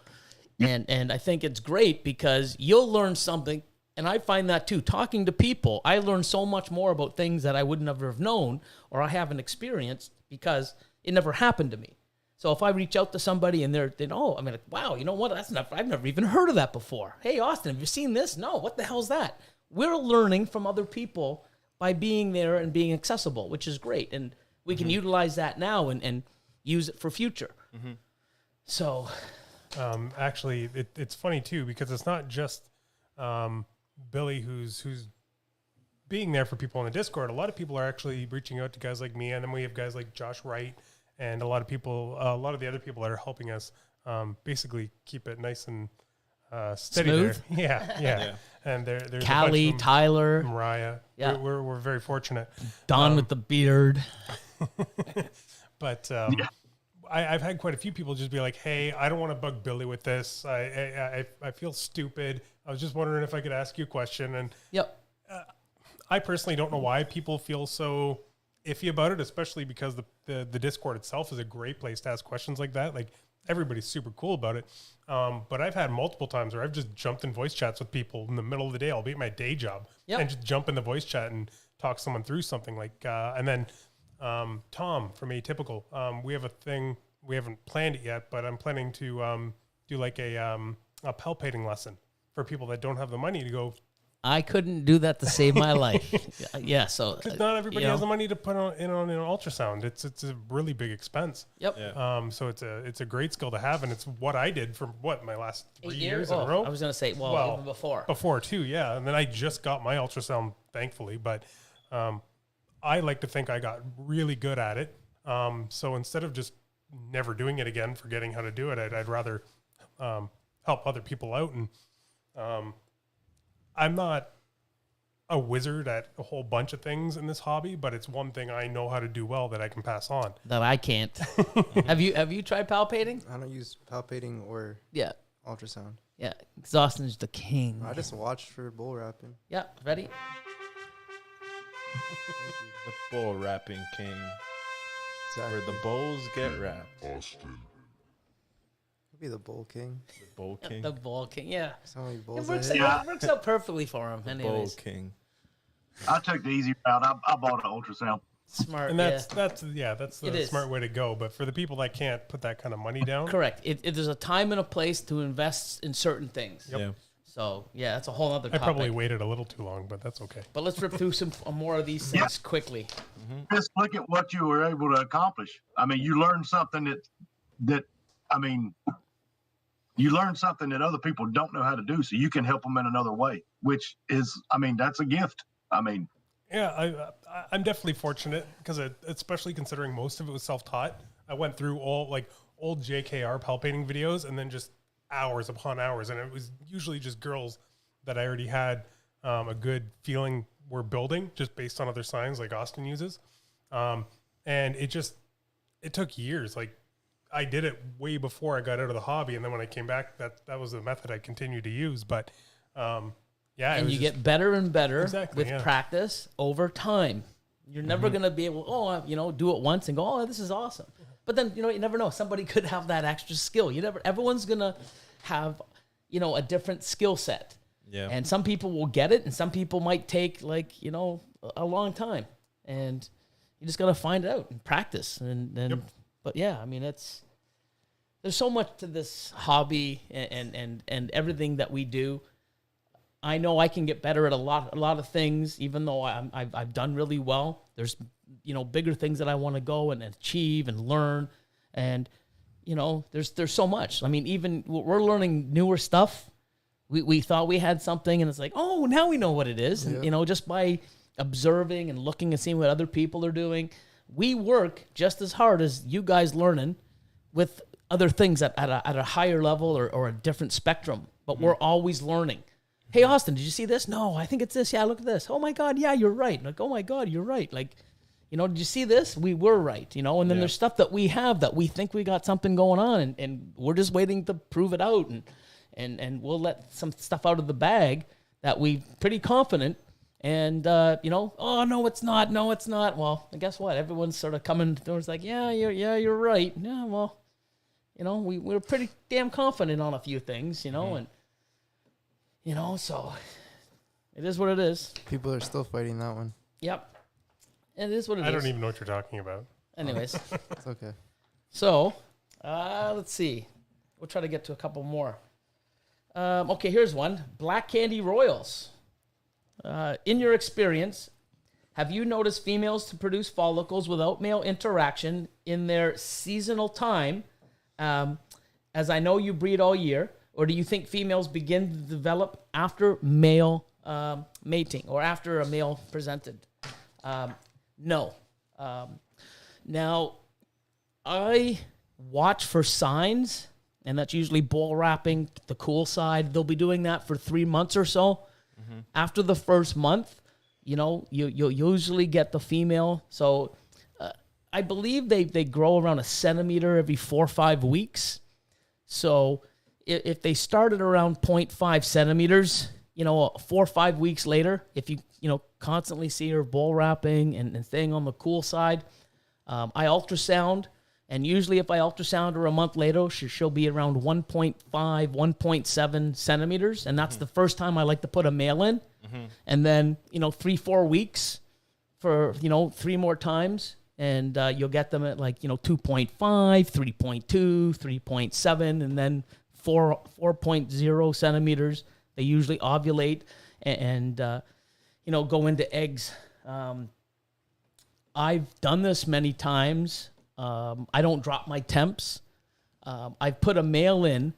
[SPEAKER 2] and I think it's great because you'll learn something. And I find that too, talking to people, I learn so much more about things that I would never have known or I haven't experienced because it never happened to me. So if I reach out to somebody and they know, I'm like, wow, you know what? I've never even heard of that before. Hey, Austin, have you seen this? No, what the hell's that? We're learning from other people by being there and being accessible, which is great. And we can utilize that now and use it for future. Mm-hmm. So,
[SPEAKER 1] actually, it's funny too because it's not just Billy who's being there for people on the Discord. A lot of people are actually reaching out to guys like me, and then we have guys like Josh Wright and a lot of the other people that are helping us basically keep it nice and steady.
[SPEAKER 2] Smooth.
[SPEAKER 1] There. Yeah. And there's
[SPEAKER 2] Callie, Tyler,
[SPEAKER 1] Mariah. Yeah, we're very fortunate.
[SPEAKER 2] Don with the beard.
[SPEAKER 1] But I've had quite a few people just be like, hey, I don't want to bug Billy with this. I feel stupid. I was just wondering if I could ask you a question. And I personally don't know why people feel so iffy about it, especially because the Discord itself is a great place to ask questions like that. Like everybody's super cool about it. But I've had multiple times where I've just jumped in voice chats with people in the middle of the day. I'll be at my day job and just jump in the voice chat and talk someone through something like, and then Tom from Atypical, we have a thing, we haven't planned it yet, but I'm planning to do like a palpating lesson for people that don't have the money to go.
[SPEAKER 2] I couldn't do that to save my life. Yeah, so
[SPEAKER 1] because not everybody has the money to put on an ultrasound. It's a really big expense.
[SPEAKER 2] Yep.
[SPEAKER 3] Yeah.
[SPEAKER 1] So it's a great skill to have, and it's what I did for my last 3 years in a row.
[SPEAKER 2] I was gonna say, even before.
[SPEAKER 1] Before too, yeah. And then I just got my ultrasound, thankfully, but I like to think I got really good at it. So instead of just never doing it again, forgetting how to do it, I'd rather help other people out. And I'm not a wizard at a whole bunch of things in this hobby, but it's one thing I know how to do well that I can pass on.
[SPEAKER 2] That I can't. Have you tried palpating?
[SPEAKER 4] I don't use palpating or ultrasound.
[SPEAKER 2] Yeah, because Austin's the king.
[SPEAKER 4] I just watched for bull wrapping.
[SPEAKER 2] Yeah, ready?
[SPEAKER 3] The bull wrapping king.
[SPEAKER 4] Exactly.
[SPEAKER 3] Where the bulls get wrapped.
[SPEAKER 7] Austin,
[SPEAKER 4] Be the Bull King.
[SPEAKER 3] The Bull King.
[SPEAKER 2] The Bull King, yeah.
[SPEAKER 4] So many
[SPEAKER 2] It
[SPEAKER 4] bulls.
[SPEAKER 2] works,
[SPEAKER 4] ahead.
[SPEAKER 2] it works out perfectly for him.
[SPEAKER 3] Bull
[SPEAKER 2] Anyways,
[SPEAKER 3] King.
[SPEAKER 5] I took the easy route. I bought an ultrasound.
[SPEAKER 2] smart.
[SPEAKER 1] And that's
[SPEAKER 2] It
[SPEAKER 1] the
[SPEAKER 2] is.
[SPEAKER 1] smart way to go. But for the people that can't put that kind of money down,
[SPEAKER 2] correct. There's a time and a place to invest in certain things.
[SPEAKER 1] Yep.
[SPEAKER 3] Yeah.
[SPEAKER 2] So yeah, that's a whole other
[SPEAKER 1] I
[SPEAKER 2] topic.
[SPEAKER 1] probably waited a little too long, but that's okay.
[SPEAKER 2] But let's rip through some more of these things quickly.
[SPEAKER 5] Just look at what you were able to accomplish. I mean, you learned something you learn something that other people don't know how to do, so you can help them in another way, which is, that's a gift.
[SPEAKER 1] Yeah, I'm definitely fortunate because especially considering most of it was self-taught. I went through all old JKR palpating videos and then just hours upon hours, and it was usually just girls that I already had a good feeling were building just based on other signs like Austin uses, and it took years. Like I did it way before I got out of the hobby, and then when I came back, that was the method I continued to use. But yeah,
[SPEAKER 2] And you get better and better
[SPEAKER 1] Exactly,
[SPEAKER 2] with
[SPEAKER 1] yeah.
[SPEAKER 2] practice over time. You're never going to be able, do it once and go, oh, this is awesome. But then, you never know. Somebody could have that extra skill. Everyone's going to have, a different skill set.
[SPEAKER 3] Yeah.
[SPEAKER 2] And some people will get it, and some people might take a long time. And you just got to find out and practice. But yeah, there's so much to this hobby and everything that we do. I know I can get better at a lot of things, even though I've done really well. There's, bigger things that I want to go and achieve and learn. And, there's so much. Even we're learning newer stuff. We thought we had something and it's like, oh, now we know what it is.
[SPEAKER 4] Yeah.
[SPEAKER 2] And, just by observing and looking and seeing what other people are doing, we work just as hard as you guys learning with other things at a higher level or a different spectrum. But we're always learning. Hey, Austin, did you see this? No, I think it's this. Yeah, look at this. Oh, my God. Yeah, you're right. Like, oh, my God, you're right. Like, did you see this? We were right, And then there's stuff that we have that we think we got something going on, and we're just waiting to prove it out. And we'll let some stuff out of the bag that we're pretty confident. And, oh, no, it's not. No, it's not. Well, guess what? Everyone's sort of coming towards like, you're right. Yeah, well, we're pretty damn confident on a few things, and, so it is what it is.
[SPEAKER 4] People are still fighting that one.
[SPEAKER 2] Yep. It is what it is.
[SPEAKER 1] I don't even know what you're talking about.
[SPEAKER 2] Anyways.
[SPEAKER 4] It's okay.
[SPEAKER 2] So, let's see. We'll try to get to a couple more. Okay, here's one. Black Candy Royals. In your experience, have you noticed females to produce follicles without male interaction in their seasonal time? As I know you breed all year, or do you think females begin to develop after male mating or after a male presented? No. Now, I watch for signs, and that's usually bull wrapping, the cool side. They'll be doing that for 3 months or so. Mm-hmm. After the first month, you'll usually get the female. So I believe they grow around a centimeter every 4 or 5 weeks. So if they started around 0.5 centimeters, 4 or 5 weeks later, if you constantly see her bull wrapping and staying on the cool side, I ultrasound, and usually if I ultrasound her a month later, she'll be around 1.5, 1.7 centimeters, and that's the first time I like to put a male in. Mm-hmm. And then 3-4 weeks for 3 more times, and you'll get them at 2.5, 3.2, 3.7, and then 4.0 centimeters. They usually ovulate and go into eggs. I've done this many times. I don't drop my temps. I've put a male in.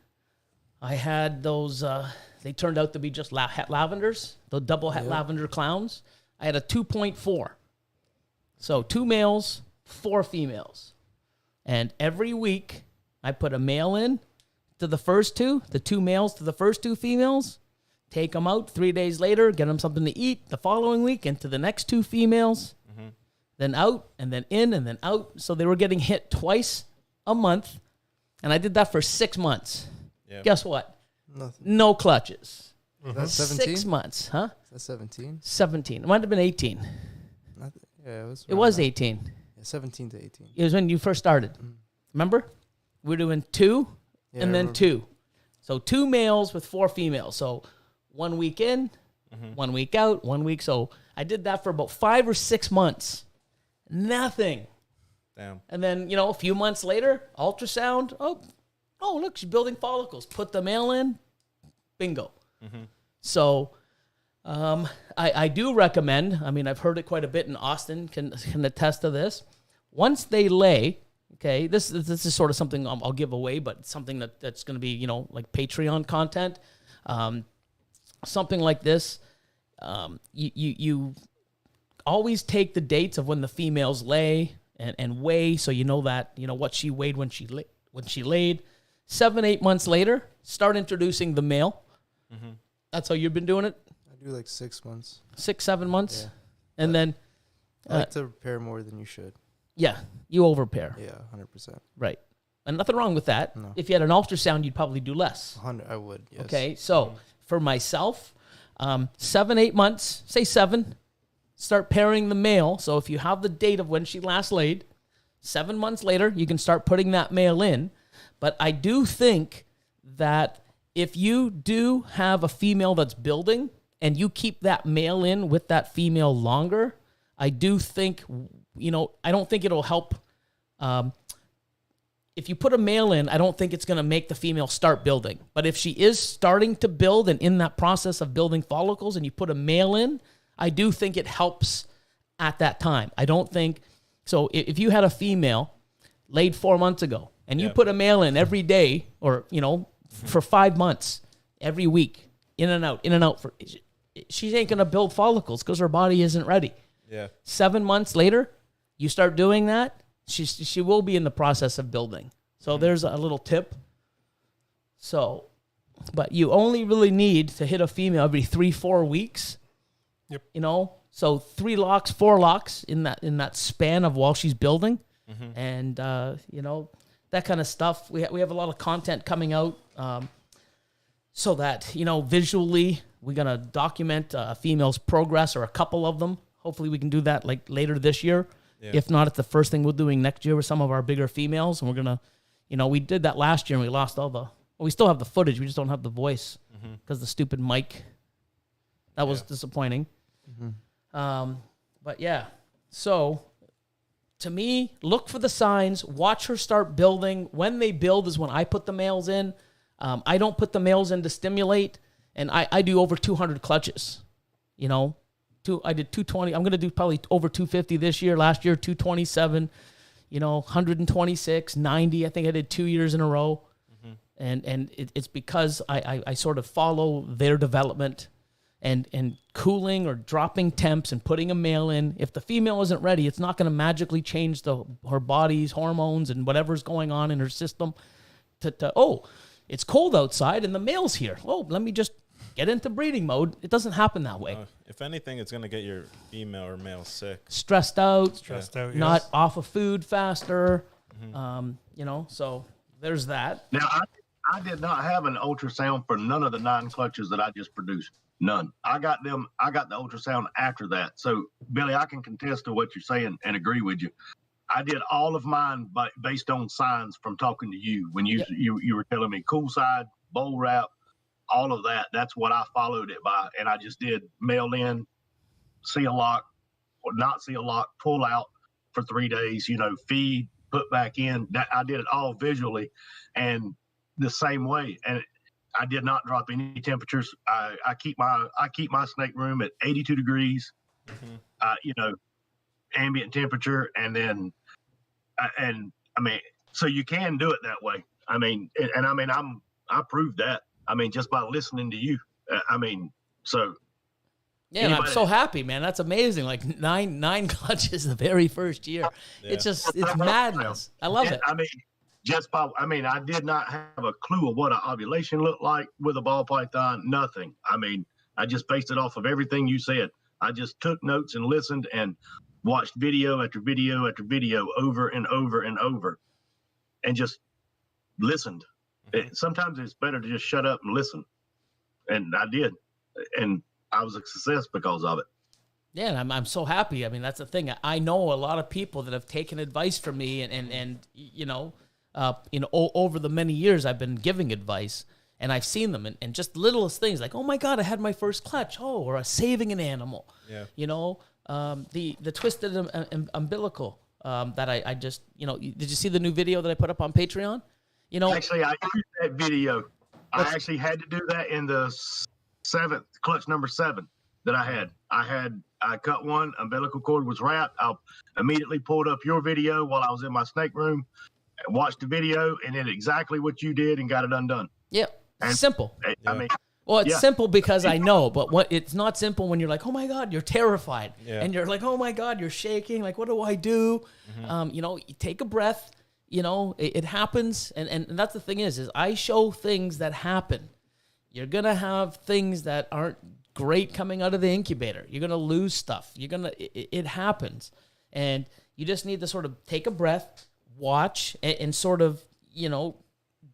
[SPEAKER 2] I had those, they turned out to be just het lavenders, the double het lavender clowns. I had a 2.4. So 2 males, 4 females. And every week I put a male in to the first 2, the 2 males to the first 2 females, take them out 3 days later, get them something to eat the following week, into the next 2 females, then out, and then in, and then out. So they were getting hit twice a month, and I did that for 6 months. Yep. Guess what?
[SPEAKER 4] Nothing.
[SPEAKER 2] No clutches.
[SPEAKER 4] That's 17?
[SPEAKER 2] 6 months, huh?
[SPEAKER 4] That's 17?
[SPEAKER 2] 17. It might have been 18.
[SPEAKER 4] Nothing. Yeah,
[SPEAKER 2] It was
[SPEAKER 4] around
[SPEAKER 2] 18.
[SPEAKER 4] that. Yeah, 17 to 18.
[SPEAKER 2] It was when you first started. Remember? We're doing 2 and then 2. So 2 males with 4 females. So 1 week in, 1 week out, 1 week. So I did that for about 5 or 6 months. Nothing.
[SPEAKER 3] Damn.
[SPEAKER 2] And then, you know, a few months later, ultrasound. Oh, look, she's building follicles. Put the male in. Bingo. So I do recommend, I mean, I've heard it quite a bit, and Austin can attest to this. Once they lay, okay, this is sort of something I'll give away, but something that's going to be, you know, like Patreon content. Something like this, you always take the dates of when the females lay and weigh, so you know that, you know, what she weighed when she laid. 7-8 months later, start introducing the male. That's how you've been doing it?
[SPEAKER 4] I do like 6 months.
[SPEAKER 2] 6-7 months?
[SPEAKER 4] Yeah.
[SPEAKER 2] And then...
[SPEAKER 4] I like to repair more than you should.
[SPEAKER 2] Yeah, you over-repair.
[SPEAKER 4] Yeah, 100%.
[SPEAKER 2] Right. And nothing wrong with that.
[SPEAKER 4] No.
[SPEAKER 2] If you had an ultrasound, you'd probably do less.
[SPEAKER 4] 100, I would, yes.
[SPEAKER 2] Okay, so for myself, 7-8 months, say 7, start pairing the male. So if you have the date of when she last laid, 7 months later, you can start putting that male in. But I do think that if you do have a female that's building and you keep that male in with that female longer, I do think, you know, I don't think it'll help. If you put a male in, I don't think it's going to make the female start building. But if she is starting to build and in that process of building follicles and you put a male in, I do think it helps at that time. I don't think, so if you had a female laid 4 months ago and you put a male in every day or, you know, for 5 months, every week, in and out, she ain't going to build follicles because her body isn't ready.
[SPEAKER 3] Yeah.
[SPEAKER 2] 7 months later, you start doing that, she will be in the process of building. So there's a little tip. So, but you only really need to hit a female every 3-4 weeks.
[SPEAKER 1] Yep.
[SPEAKER 2] You know, so 3 locks, 4 locks in that span of while she's building, and you know, that kind of stuff. We have a lot of content coming out, so that, you know, visually we're gonna document a female's progress or a couple of them. Hopefully we can do that like later this year. Yeah. If not, it's the first thing we're doing next year with some of our bigger females. And we're going to, you know, we did that last year and we lost all the, well, we still have the footage. We just don't have the voice because the stupid mic. That was disappointing. But yeah, so to me, look for the signs, watch her start building. When they build is when I put the males in. I don't put the males in to stimulate, and I do over 200 clutches, you know. I did 220. I'm going to do probably over 250 this year. Last year, 227, you know, 126, 90. I think I did 2 years in a row. And it's because I sort of follow their development and cooling or dropping temps and putting a male in. If the female isn't ready, it's not going to magically change her body's hormones and whatever's going on in her system oh, it's cold outside and the male's here. Oh, let me just get into breeding mode. It doesn't happen that way.
[SPEAKER 3] If anything, it's going to get your female or male sick.
[SPEAKER 2] Stressed out, not
[SPEAKER 1] yes.
[SPEAKER 2] off of food faster. You know, so there's that.
[SPEAKER 5] Now, I did not have an ultrasound for none of the 9 clutches that I just produced. None. I got the ultrasound after that. So, Billy, I can contest to what you're saying and agree with you. I did all of mine based on signs from talking to you when you were telling me cool side, bowl wrap, all of that. That's what I followed it by. And I just did mail in, seal lock, or not seal lock, pull out for 3 days, you know, feed, put back in. That I did it all visually and the same way. And I did not drop any temperatures. I keep my snake room at 82 degrees, you know, ambient temperature. And then, and I mean, so you can do it that way. I mean, and I mean, I proved that. I mean, just by listening to you. I mean, so.
[SPEAKER 2] Yeah, and I'm so happy, man. That's amazing. Like nine clutches the very first year. Yeah. It's madness. I love it.
[SPEAKER 5] I mean, I did not have a clue of what an ovulation looked like with a ball python. Nothing. I mean, I just based it off of everything you said. I just took notes and listened and watched video after video after video over and over and over, and just listened. Sometimes it's better to just shut up and listen. And I did. And I was a success because of it.
[SPEAKER 2] Yeah, and I'm so happy. I mean, that's the thing. I know a lot of people that have taken advice from me and you know, over the many years I've been giving advice, and I've seen them, and just littlest things like, oh my God, I had my first clutch, or saving an animal, the twisted umbilical that I just, did you see the new video that I put up on Patreon?
[SPEAKER 5] Actually, I used that video. I actually had to do that in the clutch number 7 that I had. I cut one, umbilical cord was wrapped. I immediately pulled up your video while I was in my snake room, watched the video, and did exactly what you did and got it undone.
[SPEAKER 2] Yeah, simple.
[SPEAKER 5] I mean,
[SPEAKER 2] well, it's simple because I know, but it's not simple when you're like, oh my God, you're terrified, and you're like, oh my God, you're shaking. Like, what do I do? You take a breath. It happens, and that's the thing is I show things that happen. You're gonna have things that aren't great coming out of the incubator. You're gonna lose stuff. It happens, and you just need to sort of take a breath, watch, and sort of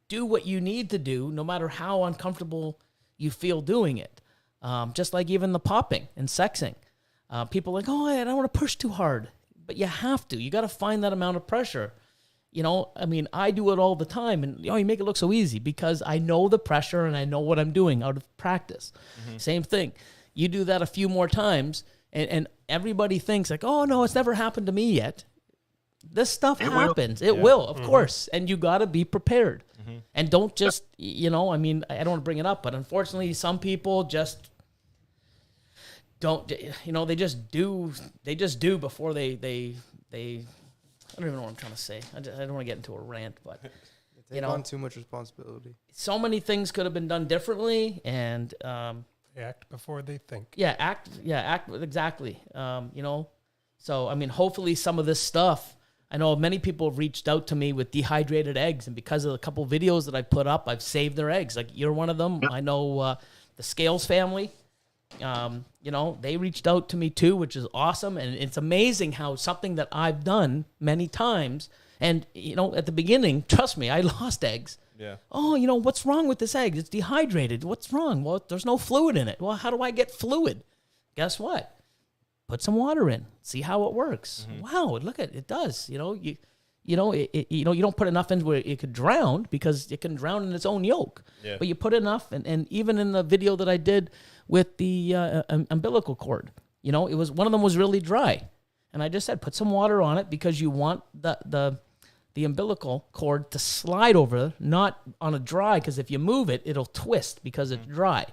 [SPEAKER 2] do what you need to do, no matter how uncomfortable you feel doing it. Just like even the popping and sexing. People are like, oh, I don't want to push too hard. But you have to. You got to find that amount of pressure. I do it all the time. And you make it look so easy because I know the pressure and I know what I'm doing out of practice. Same thing. You do that a few more times and everybody thinks like, oh, no, it's never happened to me yet. This stuff happens. It will, of course. And you got to be prepared. And don't just, I don't want to bring it up, but unfortunately, some people just don't, they just do before they I don't even know what I'm trying to say. I don't want to get into a rant, but,
[SPEAKER 4] they take on too much responsibility.
[SPEAKER 2] So many things could have been done differently, and
[SPEAKER 1] they act before they think.
[SPEAKER 2] Act exactly. So, hopefully some of this stuff, I know many people have reached out to me with dehydrated eggs, and because of a couple videos that I put up, I've saved their eggs. Like, you're one of them. Yep. I know the Scales family, they reached out to me too, which is awesome. And it's amazing how something that I've done many times, and, at the beginning, trust me, I lost eggs.
[SPEAKER 3] Yeah.
[SPEAKER 2] Oh, what's wrong with this egg? It's dehydrated. What's wrong? Well, there's no fluid in it. Well, how do I get fluid? Guess what? Put some water in, see how it works. Wow, look at it does. You don't put enough in where it could drown because it can drown in its own yolk. Yeah. But you put enough, and even in the video that I did with the umbilical cord, it was one of them was really dry, and I just said put some water on it because you want the umbilical cord to slide over, not on a dry, because if you move it, it'll twist because it's dry.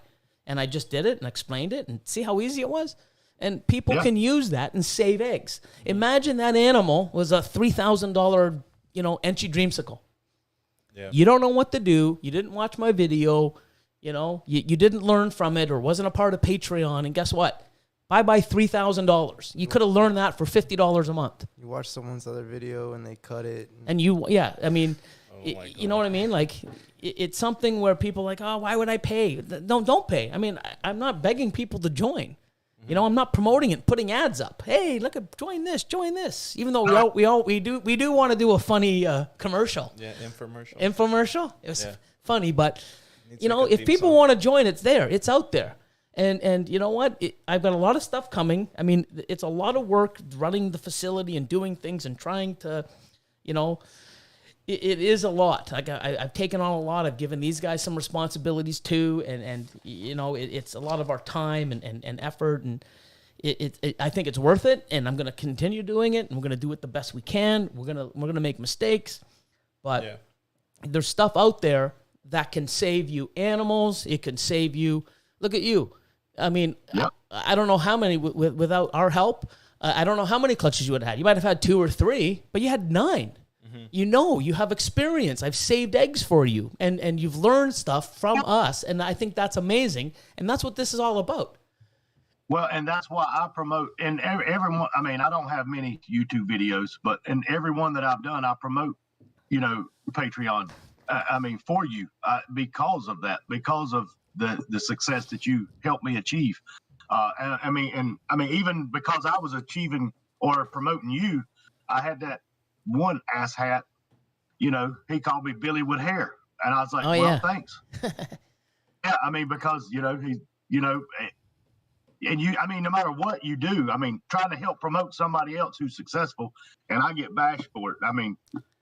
[SPEAKER 2] And I just did it and explained it, and see how easy it was. And people can use that and save eggs. Imagine that animal was a $3,000, Enchi dreamsicle. Yeah. You don't know what to do. You didn't watch my video. You didn't learn from it or wasn't a part of Patreon. And guess what? Bye-bye $3,000. You could have learned that for $50 a month.
[SPEAKER 4] You watch someone's other video and they cut it.
[SPEAKER 2] And you know what I mean? Like, it's something where people are like, oh, why would I pay? Don't pay. I'm not begging people to join. I'm not promoting it, putting ads up. Hey, look at join this. Even though we do want to do a funny commercial.
[SPEAKER 3] Yeah, infomercial.
[SPEAKER 2] Infomercial. It was funny, but if people want to join, it's there. It's out there. And you know what? I've got a lot of stuff coming. It's a lot of work running the facility and doing things and trying to, it is a lot. Like I've taken on a lot. I've given these guys some responsibilities too, and it's a lot of our time and effort, and I think it's worth it. And I'm going to continue doing it, and we're going to do it the best we can. We're gonna make mistakes, but there's stuff out there that can save you animals. It can save you. Look at you. I don't know how many without our help. I don't know how many clutches you would have had. You might have had 2 or 3, but you had 9. You have experience. I've saved eggs for you, and you've learned stuff from us, and I think that's amazing, and that's what this is all about.
[SPEAKER 5] Well, and that's why I promote, and everyone, I don't have many YouTube videos, but in every one that I've done, I promote, Patreon, for you, because of that, because of the success that you helped me achieve. Even because I was achieving or promoting you, I had that one asshat, he called me Billy with hair, and I was like, thanks. Because he's, and you, no matter what you do, trying to help promote somebody else who's successful, and I get bashed for it.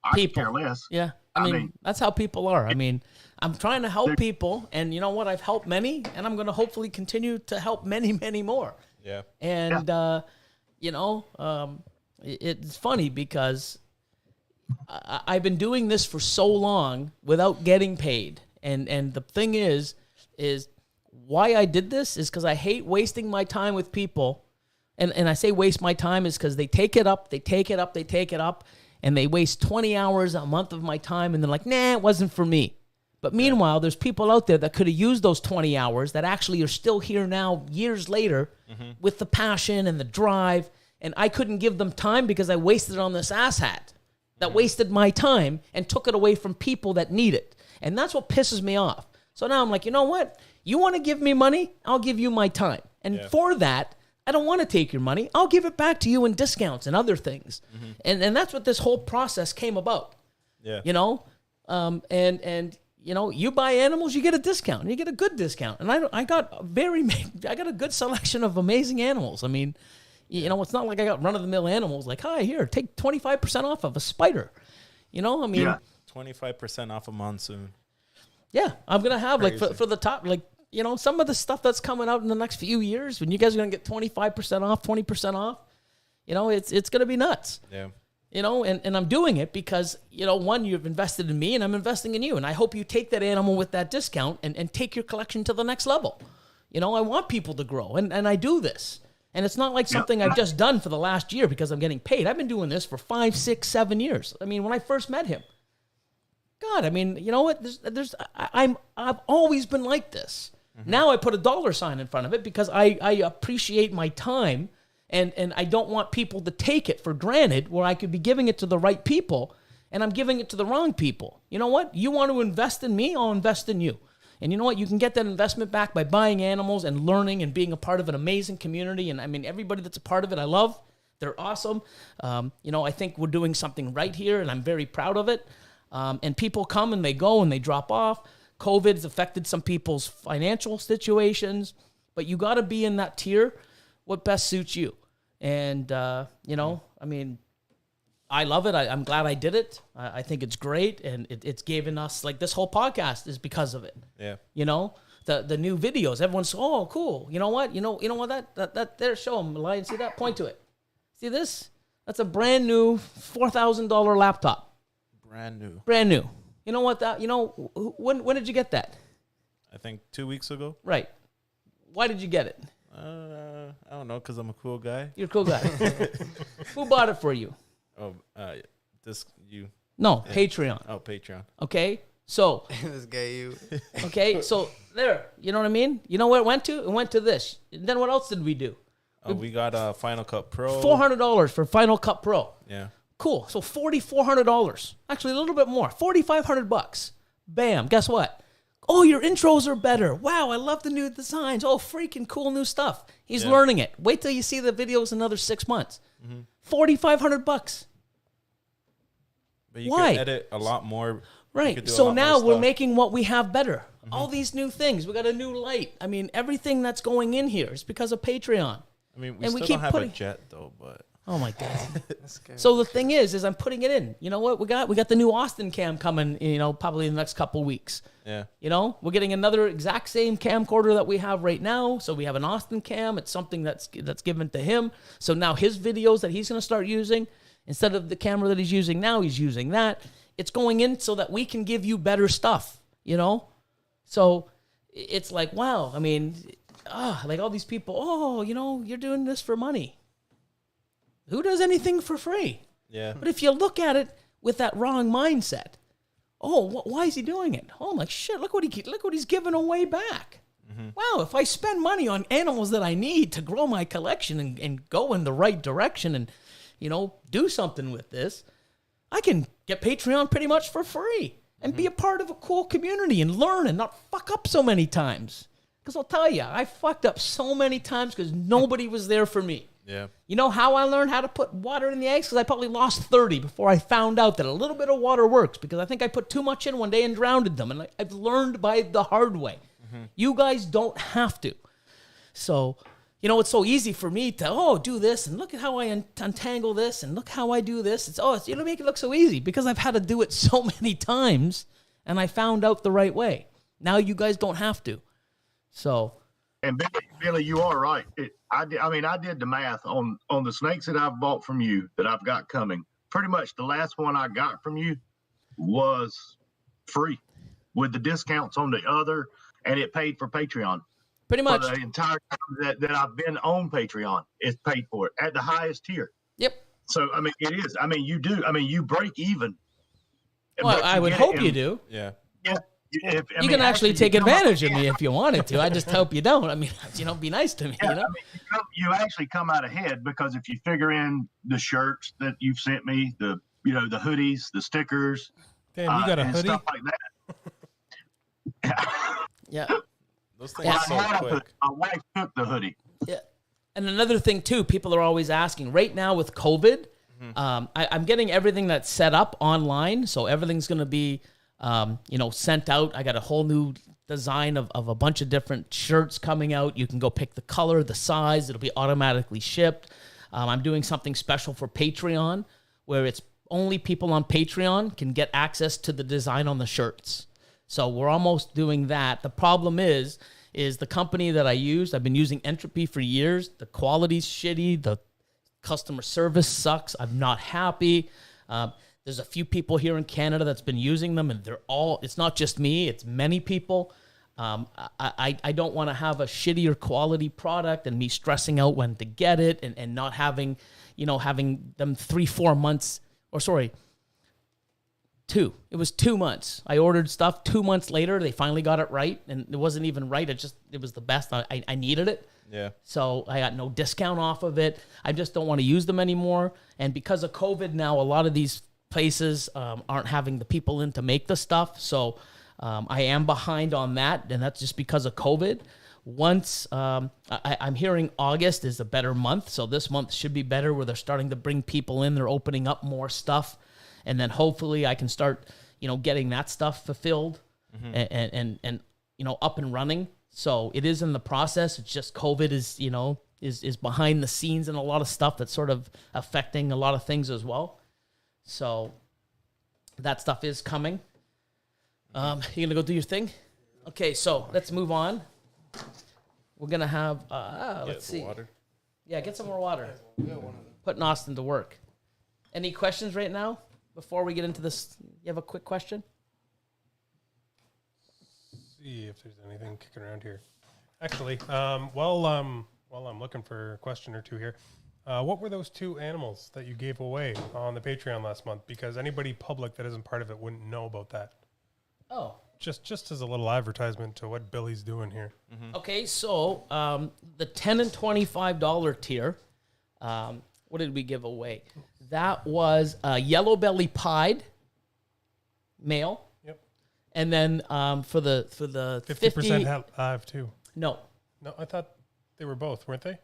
[SPEAKER 5] I
[SPEAKER 2] people.
[SPEAKER 5] care less.
[SPEAKER 2] Yeah. I mean, that's how people are. I mean, I'm trying to help people, and you know what? I've helped many, and I'm going to hopefully continue to help many, many more.
[SPEAKER 3] Yeah.
[SPEAKER 2] And, you know, it's funny because I've been doing this for so long without getting paid. And the thing is why I did this is because I hate wasting my time with people. And I say waste my time is because they take it up, and they waste 20 hours a month of my time, and they're like, nah, it wasn't for me. But meanwhile, there's people out there that could have used those 20 hours that actually are still here now years later with the passion and the drive, and I couldn't give them time because I wasted it on this asshat that wasted my time and took it away from people that need it. And that's what pisses me off. So now I'm like, you know what? You want to give me money? I'll give you my time. And for that, I don't want to take your money. I'll give it back to you in discounts and other things. And that's what this whole process came about.
[SPEAKER 3] Yeah.
[SPEAKER 2] You know? And you know, you buy animals, you get a discount. And you get a good discount. And I got a good selection of amazing animals. I mean, you know, it's not like I got run-of-the-mill animals like, hi, here, take 25% off of a spider. You know, I mean...
[SPEAKER 3] 25% off a monsoon.
[SPEAKER 2] Yeah, I'm going to have,
[SPEAKER 3] Crazy.
[SPEAKER 2] like, for the top, like, you know, some of the stuff that's coming out in the next few years, when you guys are going to get 25% off, 20% off, you know, it's going to be nuts.
[SPEAKER 3] Yeah.
[SPEAKER 2] You know, and I'm doing it because, you know, one, you've invested in me and I'm investing in you. And I hope you take that animal with that discount and take your collection to the next level. You know, I want people to grow, and I do this. And it's not like something I've just done for the last year because I'm getting paid. I've been doing this for 5, 6, 7 years. I mean, when I first met him, God, I mean, you know what? I've always been like this. Now I put a dollar sign in front of it because I appreciate my time, and I don't want people to take it for granted where I could be giving it to the right people, and I'm giving it to the wrong people. You know what? You want to invest in me, I'll invest in you. And you know what? You can get that investment back by buying animals and learning and being a part of an amazing community. And I mean, everybody that's a part of it, I love. They're awesome. You know, I think we're doing something right here, and I'm very proud of it. And people come and they go and they drop off. COVID's affected some people's financial situations, but you got to be in that tier, what best suits you. And, you know, I mean, I love it. I'm glad I did it. I think it's great. And it's given us, like, this whole podcast is because of it. Yeah. You know, the new videos, everyone's, oh, cool. You know what? You know what? That there, show them, Elion. See that? Point to it. See this? That's a brand new $4,000 laptop.
[SPEAKER 3] Brand new.
[SPEAKER 2] You know what? When did you get that?
[SPEAKER 3] I think 2 weeks ago.
[SPEAKER 2] Right. Why did you get it?
[SPEAKER 3] I don't know, because I'm a cool guy.
[SPEAKER 2] You're a cool guy. Who bought it for you?
[SPEAKER 3] Oh, you.
[SPEAKER 2] No, yeah. Patreon.
[SPEAKER 3] Oh, Patreon.
[SPEAKER 2] Okay, so.
[SPEAKER 4] This guy, you.
[SPEAKER 2] Okay, so there. You know what I mean? You know where it went to? It went to this. And then what else did we do?
[SPEAKER 3] We got Final Cut Pro.
[SPEAKER 2] $400 for Final Cut Pro.
[SPEAKER 3] Yeah.
[SPEAKER 2] Cool. So $4,400. Actually, a little bit more. $4,500. Bam. Guess what? Oh, your intros are better. Wow, I love the new designs. Oh, freaking cool new stuff. He's learning it. Wait till you see the videos another 6 months. $4,500.
[SPEAKER 3] But you
[SPEAKER 2] Why?
[SPEAKER 3] can edit a lot more.
[SPEAKER 2] Right. So now we're making what we have better. All these new things. We got a new light. I mean, everything that's going in here is because of Patreon.
[SPEAKER 3] I mean, we still don't have a jet though, but.
[SPEAKER 2] Oh my God. So the thing is I'm putting it in. You know what we got? We got the new Austin cam coming, you know, probably in the next couple weeks. Yeah. You know, we're getting another exact same camcorder that we have right now. So we have an Austin cam. It's something that's given to him. So now his videos that he's going to start using, instead of the camera that he's using now, he's using that. It's going in so that we can give you better stuff, you know? So it's like, wow. I mean, like all these people, oh, you know, you're doing this for money. Who does anything for free? Yeah. But if you look at it with that wrong mindset, oh, why is he doing it? Oh, like shit! Look what he's giving away back. Wow! If I spend money on animals that I need to grow my collection and go in the right direction and, you know, do something with this, I can get Patreon pretty much for free and be a part of a cool community and learn and not fuck up so many times. Because I'll tell you, I fucked up so many times because nobody was there for me. Yeah. You know how I learned how to put water in the eggs? Because I probably lost 30 before I found out that a little bit of water works, because I think I put too much in one day and drowned them. And I've learned by the hard way. You guys don't have to. So, you know, it's so easy for me to, do this, and look at how I untangle this, and look how I do this. It's you know, make it look so easy because I've had to do it so many times, and I found out the right way. Now you guys don't have to. So.
[SPEAKER 5] And Billy, you are right. I did the math on the snakes that I've bought from you that I've got coming. Pretty much the last one I got from you was free with the discounts on the other, and it paid for Patreon.
[SPEAKER 2] Pretty much.
[SPEAKER 5] For the entire time that I've been on Patreon, it's paid for it at the highest tier.
[SPEAKER 2] Yep.
[SPEAKER 5] So, I mean, it is. I mean, you do. I mean, you break even.
[SPEAKER 2] Well, I would hope you do.
[SPEAKER 3] Yeah.
[SPEAKER 5] Yeah.
[SPEAKER 2] You can actually take advantage of me if you wanted to. I just hope you don't. I mean, you know, be nice to me.
[SPEAKER 5] Yeah,
[SPEAKER 2] you know?
[SPEAKER 5] I mean, you actually come out ahead because if you figure in the shirts that you've sent me, the hoodies, the stickers,
[SPEAKER 1] Damn, you got a
[SPEAKER 5] and
[SPEAKER 1] hoodie?
[SPEAKER 5] stuff like that.
[SPEAKER 2] Yeah.
[SPEAKER 3] Those things are so quick.
[SPEAKER 5] My wife took the hoodie.
[SPEAKER 2] Yeah. And another thing, too, people are always asking. Right now with COVID, I'm getting everything that's set up online. So everything's going to be, sent out. I got a whole new design of a bunch of different shirts coming out. You can go pick the color, the size. It'll be automatically shipped. I'm doing something special for Patreon where it's only people on Patreon can get access to the design on the shirts. So we're almost doing that. The problem is the company that I used, I've been using Entropy for years. The quality's shitty. The customer service sucks. I'm not happy. There's a few people here in Canada that's been using them, and it's not just me, it's many people. I don't want to have a shittier quality product and me stressing out when to get it and not having, having them 3-4 months, or sorry, 2. It was 2 months. I ordered stuff 2 months later. They finally got it right, and it wasn't even right. It was the best. I needed it.
[SPEAKER 3] Yeah.
[SPEAKER 2] So I got no discount off of it. I just don't want to use them anymore. And because of COVID now, a lot of these places aren't having the people in to make the stuff. So I am behind on that, and that's just because of COVID. Once I'm hearing August is a better month, so this month should be better where they're starting to bring people in. They're opening up more stuff, and then hopefully I can start, getting that stuff fulfilled and up and running. So it is in the process. It's just COVID is behind the scenes and a lot of stuff that's sort of affecting a lot of things as well. So that stuff is coming. You gonna go do your thing? Okay, so let's move on. We're gonna have let's see.
[SPEAKER 3] Water.
[SPEAKER 2] Yeah, get some more water. Putting Austin to work. Any questions right now before we get into this? You have a quick question?
[SPEAKER 1] See if there's anything kicking around here. Actually, while I'm looking for a question or two here, what were those 2 animals that you gave away on the Patreon last month? Because anybody public that isn't part of it wouldn't know about that.
[SPEAKER 2] Oh.
[SPEAKER 1] Just as a little advertisement to what Billy's doing here.
[SPEAKER 2] Mm-hmm. Okay, so the $10 and $25 tier, what did we give away? That was a yellow belly pied male.
[SPEAKER 1] Yep.
[SPEAKER 2] And then for the
[SPEAKER 1] 50% hat live too.
[SPEAKER 2] No,
[SPEAKER 1] I thought they were both, weren't they?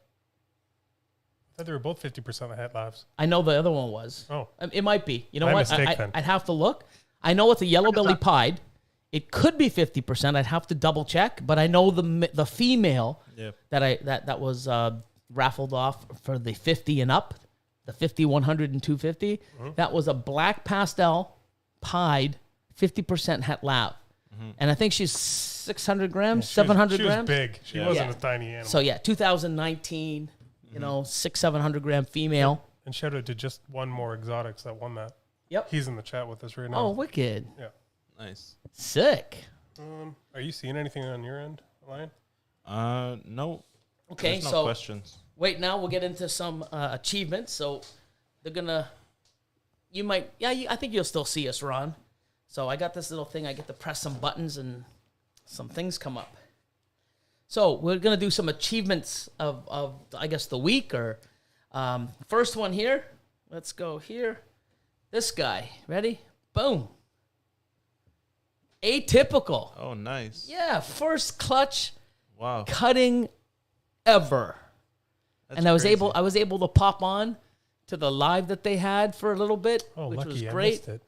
[SPEAKER 1] I thought they were both 50% hat lives.
[SPEAKER 2] I know the other one was.
[SPEAKER 1] Oh.
[SPEAKER 2] It might be. You know
[SPEAKER 1] My
[SPEAKER 2] what?
[SPEAKER 1] mistake, then.
[SPEAKER 2] I'd have to look. I know it's a yellow belly pied. It could be 50%. I'd have to double check, but I know the female that was raffled off for the 50 and up, the 50, 100, and 250. Mm-hmm. That was a black pastel pied 50% het lab. Mm-hmm. And I think she's 600 grams, 700 grams.
[SPEAKER 1] She was big. She wasn't a tiny animal.
[SPEAKER 2] So 2019, 600-700 gram female.
[SPEAKER 1] And shout out to just one more exotics that won that.
[SPEAKER 2] Yep.
[SPEAKER 1] He's in the chat with us right now.
[SPEAKER 2] Oh, wicked.
[SPEAKER 1] Yeah.
[SPEAKER 3] Nice.
[SPEAKER 2] Sick.
[SPEAKER 1] Are you seeing anything on your end, Elion?
[SPEAKER 3] No.
[SPEAKER 2] Okay,
[SPEAKER 3] There's no
[SPEAKER 2] so
[SPEAKER 3] questions.
[SPEAKER 2] Wait, now we'll get into some achievements. So they're gonna, I think you'll still see us, Ron. So I got this little thing. I get to press some buttons and some things come up. So we're gonna do some achievements of I guess the week or first one here. Let's go here. This guy, ready? Boom. Atypical.
[SPEAKER 3] Oh, nice.
[SPEAKER 2] Yeah, first clutch
[SPEAKER 3] Wow.
[SPEAKER 2] cutting ever.
[SPEAKER 3] That's
[SPEAKER 2] and I was
[SPEAKER 3] crazy.
[SPEAKER 2] able to pop on to the live that they had for a little bit,
[SPEAKER 1] Oh,
[SPEAKER 2] which
[SPEAKER 1] lucky
[SPEAKER 2] was
[SPEAKER 1] I
[SPEAKER 2] great.
[SPEAKER 1] missed it.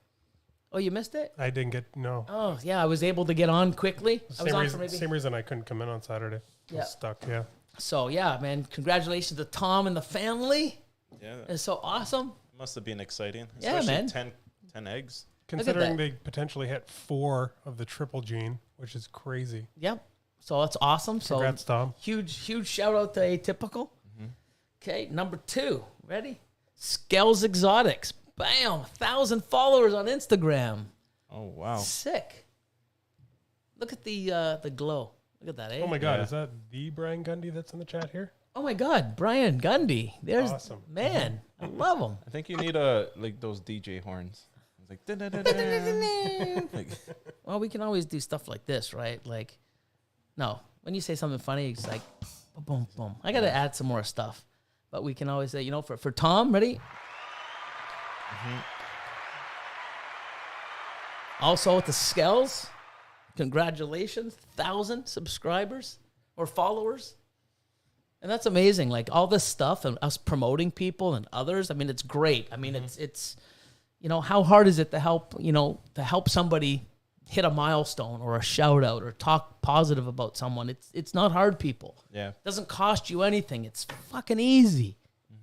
[SPEAKER 2] Oh, you missed it?
[SPEAKER 1] I didn't get, no.
[SPEAKER 2] Oh, yeah, I was able to get on quickly. I was on for maybe
[SPEAKER 1] Same reason I couldn't come in on Saturday. I
[SPEAKER 2] Yeah.
[SPEAKER 1] was stuck, yeah.
[SPEAKER 2] So yeah, man, congratulations to Tom and the family.
[SPEAKER 3] Yeah.
[SPEAKER 2] It's so awesome.
[SPEAKER 3] Must have been exciting.
[SPEAKER 2] Yeah,
[SPEAKER 3] Especially
[SPEAKER 2] man.
[SPEAKER 3] 10 eggs.
[SPEAKER 1] Considering they potentially hit 4 of the triple gene, which is crazy.
[SPEAKER 2] Yep. So that's awesome.
[SPEAKER 1] Congrats,
[SPEAKER 2] so
[SPEAKER 1] Tom.
[SPEAKER 2] huge shout out to Atypical. Okay, number 2. Ready? Scales Exotics. Bam! 1,000 followers on Instagram.
[SPEAKER 3] Oh, wow.
[SPEAKER 2] Sick. Look at the glow. Look at that, eh?
[SPEAKER 1] Oh my God,
[SPEAKER 3] Yeah.
[SPEAKER 1] is that the Brian Gundy that's in the chat here?
[SPEAKER 2] Oh my God, Brian Gundy. There's
[SPEAKER 1] Awesome.
[SPEAKER 2] man. I love him.
[SPEAKER 3] I think you need like those DJ horns. It's like, da-da-da-da. Like,
[SPEAKER 2] Well, we can always do stuff like this, right? Like, no, when you say something funny, it's like, boom, boom, boom. I got to add some more stuff, but we can always say, for Tom, ready? Also with the Skells, congratulations, 1,000 subscribers or followers. And that's amazing. Like all this stuff and us promoting people and others. I mean, it's great. I mean, it's how hard is it to help somebody hit a milestone or a shout out or talk positive about someone? It's not hard, people.
[SPEAKER 3] yeah.
[SPEAKER 2] It doesn't cost you anything. It's fucking easy.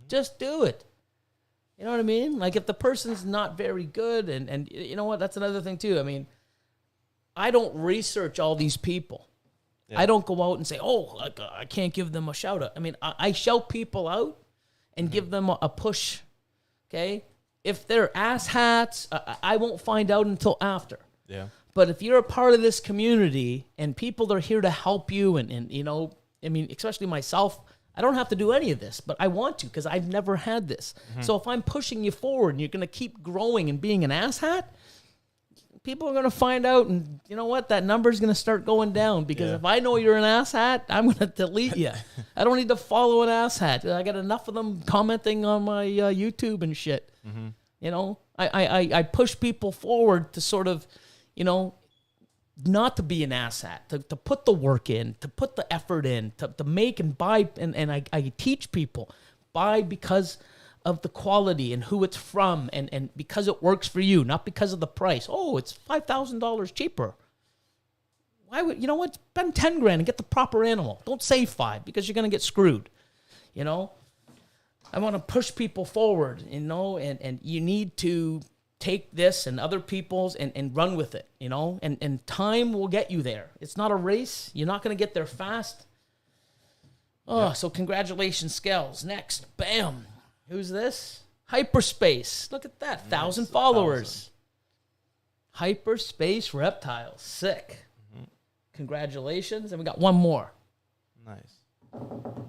[SPEAKER 2] Just do it. You know what I mean? Like if the person's not very good and you know what? That's another thing too. I mean, I don't research all these people.
[SPEAKER 3] Yeah.
[SPEAKER 2] I don't go out and say, oh, like, I can't give them a shout out. I mean, I shout people out and give them a push, okay? If they're asshats, I won't find out until after.
[SPEAKER 3] Yeah.
[SPEAKER 2] But if you're a part of this community and people are here to help you and I mean, especially myself, I don't have to do any of this, but I want to because I've never had this. So if I'm pushing you forward and you're going to keep growing and being an asshat, people are going to find out, and you know what? That number is going to start going down because if I know you're an asshat, I'm going to delete you. I don't need to follow an asshat. I got enough of them commenting on my YouTube and shit. You know, I push people forward to sort of, not to be an asshat, to put the work in, to put the effort in, to make and buy, and I teach people buy because of the quality and who it's from and because it works for you, not because of the price. Oh, it's $5,000 cheaper. Why would, spend 10 grand and get the proper animal. Don't say 5 because you're going to get screwed. I want to push people forward, and you need to take this and other people's and run with it, and time will get you there. It's not a race. You're not going to get there fast. Oh, so congratulations, Skells. Next, bam. Who's this? Hyperspace. Look at that. 1,000 followers. 1,000. Hyperspace Reptiles. Sick. Congratulations. And we got one more.
[SPEAKER 3] Nice.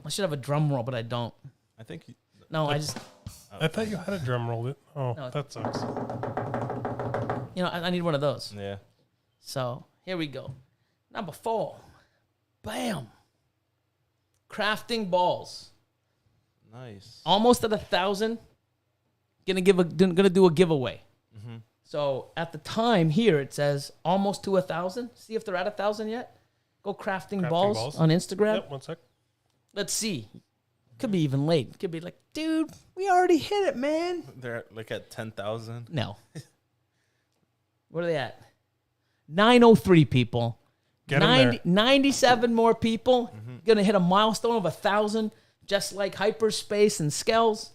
[SPEAKER 2] I should have a drum roll, but I don't.
[SPEAKER 3] I think.
[SPEAKER 2] No, I just...
[SPEAKER 1] I thought you had a drum roll. Oh,
[SPEAKER 2] No.
[SPEAKER 1] that sucks.
[SPEAKER 2] I need one of those.
[SPEAKER 3] Yeah.
[SPEAKER 2] So, here we go. Number 4. Bam. Crafting balls.
[SPEAKER 3] Nice.
[SPEAKER 2] Almost at 1,000. Gonna do a giveaway. So at the time here it says almost to 1,000. See if they're at 1,000 yet. Go crafting balls on Instagram.
[SPEAKER 1] Yep, 1 sec.
[SPEAKER 2] Let's see. Could be even late. Could be like, dude, we already hit it, man.
[SPEAKER 3] They're like at 10,000.
[SPEAKER 2] No. What are they at? 903 people.
[SPEAKER 1] Get 'em there.
[SPEAKER 2] 97 more people. Gonna hit a milestone of 1,000. Just like Hyperspace and Skells,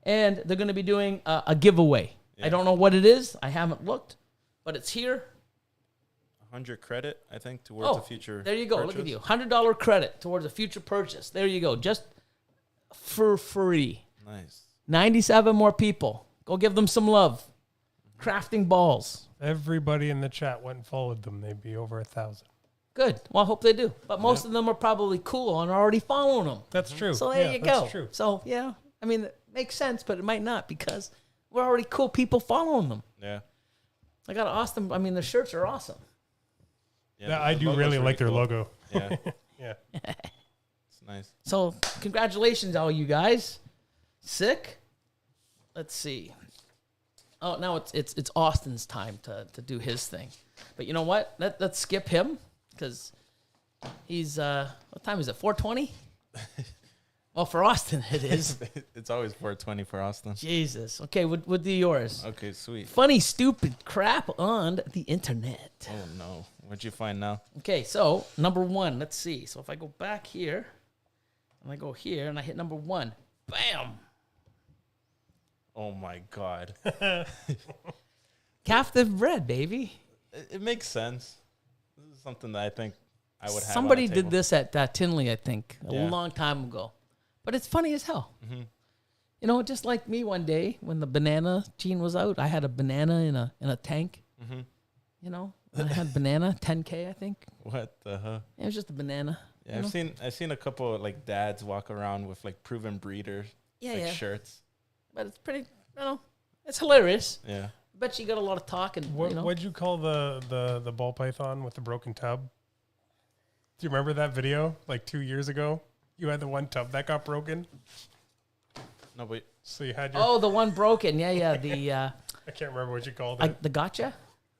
[SPEAKER 2] and they're going to be doing a giveaway. I don't know what it is. I haven't looked, but it's here.
[SPEAKER 3] 100 credit, I think, towards a future.
[SPEAKER 2] There you go.
[SPEAKER 3] purchase.
[SPEAKER 2] Look at you. $100 credit towards a future purchase. There you go. Just for free.
[SPEAKER 3] Nice.
[SPEAKER 2] 97 more people. Go give them some love. Crafting balls.
[SPEAKER 1] Everybody in the chat went and followed them. They'd be over 1,000.
[SPEAKER 2] Good. Well, I hope they do. But most of them are probably cool and are already following them.
[SPEAKER 1] That's true.
[SPEAKER 2] So there you go.
[SPEAKER 1] That's true.
[SPEAKER 2] So, yeah. I mean, it makes sense, but it might not because we're already cool people following them.
[SPEAKER 3] Yeah.
[SPEAKER 2] I got Austin. I mean, the shirts are awesome.
[SPEAKER 1] Yeah, I do really like their logo.
[SPEAKER 3] Yeah.
[SPEAKER 1] Yeah.
[SPEAKER 3] It's nice.
[SPEAKER 2] So, congratulations, all you guys. Sick. Let's see. Oh, now it's Austin's time to do his thing. But you know what? Let's skip him because he's what time is it? 4:20. Well, for Austin it is.
[SPEAKER 3] It's always 4:20 for Austin.
[SPEAKER 2] Jesus. Okay, we'll do yours.
[SPEAKER 3] Okay, sweet.
[SPEAKER 2] Funny, stupid crap on the internet.
[SPEAKER 3] Oh no, what'd you find now?
[SPEAKER 2] Okay, so number 1. Let's see. So if I go back here, and I go here, and I hit number 1. Bam!
[SPEAKER 3] Oh my God.
[SPEAKER 2] Captive bred, baby.
[SPEAKER 3] It makes sense. This is something that I think I would have.
[SPEAKER 2] Somebody
[SPEAKER 3] on the
[SPEAKER 2] did
[SPEAKER 3] table.
[SPEAKER 2] this at Tinley, I think, a
[SPEAKER 3] Yeah.
[SPEAKER 2] long time ago. But it's funny as hell.
[SPEAKER 3] Mm-hmm.
[SPEAKER 2] You know, just like me one day when the banana gene was out, I had a banana in a tank.
[SPEAKER 3] Mm-hmm.
[SPEAKER 2] You know, and I had banana 10K, I think.
[SPEAKER 3] What the hell?
[SPEAKER 2] It was just a banana.
[SPEAKER 3] Yeah,
[SPEAKER 2] you know?
[SPEAKER 3] I've seen a couple of like dads walk around with like proven breeders,
[SPEAKER 2] Yeah,
[SPEAKER 3] like
[SPEAKER 2] yeah.
[SPEAKER 3] shirts.
[SPEAKER 2] But it's pretty, you know, it's hilarious.
[SPEAKER 3] Yeah.
[SPEAKER 2] Bet you got a lot of talk and,
[SPEAKER 1] What
[SPEAKER 2] you know.
[SPEAKER 1] what'd you call the ball python with the broken tub? Do you remember that video like 2 years ago? You had the one tub that got broken.
[SPEAKER 3] No, but
[SPEAKER 1] So you had your
[SPEAKER 2] Oh, the one broken. Yeah. The
[SPEAKER 1] I can't remember what you called it.
[SPEAKER 2] the gotcha?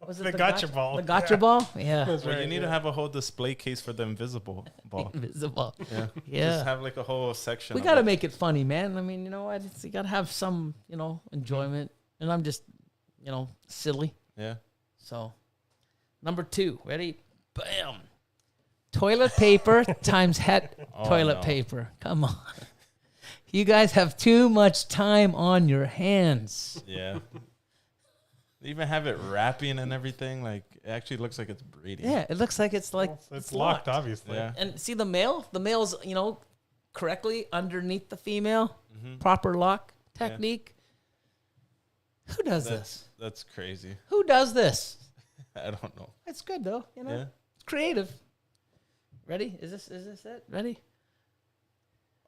[SPEAKER 2] Was it
[SPEAKER 1] The gotcha ball.
[SPEAKER 2] The gotcha
[SPEAKER 1] Yeah.
[SPEAKER 2] ball? Yeah.
[SPEAKER 1] That's
[SPEAKER 3] well,
[SPEAKER 1] right,
[SPEAKER 3] you need
[SPEAKER 1] yeah.
[SPEAKER 3] to have a whole display case for the invisible ball.
[SPEAKER 2] Invisible.
[SPEAKER 3] Yeah.
[SPEAKER 2] Yeah.
[SPEAKER 3] Just have like a whole section.
[SPEAKER 2] We
[SPEAKER 3] of
[SPEAKER 2] got to
[SPEAKER 3] it.
[SPEAKER 2] make it funny, man. I mean, you know what? You got to have some, you know, enjoyment. And I'm just, you know, silly.
[SPEAKER 3] Yeah.
[SPEAKER 2] So, number 2. Ready? Bam. Toilet paper times
[SPEAKER 3] Oh,
[SPEAKER 2] toilet
[SPEAKER 3] no.
[SPEAKER 2] paper. Come on. You guys have too much time on your hands.
[SPEAKER 3] Yeah. They even have it wrapping and everything. Like it actually looks like it's breeding.
[SPEAKER 2] Yeah, it looks like it's like
[SPEAKER 1] It's locked, obviously.
[SPEAKER 3] Yeah.
[SPEAKER 2] And see the male? The male's, you know, correctly underneath the female.
[SPEAKER 3] Mm-hmm.
[SPEAKER 2] Proper lock technique. Who does this?
[SPEAKER 3] That's crazy.
[SPEAKER 2] Who does this?
[SPEAKER 3] I don't know.
[SPEAKER 2] It's good though, you know.
[SPEAKER 3] Yeah.
[SPEAKER 2] It's creative. Ready? Is this it? Ready?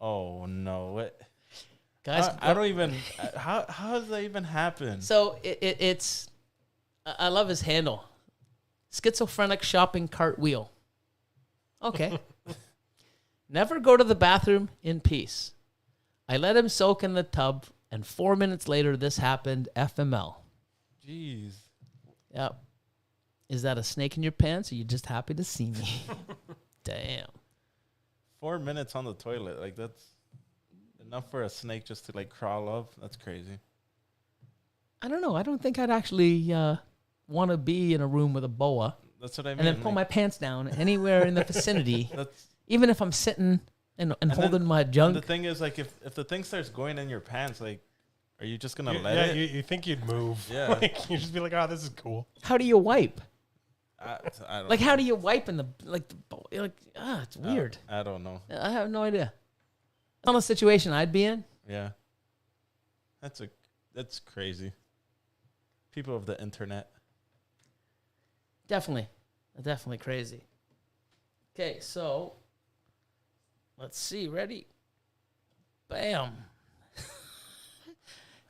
[SPEAKER 3] Oh no! What?
[SPEAKER 2] Guys,
[SPEAKER 3] I don't even. How does that even happen?
[SPEAKER 2] So it's I love his handle. Schizophrenic shopping cart wheel. Okay. Never go to the bathroom in peace. I let him soak in the tub, and 4 minutes later, this happened. FML.
[SPEAKER 3] Jeez.
[SPEAKER 2] Yep. Is that a snake in your pants, or you just happy to see me? Damn.
[SPEAKER 3] 4 minutes on the toilet, like that's enough for a snake just to like crawl up. That's crazy.
[SPEAKER 2] I don't know. I don't think I'd actually want to be in a room with a boa
[SPEAKER 3] That's what I mean.
[SPEAKER 2] and then pull my
[SPEAKER 3] like,
[SPEAKER 2] pants down anywhere in the vicinity,
[SPEAKER 3] That's
[SPEAKER 2] even if I'm sitting and
[SPEAKER 3] then-
[SPEAKER 2] holding my junk.
[SPEAKER 3] the thing is, like, if the thing starts going in your pants, like, are you just gonna
[SPEAKER 1] You-
[SPEAKER 3] let
[SPEAKER 1] yeah,
[SPEAKER 3] it?
[SPEAKER 1] you think you'd move.
[SPEAKER 3] Yeah.
[SPEAKER 1] Like, you just be like, oh, this is cool.
[SPEAKER 2] How do you wipe?
[SPEAKER 3] I don't
[SPEAKER 2] Like,
[SPEAKER 3] know.
[SPEAKER 2] how do you wipe in the it's weird.
[SPEAKER 3] I don't know.
[SPEAKER 2] I have no idea. It's not a situation I'd be in.
[SPEAKER 3] Yeah. That's crazy. People of the internet.
[SPEAKER 2] Definitely crazy. Okay, so let's see. Ready? Bam.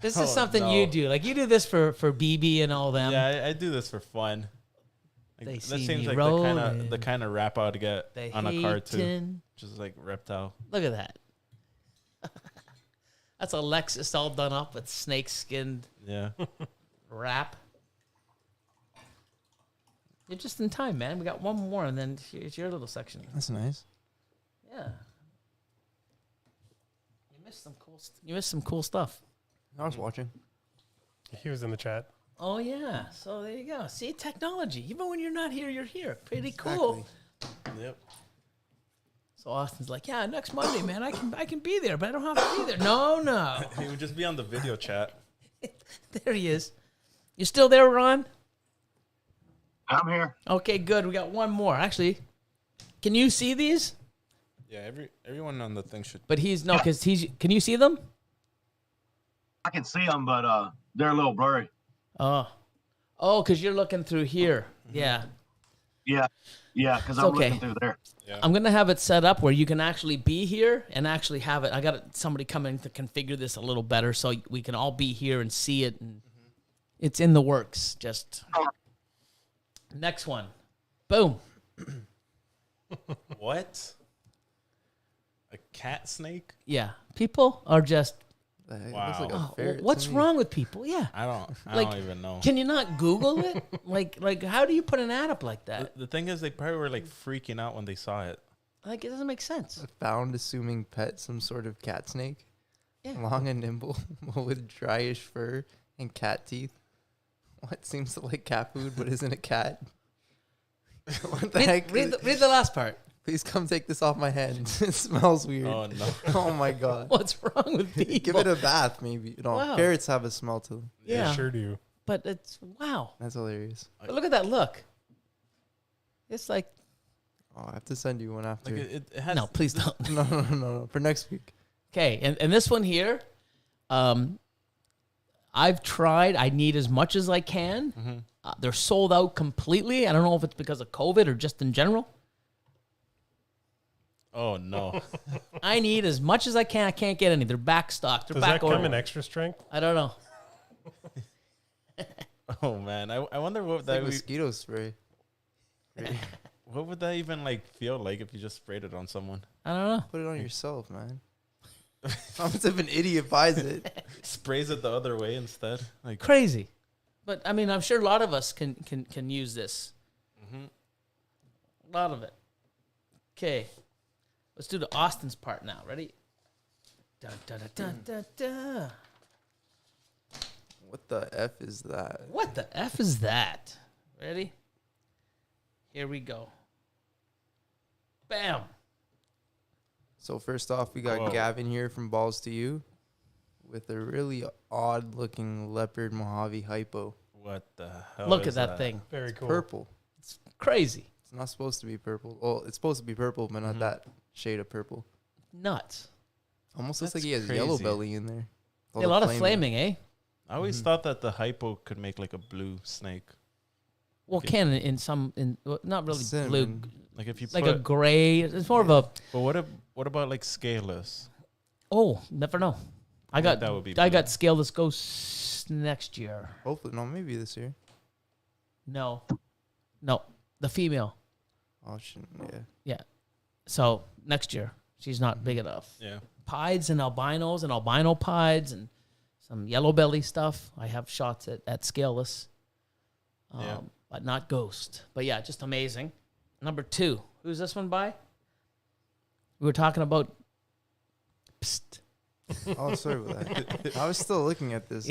[SPEAKER 2] This is
[SPEAKER 3] Oh,
[SPEAKER 2] something
[SPEAKER 3] no.
[SPEAKER 2] you do. Like you do this for BB and all them.
[SPEAKER 3] Yeah, I do this for fun. Like,
[SPEAKER 2] They
[SPEAKER 3] that
[SPEAKER 2] see
[SPEAKER 3] seems
[SPEAKER 2] me
[SPEAKER 3] like
[SPEAKER 2] rolling.
[SPEAKER 3] the kind of rap I would get
[SPEAKER 2] They
[SPEAKER 3] on a card too.
[SPEAKER 2] hatin'.
[SPEAKER 3] Just like Reptile.
[SPEAKER 2] Look at that. That's Alexis all done up with snake skinned
[SPEAKER 3] Yeah.
[SPEAKER 2] wrap. You're just in time, man. We got one more, and then here's your little section.
[SPEAKER 4] That's nice.
[SPEAKER 2] Yeah. You missed some cool stuff.
[SPEAKER 4] I was watching.
[SPEAKER 1] He was in the chat.
[SPEAKER 2] Oh yeah. So there you go. See, technology. Even when you're not here, you're here. Pretty cool.
[SPEAKER 3] Yep.
[SPEAKER 2] So Austin's like, yeah, next Monday, man. I can be there, but I don't have to be there. No.
[SPEAKER 3] He would just be on the video chat.
[SPEAKER 2] There he is. You still there, Ron?
[SPEAKER 5] I'm here.
[SPEAKER 2] Okay, good. We got one more. Actually, can you see these?
[SPEAKER 3] Yeah, everyone on the thing should.
[SPEAKER 2] But because can you see them?
[SPEAKER 5] I can see them, but they're a little blurry.
[SPEAKER 2] Oh, because you're looking through here. Yeah.
[SPEAKER 5] Yeah, because I'm
[SPEAKER 2] okay.
[SPEAKER 5] looking through there.
[SPEAKER 3] Yeah.
[SPEAKER 2] I'm going to have it set up where you can actually be here and actually have it. I got somebody coming to configure this a little better so we can all be here and see it. And it's in the works. Just next one. Boom.
[SPEAKER 3] What? A cat snake?
[SPEAKER 2] Yeah. People are just,
[SPEAKER 4] It
[SPEAKER 3] Wow.
[SPEAKER 4] looks like a
[SPEAKER 2] oh,
[SPEAKER 4] ferret to
[SPEAKER 2] what's
[SPEAKER 4] me.
[SPEAKER 2] wrong with people? Yeah.
[SPEAKER 3] I
[SPEAKER 2] Like,
[SPEAKER 3] don't even know.
[SPEAKER 2] Can you not Google it? like how do you put an ad up like that?
[SPEAKER 3] The thing is, they probably were like freaking out when they saw it.
[SPEAKER 2] Like, it doesn't make sense.
[SPEAKER 4] A found assuming pet, some sort of cat snake.
[SPEAKER 2] Yeah.
[SPEAKER 4] Long and nimble with dryish fur and cat teeth. What seems like cat food but isn't a cat? What the heck?
[SPEAKER 2] Read the last part.
[SPEAKER 4] Please come take this off my hand. It smells weird.
[SPEAKER 3] Oh no.
[SPEAKER 4] Oh my god.
[SPEAKER 2] What's wrong with people?
[SPEAKER 4] Give it a bath, maybe. No,
[SPEAKER 2] Wow.
[SPEAKER 4] parrots have a smell to them.
[SPEAKER 1] They
[SPEAKER 2] Yeah.
[SPEAKER 1] sure do.
[SPEAKER 2] But it's wow.
[SPEAKER 4] That's hilarious.
[SPEAKER 2] But look at that look. It's like
[SPEAKER 4] Oh, I have to send you one after.
[SPEAKER 3] Like it has
[SPEAKER 2] no, please don't.
[SPEAKER 4] No. For next week.
[SPEAKER 2] Okay, and this one here, I've tried. I need as much as I can. They're sold out completely. I don't know if it's because of COVID or just in general.
[SPEAKER 3] Oh no.
[SPEAKER 2] I need as much as I can. I can't get any. They're back stocked. They're
[SPEAKER 1] Does
[SPEAKER 2] back
[SPEAKER 1] that come
[SPEAKER 2] ordered.
[SPEAKER 1] in extra strength?
[SPEAKER 2] I don't know.
[SPEAKER 3] Oh man. I wonder what
[SPEAKER 4] It's
[SPEAKER 3] that
[SPEAKER 4] like
[SPEAKER 3] would,
[SPEAKER 4] mosquito spray.
[SPEAKER 3] what would that even like feel like if you just sprayed it on someone?
[SPEAKER 2] I don't know.
[SPEAKER 4] Put it on yourself, man. How much of an idiot buys it?
[SPEAKER 3] Sprays it the other way instead. Like
[SPEAKER 2] Crazy. But I mean, I'm sure a lot of us can use this. A lot of it. Okay. Let's do the Austin's part now. Ready? Dun, dun, dun, dun, dun, dun.
[SPEAKER 4] What the F is that?
[SPEAKER 2] What the F is that? Ready? Here we go. Bam.
[SPEAKER 4] So first off, we got
[SPEAKER 3] Whoa.
[SPEAKER 4] Gavin here from Balls to You with a really odd looking leopard Mojave hypo.
[SPEAKER 3] what the hell?
[SPEAKER 2] Look
[SPEAKER 3] is
[SPEAKER 2] at that thing.
[SPEAKER 1] Very cool.
[SPEAKER 4] Purple.
[SPEAKER 2] Crazy.
[SPEAKER 4] It's not supposed to be purple. Well, it's supposed to be purple, but not that shade of purple.
[SPEAKER 2] Nuts.
[SPEAKER 4] Almost looks
[SPEAKER 3] That's
[SPEAKER 4] like he has yellow
[SPEAKER 3] crazy.
[SPEAKER 4] belly in there. All
[SPEAKER 2] A
[SPEAKER 4] the
[SPEAKER 2] lot of flaming, eh?
[SPEAKER 3] I always thought that the hypo could make like a blue snake.
[SPEAKER 2] Well, can in some not really blue,
[SPEAKER 4] Cinnamon.
[SPEAKER 3] Like if you
[SPEAKER 2] like
[SPEAKER 3] put,
[SPEAKER 2] a gray. It's more of a
[SPEAKER 3] but what about like scaleless?
[SPEAKER 2] never know. I
[SPEAKER 3] think
[SPEAKER 2] got
[SPEAKER 3] that would be
[SPEAKER 2] I
[SPEAKER 3] blue.
[SPEAKER 2] got scaleless ghosts next year.
[SPEAKER 4] Hopefully, no, maybe this year.
[SPEAKER 2] No, the female.
[SPEAKER 4] Oh, shouldn't, yeah.
[SPEAKER 2] So next year she's not big enough.
[SPEAKER 3] Yeah.
[SPEAKER 2] Pieds and albinos and albino pieds and some yellow belly stuff. I have shots at scaleless,
[SPEAKER 3] Yeah.
[SPEAKER 2] but not ghost. But yeah, just amazing. Number 2. Who's this one by? We were talking about. Psst.
[SPEAKER 4] Oh, sorry about that. I was still looking at this.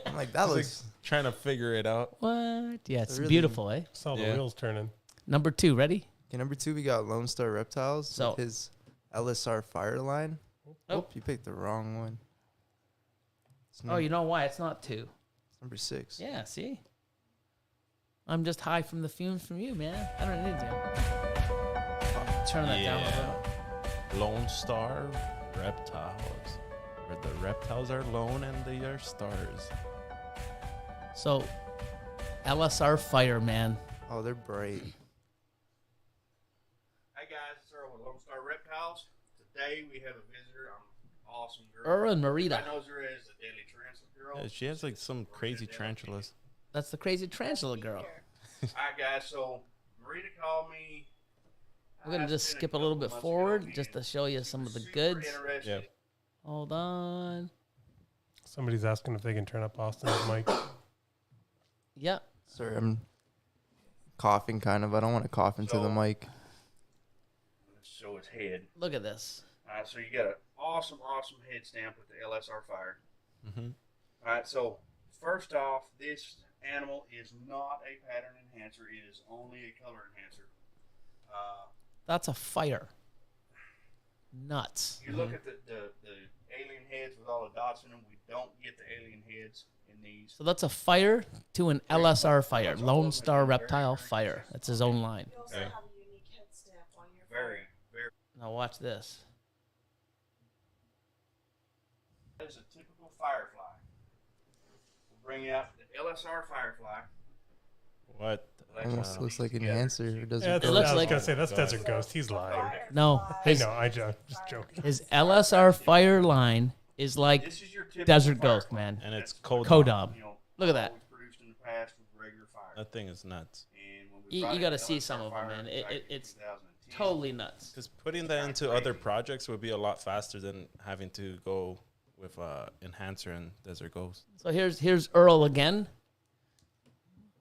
[SPEAKER 4] I'm like, that
[SPEAKER 3] It's like
[SPEAKER 4] looks.
[SPEAKER 3] trying to figure it out.
[SPEAKER 2] What? Yeah, it's
[SPEAKER 4] Really-
[SPEAKER 2] beautiful, eh?
[SPEAKER 1] Saw the
[SPEAKER 3] Yeah.
[SPEAKER 1] wheels turning.
[SPEAKER 2] Number 2, ready?
[SPEAKER 4] Okay, number 2, we got Lone Star Reptiles
[SPEAKER 2] So-
[SPEAKER 4] with his LSR fire line.
[SPEAKER 2] Oh.
[SPEAKER 4] Oh, you picked the wrong one. It's
[SPEAKER 2] Oh, you know why? It's not 2.
[SPEAKER 4] it's number 6.
[SPEAKER 2] Yeah, see? I'm just high from the fumes from you, man. I don't need to. Turn that down a little.
[SPEAKER 3] Lone Star Reptiles. Where the reptiles are lone and they are stars.
[SPEAKER 2] So, LSR Fire, man.
[SPEAKER 4] Oh, they're bright.
[SPEAKER 7] Hi guys, it's Earl with Lone Star Reptiles. Today we have a visitor. Awesome girl.
[SPEAKER 2] Earl and Marita.
[SPEAKER 7] I knows her as the Deadly Tarantula Girl.
[SPEAKER 3] Yeah, she has like some crazy tarantulas.
[SPEAKER 2] That's the crazy tarantula girl.
[SPEAKER 7] Hi guys, so Marita called me.
[SPEAKER 2] We're going to just skip a little bit forward just to show you some of the goods.
[SPEAKER 3] Yeah.
[SPEAKER 2] Hold on.
[SPEAKER 1] Somebody's asking if they can turn up Austin's mic.
[SPEAKER 2] Yep.
[SPEAKER 4] Sorry, I'm coughing kind of. I don't want to cough into the mic.
[SPEAKER 7] Show his head.
[SPEAKER 2] Look at this.
[SPEAKER 7] Alright, so you got an awesome head stamp with the LSR Fire.
[SPEAKER 3] Mm-hmm.
[SPEAKER 7] Alright, so first off, this animal is not a pattern enhancer. It is only a color enhancer.
[SPEAKER 2] That's a fire. Nuts.
[SPEAKER 7] You look at the alien heads with all the dots in them. We don't get the alien heads in these.
[SPEAKER 2] So that's a fire to an LSR Fire. Lone Star Reptile Fire. That's his own line.
[SPEAKER 8] You also
[SPEAKER 3] Okay.
[SPEAKER 8] have a unique head stamp on your
[SPEAKER 7] Very, very.
[SPEAKER 2] Now watch this.
[SPEAKER 7] That is a typical firefly. We'll bring out the LSR firefly.
[SPEAKER 3] What?
[SPEAKER 4] Almost looks like an enhancer. Or does
[SPEAKER 1] Yeah,
[SPEAKER 4] it
[SPEAKER 2] It looks
[SPEAKER 1] I was
[SPEAKER 2] like-
[SPEAKER 1] gonna say that's Desert Ghost. He's lying.
[SPEAKER 2] No,
[SPEAKER 1] I
[SPEAKER 2] his,
[SPEAKER 1] know. Just joking.
[SPEAKER 2] his LSR Fire line is like
[SPEAKER 7] This is your typical
[SPEAKER 2] Desert Ghost,
[SPEAKER 7] firefly.
[SPEAKER 2] man.
[SPEAKER 3] And it's cold.
[SPEAKER 2] Kodam.
[SPEAKER 7] You know,
[SPEAKER 2] Look at that.
[SPEAKER 7] always produced in the past with regular fire.
[SPEAKER 3] That thing is nuts.
[SPEAKER 7] And when we
[SPEAKER 2] You
[SPEAKER 7] brought in
[SPEAKER 2] gotta
[SPEAKER 7] the
[SPEAKER 2] see
[SPEAKER 7] LSR
[SPEAKER 2] some of them,
[SPEAKER 7] fire
[SPEAKER 2] man.
[SPEAKER 7] back in
[SPEAKER 2] It's
[SPEAKER 7] 2010,
[SPEAKER 2] totally nuts.
[SPEAKER 3] Because putting that into other projects would be a lot faster than having to go with Enhancer and Desert Ghost.
[SPEAKER 2] So here's Earl again.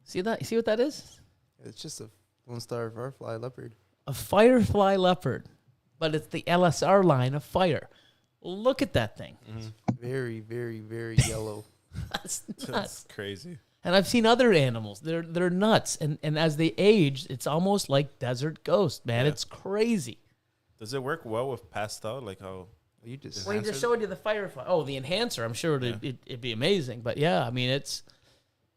[SPEAKER 2] See that? See what that is?
[SPEAKER 4] It's just a Lone Star Firefly leopard.
[SPEAKER 2] A Firefly Leopard, but it's the LSR line of fire. Look at that thing.
[SPEAKER 3] Mm-hmm.
[SPEAKER 4] Very, very, very yellow.
[SPEAKER 2] That's nuts.
[SPEAKER 3] That's crazy.
[SPEAKER 2] And I've seen other animals. They're nuts. And as they age, it's almost like Desert Ghost, man.
[SPEAKER 3] Yeah.
[SPEAKER 2] It's crazy.
[SPEAKER 3] Does it work well with pastel? Like how
[SPEAKER 4] You just
[SPEAKER 2] Well, he just showed you the firefly. Oh, the enhancer. I'm sure it'd be amazing. But yeah, I mean, it's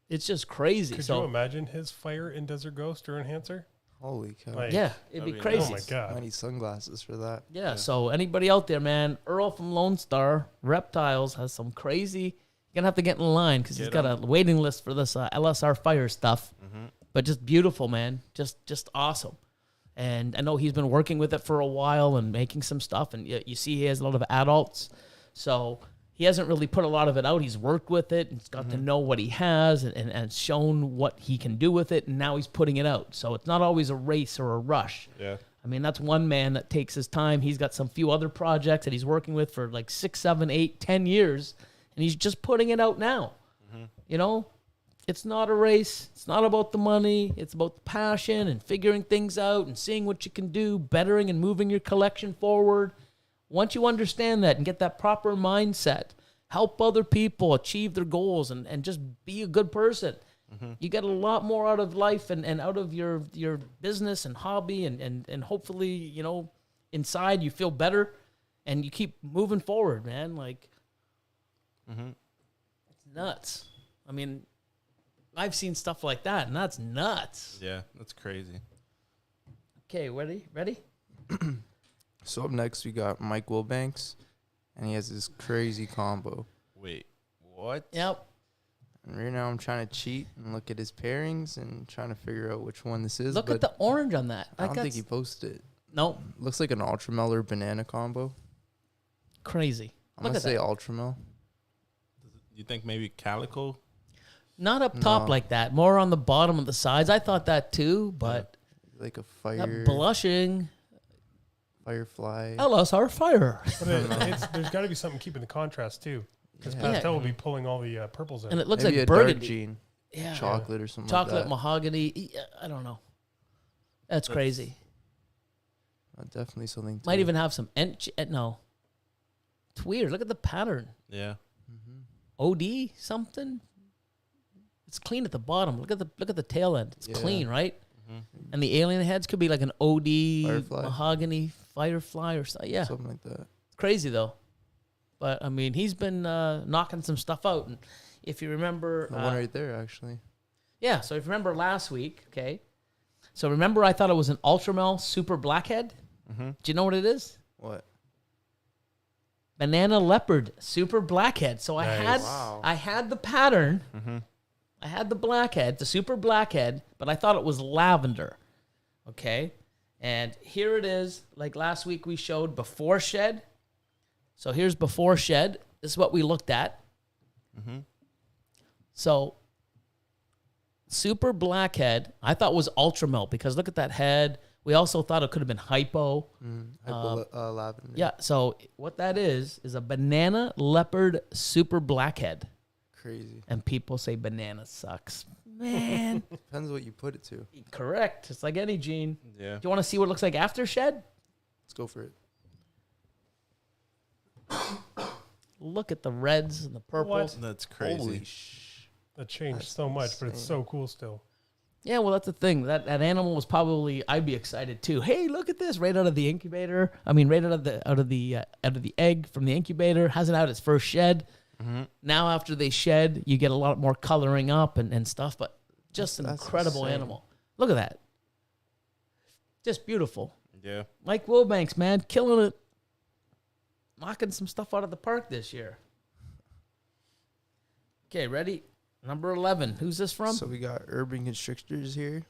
[SPEAKER 2] just crazy.
[SPEAKER 1] Could you imagine his fire in Desert Ghost or Enhancer?
[SPEAKER 4] holy cow!
[SPEAKER 1] Like,
[SPEAKER 2] yeah, it'd be
[SPEAKER 3] I mean,
[SPEAKER 2] crazy.
[SPEAKER 1] Oh my god.
[SPEAKER 4] I need sunglasses for that.
[SPEAKER 2] Yeah, so anybody out there, man, Earl from Lone Star Reptiles has some crazy. You're going to have to get in line because he's got a waiting list for this LSR fire stuff.
[SPEAKER 3] Mm-hmm.
[SPEAKER 2] But just beautiful, man. Just awesome. And I know he's been working with it for a while and making some stuff. And you see he has a lot of adults. So he hasn't really put a lot of it out. He's worked with it and he's got to know what he has and shown what he can do with it. And now he's putting it out. So it's not always a race or a rush.
[SPEAKER 3] Yeah.
[SPEAKER 2] I mean, that's one man that takes his time. He's got some few other projects that he's working with for like 6, 7, 8, 10 years. And he's just putting it out now.
[SPEAKER 3] Mm-hmm.
[SPEAKER 2] You know, it's not a race. It's not about the money. It's about the passion and figuring things out and seeing what you can do, bettering and moving your collection forward. Once you understand that and get that proper mindset, help other people achieve their goals and just be a good person. Mm-hmm. You get a lot more out of life and out of your business and hobby and hopefully, you know, inside you feel better and you keep moving forward, man. Like, it's nuts. I mean, I've seen stuff like that, and that's nuts.
[SPEAKER 3] Yeah, that's crazy.
[SPEAKER 2] Okay, ready?
[SPEAKER 4] So up next we got Mike Wilbanks, and he has this crazy combo.
[SPEAKER 3] Wait, what?
[SPEAKER 2] Yep.
[SPEAKER 4] And right now I'm trying to cheat and look at his pairings and trying to figure out which one this is.
[SPEAKER 2] Look
[SPEAKER 4] but
[SPEAKER 2] at the orange on that.
[SPEAKER 4] I don't think he posted it.
[SPEAKER 2] No.
[SPEAKER 4] Looks like an Ultramel or banana combo.
[SPEAKER 2] Crazy.
[SPEAKER 4] I'm
[SPEAKER 2] Look
[SPEAKER 4] gonna
[SPEAKER 2] at
[SPEAKER 4] say
[SPEAKER 2] that.
[SPEAKER 4] Ultramel.
[SPEAKER 3] You think maybe calico?
[SPEAKER 2] Not up top
[SPEAKER 4] No.
[SPEAKER 2] like that. More on the bottom of the sides. I thought that too, but
[SPEAKER 4] Like a
[SPEAKER 2] that blushing.
[SPEAKER 4] firefly.
[SPEAKER 2] LSR fire.
[SPEAKER 1] But there's got to be something keeping the contrast too, because
[SPEAKER 4] Yeah.
[SPEAKER 1] pastel will be pulling all the purples in.
[SPEAKER 2] And it looks
[SPEAKER 4] Maybe
[SPEAKER 2] like
[SPEAKER 4] a dark
[SPEAKER 2] burgundy.
[SPEAKER 4] jean,
[SPEAKER 2] Yeah.
[SPEAKER 4] chocolate or something
[SPEAKER 2] Chocolate
[SPEAKER 4] like that.
[SPEAKER 2] mahogany. I don't know. That's crazy.
[SPEAKER 4] Definitely something.
[SPEAKER 2] Might even have some no. It's weird. Look at the pattern.
[SPEAKER 3] Yeah.
[SPEAKER 2] OD something. It's clean at the bottom. Look at the tail end. It's
[SPEAKER 4] Yeah.
[SPEAKER 2] clean, right? And the alien heads could be like an OD
[SPEAKER 4] Firefly.
[SPEAKER 2] mahogany firefly or something. Yeah,
[SPEAKER 4] something like that.
[SPEAKER 2] it's crazy though. But I mean, he's been knocking some stuff out. And if you remember,
[SPEAKER 4] The one right there, actually.
[SPEAKER 2] yeah. So if you remember last week, okay. So remember, I thought it was an Ultramel Super Blackhead. Do you know what it is?
[SPEAKER 4] What?
[SPEAKER 2] Banana Leopard Super Blackhead. So
[SPEAKER 1] Nice.
[SPEAKER 2] I had the pattern. I had the blackhead, the Super Blackhead, but I thought it was lavender. Okay? And here it is. Like last week we showed before shed. So here's before shed. This is what we looked at. So Super Blackhead, I thought was Ultramel because look at that head. We also thought it could have been hypo.
[SPEAKER 4] Lavender.
[SPEAKER 2] Yeah, so what that is a banana leopard Super Blackhead.
[SPEAKER 4] Crazy.
[SPEAKER 2] And people say banana sucks. Man.
[SPEAKER 4] Depends what you put it to.
[SPEAKER 2] Correct. It's like any gene.
[SPEAKER 3] Yeah.
[SPEAKER 2] Do you want to see what it looks like after shed?
[SPEAKER 4] Let's go for it.
[SPEAKER 2] Look at the reds and the purples.
[SPEAKER 3] That's crazy.
[SPEAKER 4] Holy
[SPEAKER 1] That changed so much, but it's so cool still.
[SPEAKER 2] Yeah, well, that's the thing. That animal was probably, I'd be excited too. Hey, look at this! Right out of the incubator. I mean, right out of the egg from the incubator. Hasn't had its first shed. Now, after they shed, you get a lot more coloring up and stuff. But just an
[SPEAKER 4] That's
[SPEAKER 2] incredible
[SPEAKER 4] insane.
[SPEAKER 2] animal. Look at that. Just beautiful.
[SPEAKER 3] Yeah.
[SPEAKER 2] Mike Wilbanks, man, killing it. Knocking some stuff out of the park this year. Okay, ready? Number 11. Who's this from?
[SPEAKER 4] So we got Urban Constrictors here.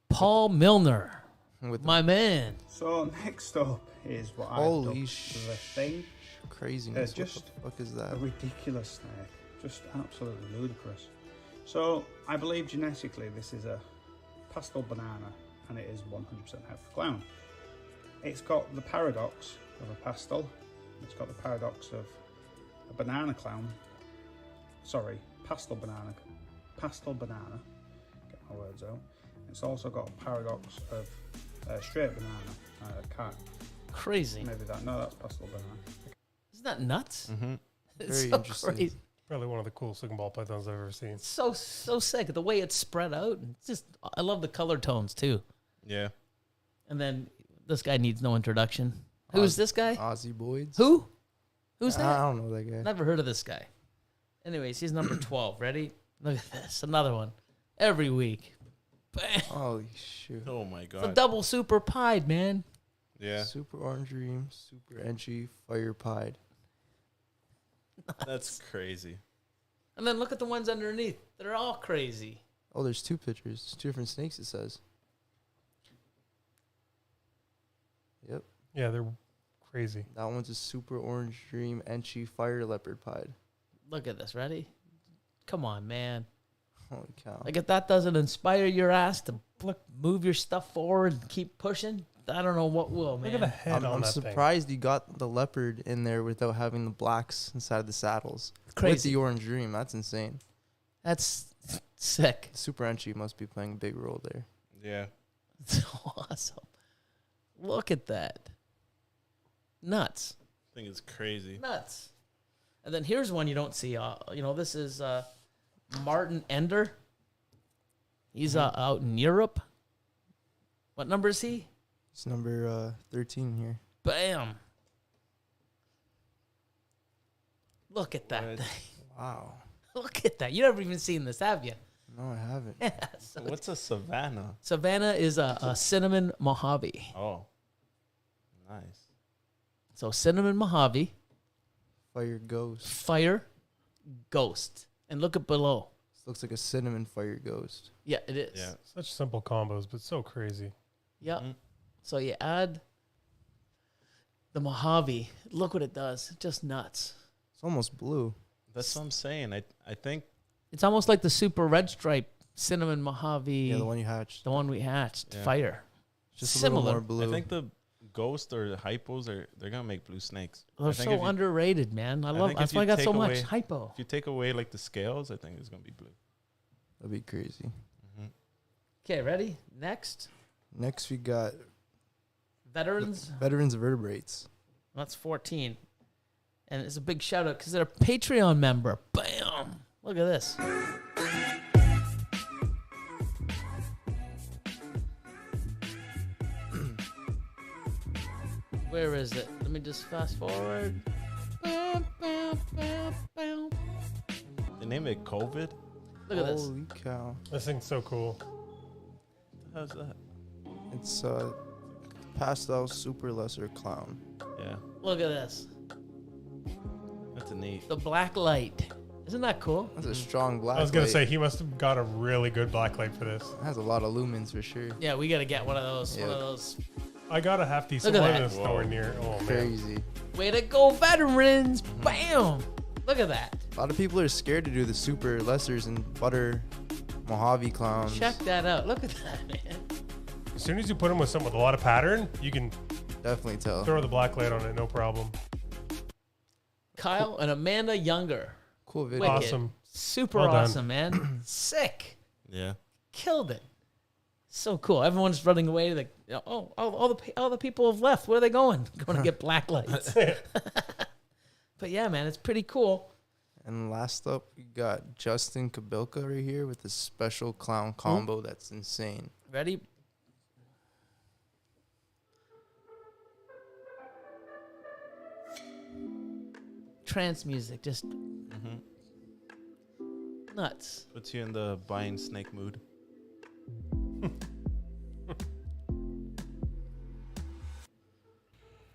[SPEAKER 2] Paul Milner.
[SPEAKER 4] With
[SPEAKER 2] My man.
[SPEAKER 7] So next up is what
[SPEAKER 4] Holy
[SPEAKER 7] I've done.
[SPEAKER 4] sh-
[SPEAKER 7] The thing,
[SPEAKER 4] craziness.
[SPEAKER 7] just
[SPEAKER 4] What the fuck is
[SPEAKER 7] a
[SPEAKER 4] that?
[SPEAKER 7] ridiculous snake, just absolutely ludicrous. So I believe genetically this is a pastel banana, and it is 100% out for clown. It's got the paradox of a pastel. It's got the paradox of a banana clown. Sorry, pastel banana. Get my words out. It's also got a paradox of straight banana. Cat.
[SPEAKER 2] Crazy.
[SPEAKER 7] Maybe that. No, that's pastel banana.
[SPEAKER 2] Isn't that nuts? It's
[SPEAKER 4] Very
[SPEAKER 2] so
[SPEAKER 4] interesting.
[SPEAKER 2] crazy.
[SPEAKER 1] Probably one of the coolest looking ball pythons I've ever seen.
[SPEAKER 2] So sick. The way it's spread out. It's just, I love the color tones too.
[SPEAKER 3] Yeah.
[SPEAKER 2] And then this guy needs no introduction. Who's this guy?
[SPEAKER 4] Aussie Boyds.
[SPEAKER 2] Who? Who's that?
[SPEAKER 4] I don't know that guy.
[SPEAKER 2] Never heard of this guy. Anyways, he's number 12. Ready? Look at this. Another one. Every week. Bam.
[SPEAKER 4] Holy shoot.
[SPEAKER 3] Oh my
[SPEAKER 2] It's a
[SPEAKER 3] god.
[SPEAKER 2] double super pied, man.
[SPEAKER 3] Yeah.
[SPEAKER 4] Super Orange Dream, Super Entry, Fire Pied.
[SPEAKER 3] That's crazy.
[SPEAKER 2] And then look at the ones underneath. They're all crazy.
[SPEAKER 4] Oh, there's two pictures. It's 2 different snakes, it says. Yep.
[SPEAKER 1] Yeah, they're crazy.
[SPEAKER 4] That one's a Super Orange Dream, Entry, Fire Leopard Pied.
[SPEAKER 2] Look at this. Ready? Come on, man.
[SPEAKER 4] Holy cow.
[SPEAKER 2] Like, if that doesn't inspire your ass to move your stuff forward and keep pushing, I don't know what will, man.
[SPEAKER 1] Look at the head on
[SPEAKER 4] I'm
[SPEAKER 1] that
[SPEAKER 4] surprised you got the leopard in there without having the blacks inside the saddles. With
[SPEAKER 2] Crazy.
[SPEAKER 4] the Orange Dream. That's insane.
[SPEAKER 2] That's sick.
[SPEAKER 4] Super Entry must be playing a big role there.
[SPEAKER 3] Yeah.
[SPEAKER 2] It's awesome. Look at that. Nuts.
[SPEAKER 3] I think it's crazy.
[SPEAKER 2] Nuts. And then here's one you don't see. This is Martin Ender. He's out in Europe. What number is he?
[SPEAKER 4] It's number 13 here.
[SPEAKER 2] Bam. Look at that
[SPEAKER 3] What?
[SPEAKER 2] thing.
[SPEAKER 4] Wow.
[SPEAKER 2] Look at that. You never even seen this, have you?
[SPEAKER 4] No, I haven't.
[SPEAKER 2] So
[SPEAKER 3] What's a savannah?
[SPEAKER 2] Savannah is a cinnamon Mojave.
[SPEAKER 3] Oh. Nice.
[SPEAKER 2] So cinnamon Mojave,
[SPEAKER 4] Fire Ghost.
[SPEAKER 2] fire, ghost. And look at below.
[SPEAKER 4] This looks like a cinnamon fire ghost.
[SPEAKER 2] Yeah, it is.
[SPEAKER 3] Yeah.
[SPEAKER 1] Such simple combos, but so crazy.
[SPEAKER 2] Yep.
[SPEAKER 3] Mhm.
[SPEAKER 2] So you add the Mojave. Look what it does. Just nuts.
[SPEAKER 4] It's almost blue.
[SPEAKER 3] That's what I'm saying. I think
[SPEAKER 2] It's almost like the super red stripe cinnamon Mojave.
[SPEAKER 4] Yeah, the one you hatched.
[SPEAKER 2] the one we hatched.
[SPEAKER 3] Yeah.
[SPEAKER 2] Fire.
[SPEAKER 4] Just a
[SPEAKER 2] Similar.
[SPEAKER 4] little more blue.
[SPEAKER 3] I think the ghost or the hypos they're gonna make blue snakes.
[SPEAKER 2] They're
[SPEAKER 3] I think
[SPEAKER 2] so
[SPEAKER 3] if you-
[SPEAKER 2] underrated, man. I love.
[SPEAKER 3] think
[SPEAKER 2] That's
[SPEAKER 3] if
[SPEAKER 2] why I
[SPEAKER 3] you
[SPEAKER 2] got so
[SPEAKER 3] take
[SPEAKER 2] much
[SPEAKER 3] away-
[SPEAKER 2] hypo.
[SPEAKER 3] If you take away like the scales, I think it's gonna be blue.
[SPEAKER 4] That'd be crazy.
[SPEAKER 2] Okay, ready? Next,
[SPEAKER 4] Next, we got
[SPEAKER 2] veterans.
[SPEAKER 4] Veterans Vertebrates.
[SPEAKER 2] That's 14, and it's a big shout out because they're a Patreon member. Bam! Look at this. Where is it? Let me just fast forward. Bam, bam, bam, bam.
[SPEAKER 3] They name it COVID.
[SPEAKER 2] Look at this.
[SPEAKER 4] Holy cow.
[SPEAKER 1] This thing's so cool.
[SPEAKER 3] How's that?
[SPEAKER 4] It's pastel super lesser clown.
[SPEAKER 3] Yeah.
[SPEAKER 2] Look at this.
[SPEAKER 3] That's a neat.
[SPEAKER 2] The black light. Isn't that cool?
[SPEAKER 4] That's a strong black
[SPEAKER 1] I was gonna
[SPEAKER 4] light.
[SPEAKER 1] say he must have got a really good blacklight for this.
[SPEAKER 4] It has a lot of lumens for sure.
[SPEAKER 2] Yeah, we gotta get one of those. One
[SPEAKER 4] Yeah.
[SPEAKER 2] of those.
[SPEAKER 1] I got a half decent
[SPEAKER 2] Look at
[SPEAKER 1] one
[SPEAKER 2] that.
[SPEAKER 1] and it's nowhere near. Oh man.
[SPEAKER 4] Crazy.
[SPEAKER 2] Way to go, veterans! Bam! Look at that.
[SPEAKER 4] A lot of people are scared to do the super lessers and butter Mojave clowns.
[SPEAKER 2] Check that out. Look at that, man.
[SPEAKER 1] As soon as you put them with something with a lot of pattern, you can
[SPEAKER 4] Definitely tell.
[SPEAKER 1] throw the blacklight on it, no problem.
[SPEAKER 2] Kyle and Amanda Younger.
[SPEAKER 4] Cool video.
[SPEAKER 2] Wicked.
[SPEAKER 1] Awesome.
[SPEAKER 2] Super
[SPEAKER 1] Well done.
[SPEAKER 2] awesome, man. Sick.
[SPEAKER 3] Yeah.
[SPEAKER 2] Killed it. So cool. Everyone's running away. Like, oh, all the people have left. Where are they going? Going to get black lights. But yeah, man, it's pretty cool.
[SPEAKER 4] And last up, we got Justin Kabilka right here with a special clown combo that's insane.
[SPEAKER 2] Ready? Trance music, just nuts.
[SPEAKER 3] Puts you in the buying snake mood.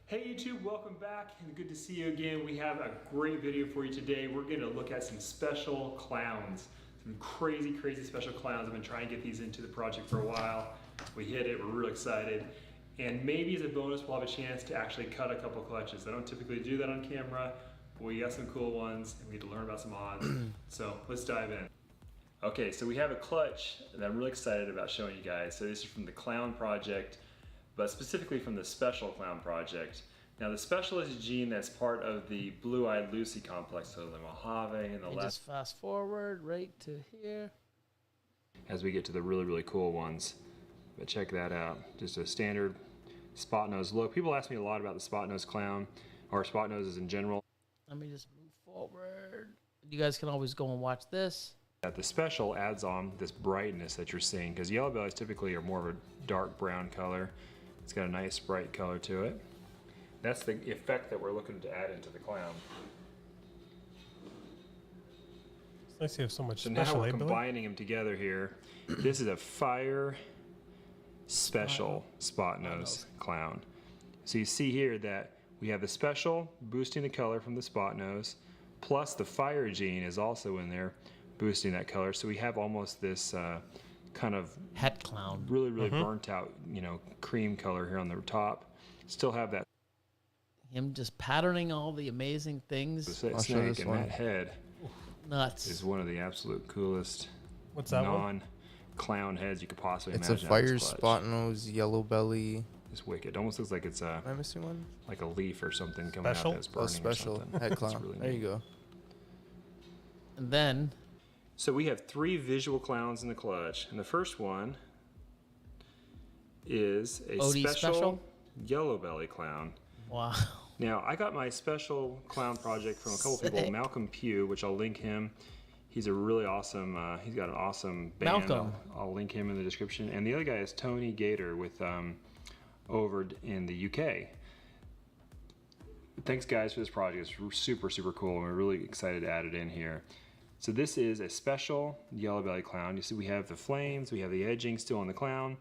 [SPEAKER 9] Hey YouTube, welcome back and good to see you again. We have a great video for you today. We're going to look at some special clowns, some crazy special clowns. I've been trying to get these into the project for a while. We hit it, we're real excited. And maybe as a bonus, we'll have a chance to actually cut a couple clutches. I don't typically do that on camera, but we got some cool ones and we get to learn about some odds. So let's dive in. Okay, so we have a clutch that I'm really excited about showing you guys. So this is from the Clown Project, but specifically from the Special Clown Project. Now the Special is a gene that's part of the Blue-Eyed Lucy complex, so the Mojave and the
[SPEAKER 2] And
[SPEAKER 9] left.
[SPEAKER 2] just fast forward right to here.
[SPEAKER 9] As we get to the really cool ones. But check that out, just a standard spot nose look. People ask me a lot about the spot nose clown, or spot noses in general.
[SPEAKER 2] Let me just move forward. you guys can always go and watch this.
[SPEAKER 9] That the special adds on this brightness that you're seeing, because yellow bellies typically are more of a dark brown color. It's got a nice bright color to it. That's the effect that we're looking to add into the clown.
[SPEAKER 1] It's nice you have so much
[SPEAKER 9] So now
[SPEAKER 1] special
[SPEAKER 9] we're
[SPEAKER 1] labeling.
[SPEAKER 9] combining them together here. This is a fire special spot nose clown. So you see here that we have the special boosting the color from the spot nose, plus the fire gene is also in there boosting that color. So we have almost this kind of
[SPEAKER 2] Het clown.
[SPEAKER 9] really burnt out, cream color here on the top. Still have that
[SPEAKER 2] Him just patterning all the amazing things.
[SPEAKER 4] I'll show
[SPEAKER 9] snake,
[SPEAKER 4] this
[SPEAKER 9] and
[SPEAKER 4] one.
[SPEAKER 9] that head
[SPEAKER 2] Nuts.
[SPEAKER 9] is one of the absolute coolest
[SPEAKER 1] What's that one?
[SPEAKER 9] non-clown heads you could possibly
[SPEAKER 4] It's a
[SPEAKER 9] imagine.
[SPEAKER 4] fire spot nose, yellow belly.
[SPEAKER 9] It's wicked. Almost looks like it's
[SPEAKER 4] Am I missing one?
[SPEAKER 9] like a leaf or something coming
[SPEAKER 1] Special?
[SPEAKER 9] out that's
[SPEAKER 4] Oh,
[SPEAKER 9] burning
[SPEAKER 4] special.
[SPEAKER 9] or something.
[SPEAKER 4] Head
[SPEAKER 9] It's
[SPEAKER 4] clown.
[SPEAKER 9] really
[SPEAKER 4] There
[SPEAKER 9] neat.
[SPEAKER 4] you go.
[SPEAKER 2] And then
[SPEAKER 9] So we have 3 visual clowns in the clutch, and the first one is a
[SPEAKER 2] Odie special?
[SPEAKER 9] yellow belly clown.
[SPEAKER 2] wow.
[SPEAKER 9] Now, I got my special clown project from a couple people,
[SPEAKER 2] Sick.
[SPEAKER 9] Malcolm Pugh, which I'll link him. He's a really awesome, he's got an awesome band.
[SPEAKER 2] Malcolm.
[SPEAKER 9] I'll link him in the description. And the other guy is Tony Gator with over in the UK. Thanks, guys, for this project. It's super cool, and we're really excited to add it in here. So this is a special yellow belly clown. You see we have the flames, we have the edging still on the clown,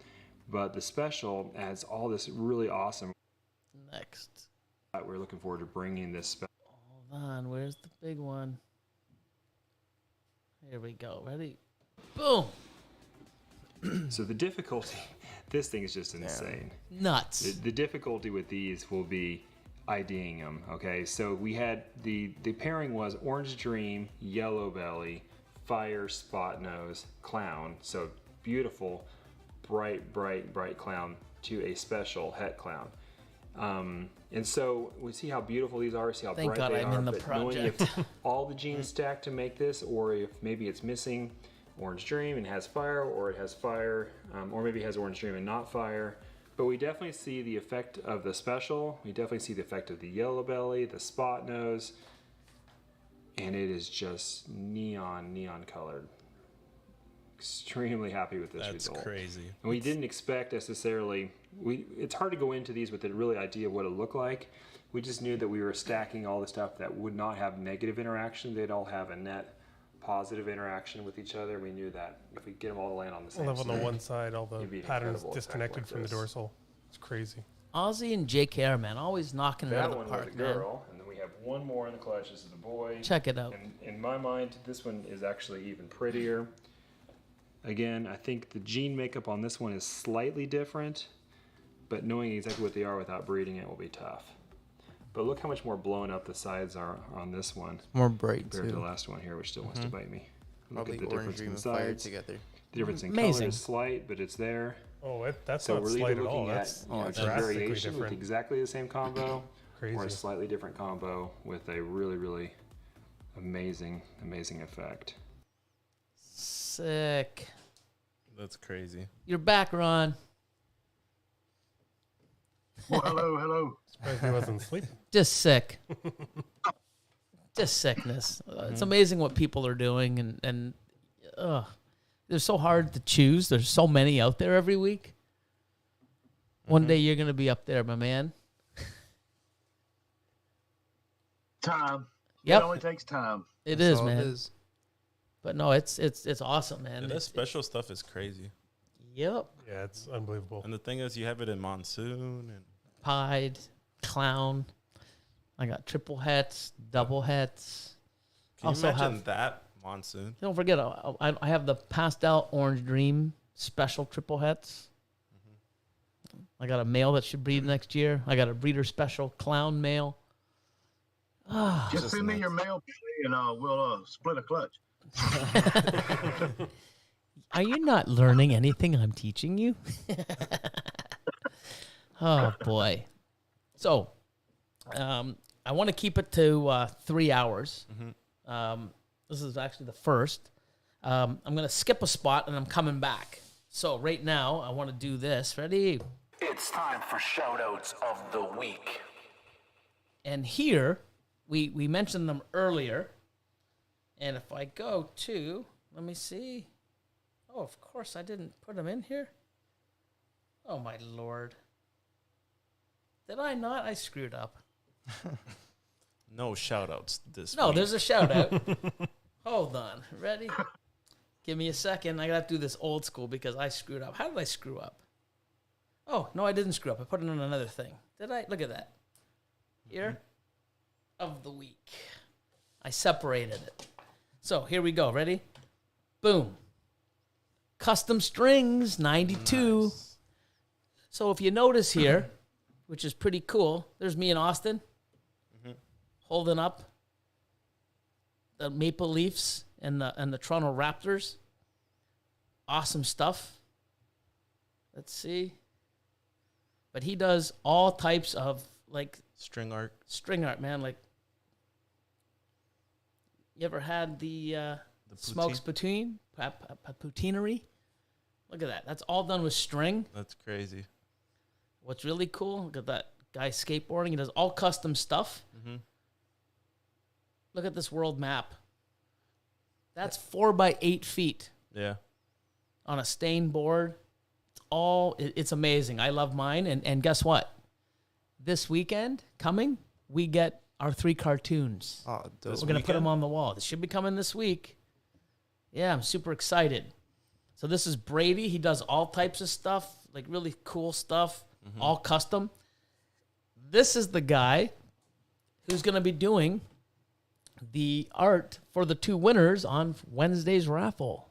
[SPEAKER 9] but the special adds all this really awesome.
[SPEAKER 2] Next.
[SPEAKER 9] We're looking forward to bringing this
[SPEAKER 2] Hold on. Where's the big one? Here we go. Ready? Boom.
[SPEAKER 9] So the difficulty, this thing is just insane.
[SPEAKER 2] Nuts.
[SPEAKER 9] The difficulty with these will be IDing them, okay? So we had, the pairing was Orange Dream, Yellow Belly, Fire Spot Nose, Clown. So beautiful, bright clown to a special het clown. And so we see how beautiful these are, see how
[SPEAKER 2] Thank
[SPEAKER 9] bright
[SPEAKER 2] God
[SPEAKER 9] they
[SPEAKER 2] I'm
[SPEAKER 9] are,
[SPEAKER 2] in the
[SPEAKER 9] but knowing if
[SPEAKER 2] project.
[SPEAKER 9] all the genes stacked to make this, or if maybe it's missing Orange Dream and has fire, or it has fire, or maybe it has Orange Dream and not fire. But we definitely see the effect of the special. We definitely see the effect of the yellow belly, the spot nose, and it is just neon colored. Extremely happy with this
[SPEAKER 3] That's
[SPEAKER 9] result.
[SPEAKER 3] crazy.
[SPEAKER 9] And we didn't expect necessarily, it's hard to go into these with a really idea of what it looked like. We just knew that we were stacking all the stuff that would not have negative interaction. They'd all have a net positive interaction with each other. We knew that if we get them all to land on the same
[SPEAKER 1] We'll have on the
[SPEAKER 9] side,
[SPEAKER 1] one side all the
[SPEAKER 9] it'd be an
[SPEAKER 1] patterns
[SPEAKER 9] incredible effect
[SPEAKER 1] disconnected
[SPEAKER 9] like
[SPEAKER 1] from the
[SPEAKER 9] this.
[SPEAKER 1] dorsal. It's crazy.
[SPEAKER 2] Ozzy and JKR, man, always knocking it out
[SPEAKER 9] That
[SPEAKER 2] of the
[SPEAKER 9] one was a
[SPEAKER 2] park, man.
[SPEAKER 9] girl, and then we have one more in the clutch. This is the boy.
[SPEAKER 2] Check it out.
[SPEAKER 9] And in my mind, this one is actually even prettier. Again, I think the gene makeup on this one is slightly different, but knowing exactly what they are without breeding it will be tough. But look how much more blown up the sides are on this one
[SPEAKER 4] More bright
[SPEAKER 9] compared to the
[SPEAKER 4] too.
[SPEAKER 9] last one here, which still wants to bite me. Look
[SPEAKER 4] Probably
[SPEAKER 9] at the
[SPEAKER 4] orange
[SPEAKER 9] difference
[SPEAKER 4] dream
[SPEAKER 9] in
[SPEAKER 4] and fire
[SPEAKER 9] sides.
[SPEAKER 4] together.
[SPEAKER 9] The difference in
[SPEAKER 2] Amazing.
[SPEAKER 9] color is slight, but it's there.
[SPEAKER 1] Oh, that's
[SPEAKER 9] So
[SPEAKER 1] not
[SPEAKER 9] we're
[SPEAKER 1] slight
[SPEAKER 9] either
[SPEAKER 1] at all.
[SPEAKER 9] looking at
[SPEAKER 1] That's
[SPEAKER 9] you know,
[SPEAKER 1] drastically
[SPEAKER 9] variation with
[SPEAKER 1] different.
[SPEAKER 9] exactly the same combo,
[SPEAKER 1] Crazy.
[SPEAKER 9] or a slightly different combo with a really amazing effect.
[SPEAKER 2] Sick.
[SPEAKER 3] That's crazy.
[SPEAKER 2] You're back, Ron.
[SPEAKER 5] Well, hello.
[SPEAKER 1] Surprised he wasn't sleeping.
[SPEAKER 2] Just sick. Just sickness. It's amazing what people are doing, and they're so hard to choose. There's so many out there every week. One day you're gonna be up there, my man.
[SPEAKER 5] Time.
[SPEAKER 2] Yep.
[SPEAKER 5] It only takes time.
[SPEAKER 2] It
[SPEAKER 4] That's
[SPEAKER 2] is,
[SPEAKER 4] all
[SPEAKER 2] man.
[SPEAKER 4] It is.
[SPEAKER 2] But no, it's awesome, man.
[SPEAKER 3] Yeah, that
[SPEAKER 2] It's-
[SPEAKER 3] special stuff is crazy.
[SPEAKER 2] Yep.
[SPEAKER 1] Yeah, it's unbelievable.
[SPEAKER 3] And the thing is, you have it in monsoon, and
[SPEAKER 2] Pied, clown. I got triple hats, double hats.
[SPEAKER 3] can you
[SPEAKER 2] Also
[SPEAKER 3] imagine
[SPEAKER 2] have-
[SPEAKER 3] that monsoon?
[SPEAKER 2] Don't forget, I have the pastel orange dream special triple hats. I got a male that should breed next year. I got a breeder special clown male.
[SPEAKER 5] Just send me your mail, and we'll split a clutch.
[SPEAKER 2] Are you not learning anything I'm teaching you? Oh, boy. So, I want to keep it to 3 hours. This is actually the first. I'm going to skip a spot, and I'm coming back. So right now, I want to do this. Ready?
[SPEAKER 10] It's time for shoutouts of the week.
[SPEAKER 2] And here, we mentioned them earlier. And if I go to, let me see. Oh, of course, I didn't put them in here. Oh, my Lord. Did I not? I screwed up.
[SPEAKER 3] No shout-outs this
[SPEAKER 2] No,
[SPEAKER 3] week.
[SPEAKER 2] there's a shout-out. Hold on. Ready? Give me a second. I got to do this old school because I screwed up. How did I screw up? Oh, no, I didn't screw up. I put it on another thing. Did I? Look at that. Here of the week. I separated it. So here we go. Ready? Boom. Custom strings, 92.
[SPEAKER 3] Nice.
[SPEAKER 2] So if you notice here, which is pretty cool, there's me and Austin holding up the Maple Leafs and the Toronto Raptors. Awesome stuff. Let's see. But he does all types of like
[SPEAKER 3] String art.
[SPEAKER 2] string art, man. Like, you ever had the smokes poutine? Poutineery? Look at that. That's all done with string.
[SPEAKER 3] That's crazy.
[SPEAKER 2] What's really cool, look at that guy skateboarding. He does all custom stuff.
[SPEAKER 3] Mm-hmm.
[SPEAKER 2] Look at this world map. That's 4 by 8 feet
[SPEAKER 3] Yeah.
[SPEAKER 2] on a stained board. It's amazing. I love mine. And guess what? This weekend coming, we get our 3 cartoons.
[SPEAKER 4] Oh, dope.
[SPEAKER 2] We're going to put them on the wall. This should be coming this week. Yeah, I'm super excited. So this is Brady. He does all types of stuff, like really cool stuff, all custom. This is the guy who's going to be doing the art for the 2 winners on Wednesday's raffle.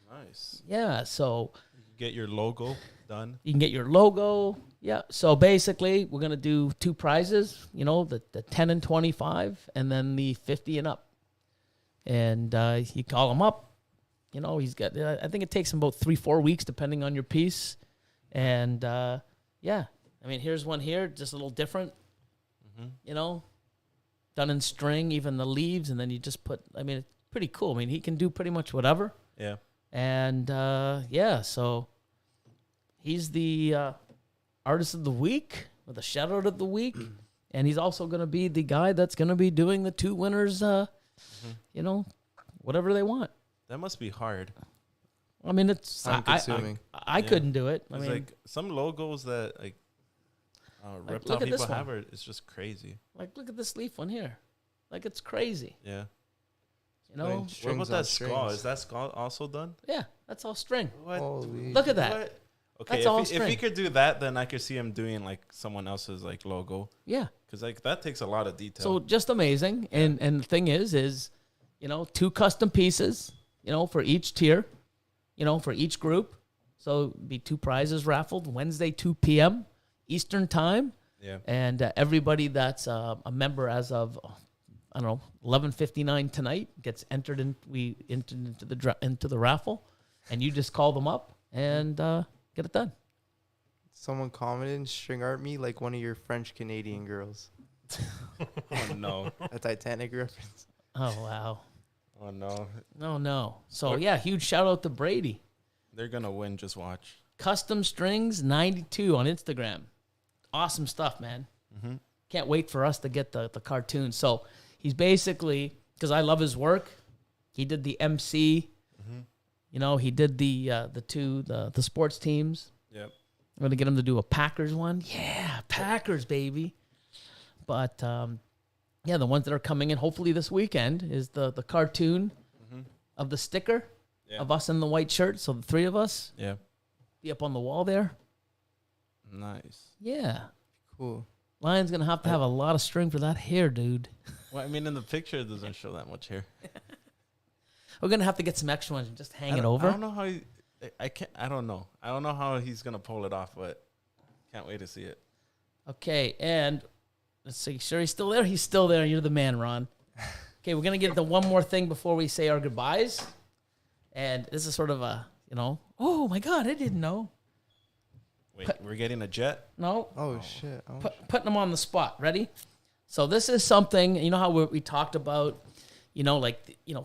[SPEAKER 3] Nice.
[SPEAKER 2] Yeah, so
[SPEAKER 3] Get your logo done.
[SPEAKER 2] you can get your logo. Yeah, so basically we're going to do 2 prizes, the 10 and 25 and then the 50 and up. And you call him up. He's got, I think it takes him about 3-4 weeks depending on your piece. And yeah, I mean, here's one here, just a little different, done in string, even the leaves. And then you just put, I mean, it's pretty cool. I mean, he can do pretty much whatever.
[SPEAKER 3] Yeah.
[SPEAKER 2] And yeah, so he's the artist of the week or the shout out of the week. And he's also going to be the guy that's going to be doing the 2 winners, whatever they want.
[SPEAKER 3] That must be hard.
[SPEAKER 2] I mean, it's
[SPEAKER 4] Time-consuming.
[SPEAKER 2] I couldn't do it. I
[SPEAKER 3] It's
[SPEAKER 2] mean,
[SPEAKER 3] like some logos that reptile
[SPEAKER 2] look at this
[SPEAKER 3] people
[SPEAKER 2] one.
[SPEAKER 3] have it's just crazy.
[SPEAKER 2] like, look at this leaf one here. Like, it's crazy.
[SPEAKER 3] Yeah.
[SPEAKER 2] You know?
[SPEAKER 3] What about that skull? Is that skull also done?
[SPEAKER 2] Yeah, that's all string.
[SPEAKER 3] What?
[SPEAKER 4] Holy
[SPEAKER 2] Look at that.
[SPEAKER 3] What? Okay,
[SPEAKER 2] That's all
[SPEAKER 3] if he
[SPEAKER 2] string.
[SPEAKER 3] could do that, then I could see him doing like someone else's like logo,
[SPEAKER 2] Yeah.
[SPEAKER 3] because like that takes a lot of detail.
[SPEAKER 2] So just amazing. And the thing is 2 custom pieces, for each tier, for each group. So it'd be 2 prizes raffled Wednesday, 2 p.m. Eastern time.
[SPEAKER 3] yeah.
[SPEAKER 2] And everybody that's a member as of, 11:59 tonight gets entered in. We entered into the raffle, and you just call them up and get it done.
[SPEAKER 4] Someone commented, string art me like one of your French Canadian girls.
[SPEAKER 3] Oh no.
[SPEAKER 4] A Titanic reference.
[SPEAKER 2] Oh wow.
[SPEAKER 3] Oh no.
[SPEAKER 2] No. So yeah, huge shout out to Brady.
[SPEAKER 3] They're gonna win. Just watch.
[SPEAKER 2] Custom Strings 92 on Instagram. Awesome stuff, man.
[SPEAKER 3] Mm-hmm.
[SPEAKER 2] Can't wait for us to get the cartoon. So he's basically, because I love his work, he did the MC. He did the sports teams.
[SPEAKER 3] Yep.
[SPEAKER 2] I'm going to get him to do a Packers one. Yeah, Packers, baby. But, yeah, the ones that are coming in hopefully this weekend is the cartoon of the sticker of us in the white shirt. So the 3 of us
[SPEAKER 3] Yeah.
[SPEAKER 2] be up on the wall there.
[SPEAKER 3] Nice.
[SPEAKER 2] Yeah.
[SPEAKER 4] Cool.
[SPEAKER 2] Lion's going to have a lot of string for that hair, dude.
[SPEAKER 3] Well, I mean, in the picture, it doesn't show that much hair.
[SPEAKER 2] We're going to have to get some extra ones and just hang it
[SPEAKER 3] I
[SPEAKER 2] over.
[SPEAKER 3] don't know how I don't know. I don't know how he's gonna pull it off, but can't wait to see it.
[SPEAKER 2] Okay, and let's see. Sure, he's still there? He's still there. You're the man, Ron. Okay, we're going to get the one more thing before we say our goodbyes. And this is sort of a, oh, my God, I didn't know.
[SPEAKER 3] Wait, we're getting a jet?
[SPEAKER 2] No.
[SPEAKER 4] Oh, shit. Oh,
[SPEAKER 2] Putting them on the spot. Ready? So this is something, how we talked about,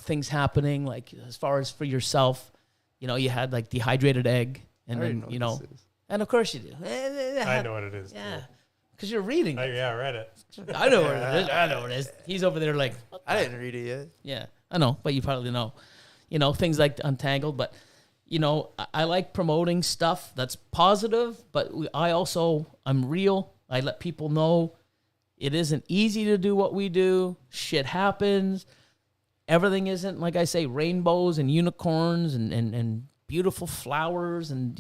[SPEAKER 2] things happening, like as far as for yourself, you had like dehydrated egg. And
[SPEAKER 4] I already
[SPEAKER 2] then,
[SPEAKER 4] know what this is.
[SPEAKER 2] and of course you do.
[SPEAKER 1] I know what it is.
[SPEAKER 2] Yeah. Because you're reading it.
[SPEAKER 1] Yeah, I read it.
[SPEAKER 2] I know what it is. I know what it is. He's over there like,
[SPEAKER 4] I didn't read it yet.
[SPEAKER 2] yeah, I know, but you probably know. Things like Untangled, but, I like promoting stuff that's positive, but I'm real. I let people know it isn't easy to do what we do. Shit happens. Everything isn't, like I say, rainbows and unicorns and beautiful flowers, and,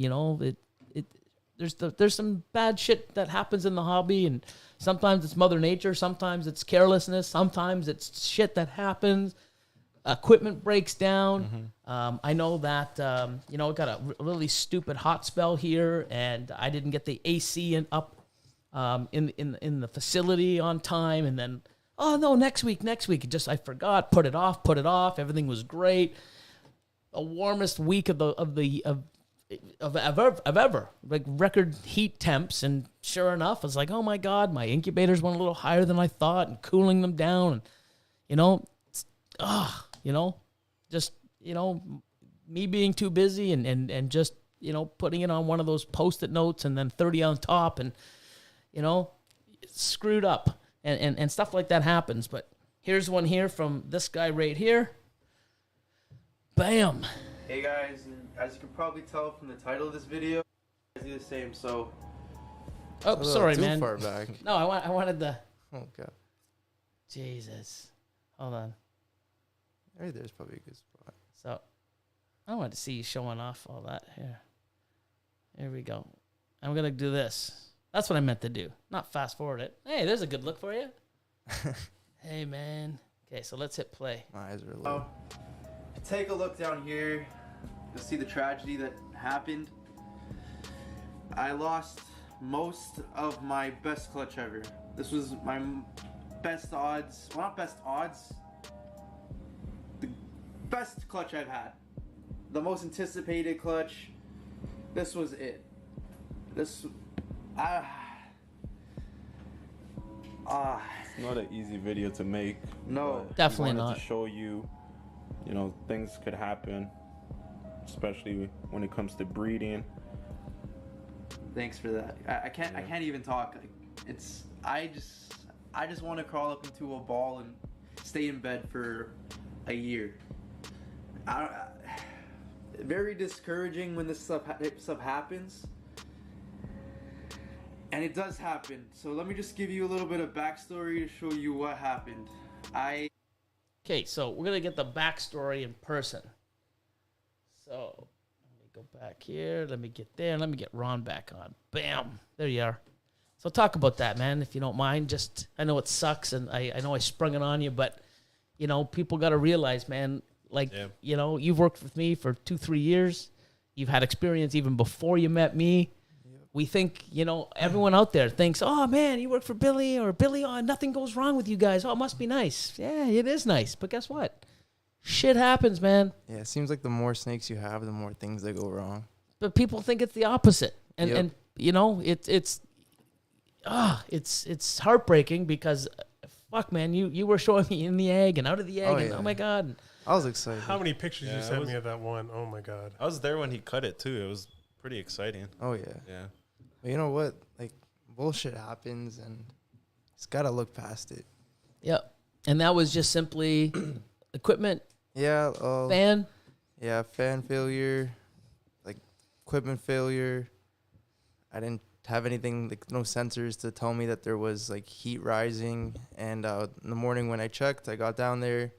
[SPEAKER 2] there's some bad shit that happens in the hobby, and sometimes it's Mother Nature, sometimes it's carelessness, sometimes it's shit that happens. Equipment breaks down. I know that it got a really stupid hot spell here, and I didn't get the AC up in the facility on time, and then next week. I forgot, put it off. Everything was great. The warmest week of ever, like record heat temps, and sure enough, I was like, oh my god, my incubators went a little higher than I thought, and cooling them down, and me being too busy and just putting it on one of those post-it notes and then 30 on top, and screwed up, and stuff like that happens. But here's one here from this guy right here. Bam.
[SPEAKER 11] Hey guys, and as you can probably tell from the title of this video, I do the same. So,
[SPEAKER 2] sorry, man.
[SPEAKER 4] Too far back.
[SPEAKER 2] No, I wanted the.
[SPEAKER 4] Oh god.
[SPEAKER 2] Jesus, hold on.
[SPEAKER 4] Right there's probably a good spot.
[SPEAKER 2] So, I wanted to see you showing off all that here. Here we go. I'm gonna do this. That's what I meant to do, not fast forward it. Hey, there's a good look for you. Hey, man. Okay, so let's hit play.
[SPEAKER 4] My eyes are low.
[SPEAKER 11] Take a look down here. You'll see the tragedy that happened. I lost most of my best clutch ever. This was my best odds. Well, not best odds. The best clutch I've had. The most anticipated clutch. This was it. It's
[SPEAKER 3] not an easy video to make.
[SPEAKER 11] No,
[SPEAKER 2] definitely
[SPEAKER 3] not.
[SPEAKER 2] not.
[SPEAKER 3] To show you, things could happen, especially when it comes to breeding.
[SPEAKER 11] Thanks for that. I can't even talk. I just want to crawl up into a ball and stay in bed for a year. Very discouraging when this stuff happens. And it does happen. So let me just give you a little bit of backstory to show you what happened.
[SPEAKER 2] Okay, so we're going to get the backstory in person. So let me go back here. Let me get there. Let me get Ron back on. Bam. There you are. So talk about that, man, if you don't mind. I know it sucks, and I know I sprung it on you, but, people got to realize, man, you've worked with me for 2-3 years. You've had experience even before you met me. We think, everyone out there thinks, oh, man, you work for Billy, or Billy, nothing goes wrong with you guys. Oh, it must be nice. Yeah, it is nice. But guess what? Shit happens, man.
[SPEAKER 4] Yeah, it seems like the more snakes you have, the more things that go wrong.
[SPEAKER 2] But people think it's the opposite. And,
[SPEAKER 4] Yep.
[SPEAKER 2] it's heartbreaking because, fuck, man, you were showing me in the egg and out of the egg.
[SPEAKER 4] Oh, yeah.
[SPEAKER 2] Oh, my God. And
[SPEAKER 4] I was excited.
[SPEAKER 1] How many pictures you sent me of that one? Oh my god.
[SPEAKER 3] I was there when he cut it too. It was pretty exciting.
[SPEAKER 4] Oh, yeah.
[SPEAKER 3] Yeah.
[SPEAKER 4] But you know what? Like, bullshit happens, and it's got to look past it.
[SPEAKER 2] Yep. And that was just simply equipment,
[SPEAKER 4] Yeah.
[SPEAKER 2] fan.
[SPEAKER 4] Yeah, fan failure, like equipment failure. I didn't have anything, like no sensors to tell me that there was like heat rising. And in the morning when I checked, I got down there.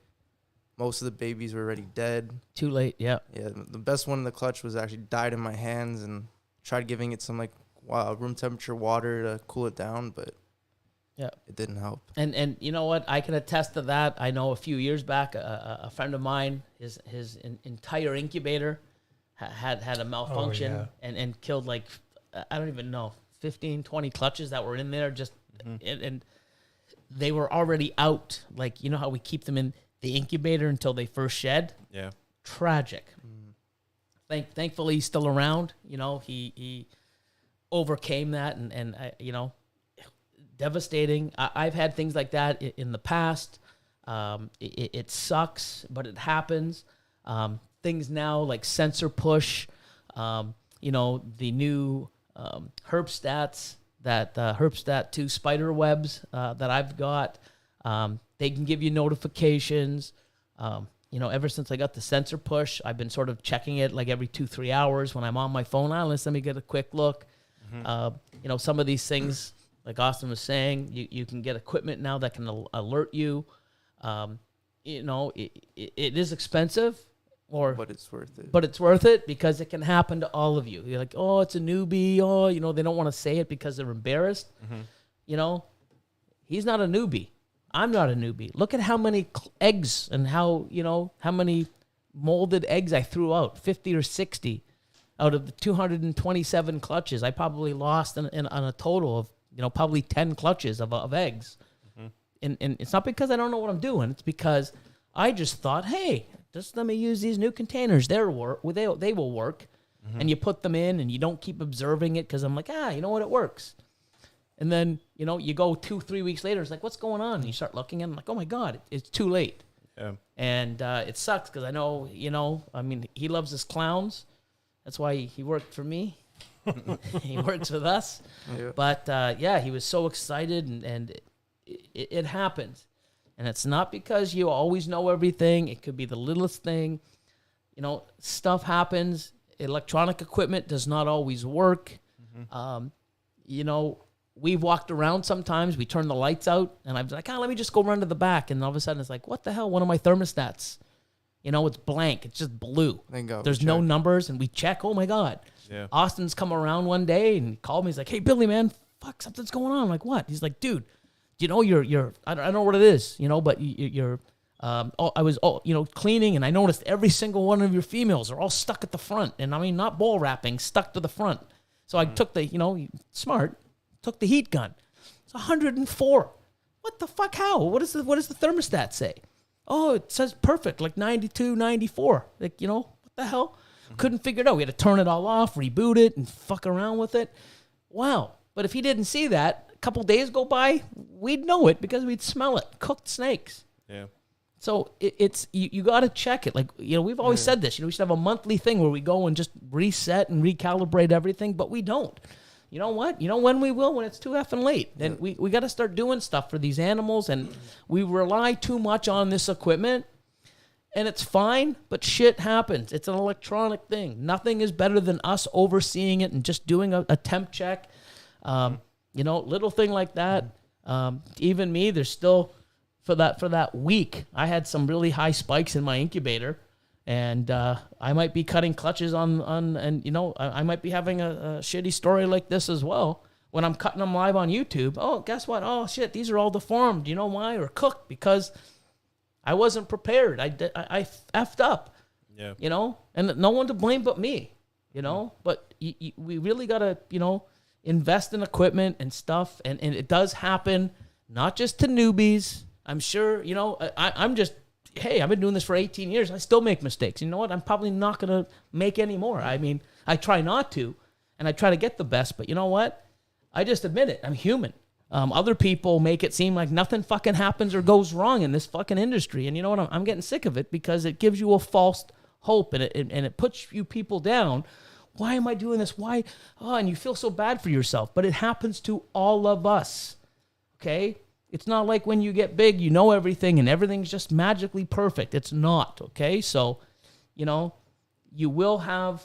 [SPEAKER 4] Most of the babies were already dead.
[SPEAKER 2] Too late, yeah.
[SPEAKER 4] Yeah, the best one in the clutch was actually died in my hands, and tried giving it some like room temperature water to cool it down, but
[SPEAKER 2] yeah,
[SPEAKER 4] it didn't help.
[SPEAKER 2] And you know what? I can attest to that. I know a few years back, a friend of mine, his entire incubator had a malfunction and killed like, I don't even know, 15, 20 clutches that were in there. Just and they were already out. Like, you know how we keep them in the incubator until they first shed? Yeah. Tragic. Thankfully, he's still around. He overcame that, and devastating. I've had things like that in the past. It sucks, but it happens. Things now like sensor push, the new herb stats, that Herpstat 2 spider webs that I've got. They can give you notifications. Ever since I got the sensor push, I've been sort of checking it like every 2-3 hours when I'm on my phone. Let me get a quick look. Some of these things, like Austin was saying, you can get equipment now that can alert you. It is expensive,
[SPEAKER 4] but it's worth it.
[SPEAKER 2] But it's worth it because it can happen to all of you. You're like, oh, it's a newbie. Oh, they don't want to say it because they're embarrassed. He's not a newbie. I'm not a newbie. Look at how many eggs and how many molded eggs I threw out, 50 or 60 out of the 227 clutches. I probably lost on a total of, probably 10 clutches of eggs. And it's not because I don't know what I'm doing. It's because I just thought, hey, just let me use these new containers. They will work. And you put them in and you don't keep observing it because I'm like, you know what, it works. And then, you go 2-3 weeks later, it's like, what's going on? And you start looking and I'm like, oh my God, it's too late.
[SPEAKER 3] Yeah.
[SPEAKER 2] And it sucks because I know, he loves his clowns. That's why he worked for me. He works with us. Yeah. But he was so excited and it happens. And it's not because you always know everything. It could be the littlest thing. Stuff happens. Electronic equipment does not always work. We've walked around sometimes. We turn the lights out, and I'm like, let me just go run to the back. And all of a sudden, it's like, what the hell? One of my thermostats, it's blank. It's just blue. There's no numbers, and we check. Oh, my God.
[SPEAKER 3] Yeah.
[SPEAKER 2] Austin's come around one day, and he called me. He's like, hey, Billy, man, fuck, something's going on. I'm like, what? He's like, dude, you're I don't know what it is, but you're I was cleaning, and I noticed every single one of your females are all stuck at the front. And, I mean, not ball wrapping, stuck to the front. So I took the, smart, took the heat gun. It's 104. What the fuck? How? What does the thermostat say? Oh, it says perfect, like 92, 94. Like, what the hell? Couldn't figure it out. We had to turn it all off, reboot it, and fuck around with it. Wow. But if he didn't see that, a couple days go by, we'd know it because we'd smell it. Cooked snakes.
[SPEAKER 3] Yeah.
[SPEAKER 2] So it's you got to check it. Like, we've always said this. We should have a monthly thing where we go and just reset and recalibrate everything, but we don't. You know what? When we will? When it's too effing late. And we got to start doing stuff for these animals, and we rely too much on this equipment, and it's fine, but shit happens. It's an electronic thing. Nothing is better than us overseeing it and just doing a temp check. Little thing like that. Even me, there's still, for that week, I had some really high spikes in my incubator. And I might be cutting clutches on I might be having a shitty story like this as well when I'm cutting them live on YouTube. Oh, guess what? Oh, shit, these are all deformed. You know why? Or cooked because I wasn't prepared. I effed up.
[SPEAKER 3] Yeah.
[SPEAKER 2] And no one to blame but me, But we really got to, invest in equipment and stuff. And it does happen, not just to newbies. I'm sure, I'm just... Hey, I've been doing this for 18 years. I still make mistakes. You know what? I'm probably not going to make any more. I mean, I try not to, and I try to get the best. But you know what? I just admit it. I'm human. Other people make it seem like nothing fucking happens or goes wrong in this fucking industry. And you know what? I'm getting sick of it because it gives you a false hope, and it puts you people down. Why am I doing this? Why? Oh, and you feel so bad for yourself. But it happens to all of us. Okay? It's not like when you get big, you know everything and everything's just magically perfect. It's not, okay? So, you will have,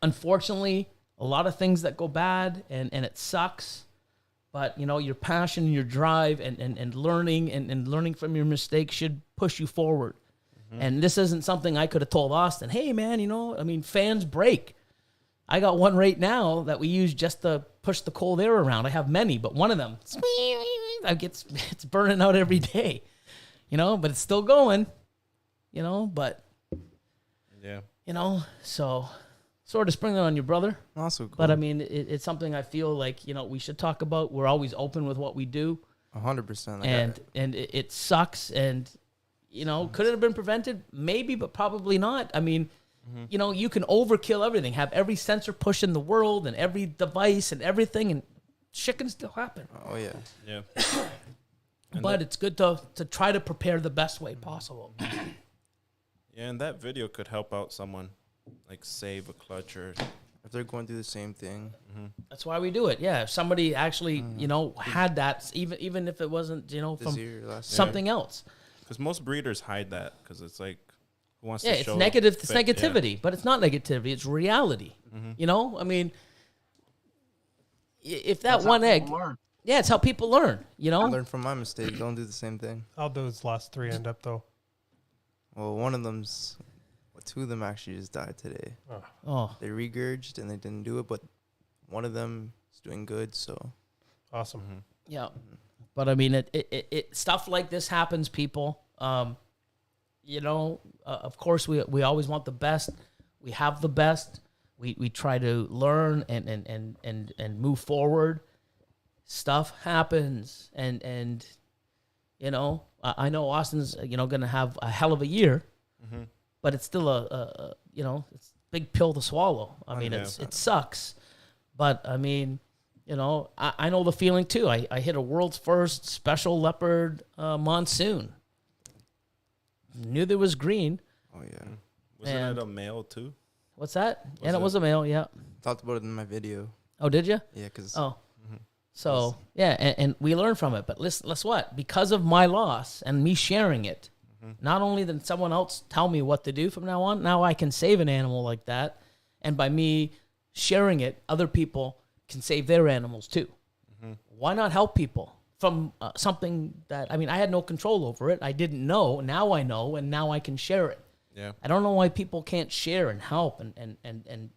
[SPEAKER 2] unfortunately, a lot of things that go bad and it sucks. But, your passion and your drive and learning and learning from your mistakes should push you forward. Mm-hmm. And this isn't something I could have told Austin. Hey, man, fans break. I got one right now that we use just to push the cold air around. I have many, but one of them, it's burning out every day, but it's still going, but, so sort of spring that on your brother.
[SPEAKER 4] Also cool.
[SPEAKER 2] But it's something I feel like, we should talk about. We're always open with what we do.
[SPEAKER 4] 100%.
[SPEAKER 2] And it sucks. And, could it have been prevented? Maybe, but probably not. You can overkill everything, have every sensor push in the world and every device and everything, and shit can still happen.
[SPEAKER 4] Oh, yeah.
[SPEAKER 3] Yeah.
[SPEAKER 2] But it's good to try to prepare the best way possible.
[SPEAKER 3] Yeah, and that video could help out someone, like save a clutch or
[SPEAKER 4] If they're going through the same thing.
[SPEAKER 2] That's why we do it. Yeah, if somebody actually, had that, even if it wasn't, from something else.
[SPEAKER 3] Because most breeders hide that because it's like, who wants
[SPEAKER 2] Yeah,
[SPEAKER 3] to
[SPEAKER 2] it's
[SPEAKER 3] show
[SPEAKER 2] negative. It's
[SPEAKER 3] fake-
[SPEAKER 2] negativity, but it's not negativity. It's reality. I mean, if that
[SPEAKER 5] That's
[SPEAKER 2] one
[SPEAKER 5] how
[SPEAKER 2] egg,
[SPEAKER 5] people learn.
[SPEAKER 2] yeah, it's how people learn.
[SPEAKER 4] Learn from my mistake. Don't do the same thing.
[SPEAKER 1] How'd those last 3 end up though?
[SPEAKER 4] Well, two of them actually just died today.
[SPEAKER 2] Oh,
[SPEAKER 4] They regurged and they didn't do it, but one of them is doing good. So
[SPEAKER 1] Awesome.
[SPEAKER 2] yeah. But I mean, it stuff like this happens, people. Of course, we always want the best. We have the best. We try to learn and move forward. Stuff happens, and I know Austin's going to have a hell of a year, but it's still it's a big pill to swallow. I mean, it sucks, but I mean, I know the feeling too. I hit a world's first special leopard monsoon. Knew there was green.
[SPEAKER 4] oh yeah,
[SPEAKER 3] Wasn't it a male too?
[SPEAKER 2] What's that?
[SPEAKER 3] Was
[SPEAKER 2] And it was a male. Yeah.
[SPEAKER 4] talked about it in my video.
[SPEAKER 2] Oh, did you?
[SPEAKER 4] Yeah, because
[SPEAKER 2] Oh. So yeah, and we learn from it. But let's what? Because of my loss and me sharing it, not only did someone else tell me what to do from now on, now I can save an animal like that, and by me sharing it, other people can save their animals too. Why not help people from something that I had no control over it. I didn't know. Now I know, and now I can share it.
[SPEAKER 3] Yeah.
[SPEAKER 2] I don't know why people can't share and help and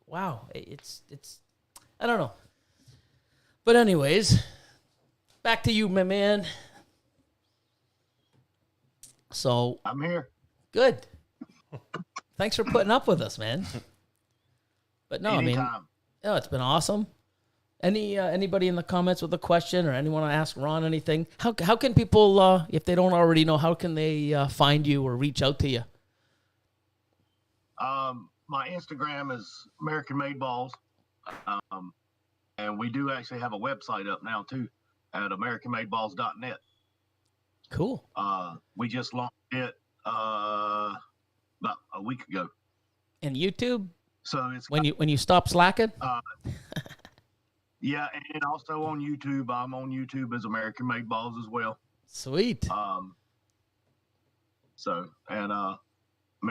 [SPEAKER 2] wow, it's I don't know. But anyways, back to you, my man. So
[SPEAKER 5] I'm here.
[SPEAKER 2] Good. Thanks for putting up with us, man. But no,
[SPEAKER 5] Anytime.
[SPEAKER 2] It's been awesome. Anybody in the comments with a question or anyone want to ask Ron anything? How can people, if they don't already know, how can they find you or reach out to you?
[SPEAKER 5] My Instagram is American Made Balls. And we do actually have a website up now too at AmericanMadeBalls.net.
[SPEAKER 2] Cool.
[SPEAKER 5] We just launched it about a week ago.
[SPEAKER 2] And YouTube?
[SPEAKER 5] So it's
[SPEAKER 2] when you stop slacking?
[SPEAKER 5] Yeah, and also on YouTube. I'm on YouTube as American Made Balls as well.
[SPEAKER 2] Sweet.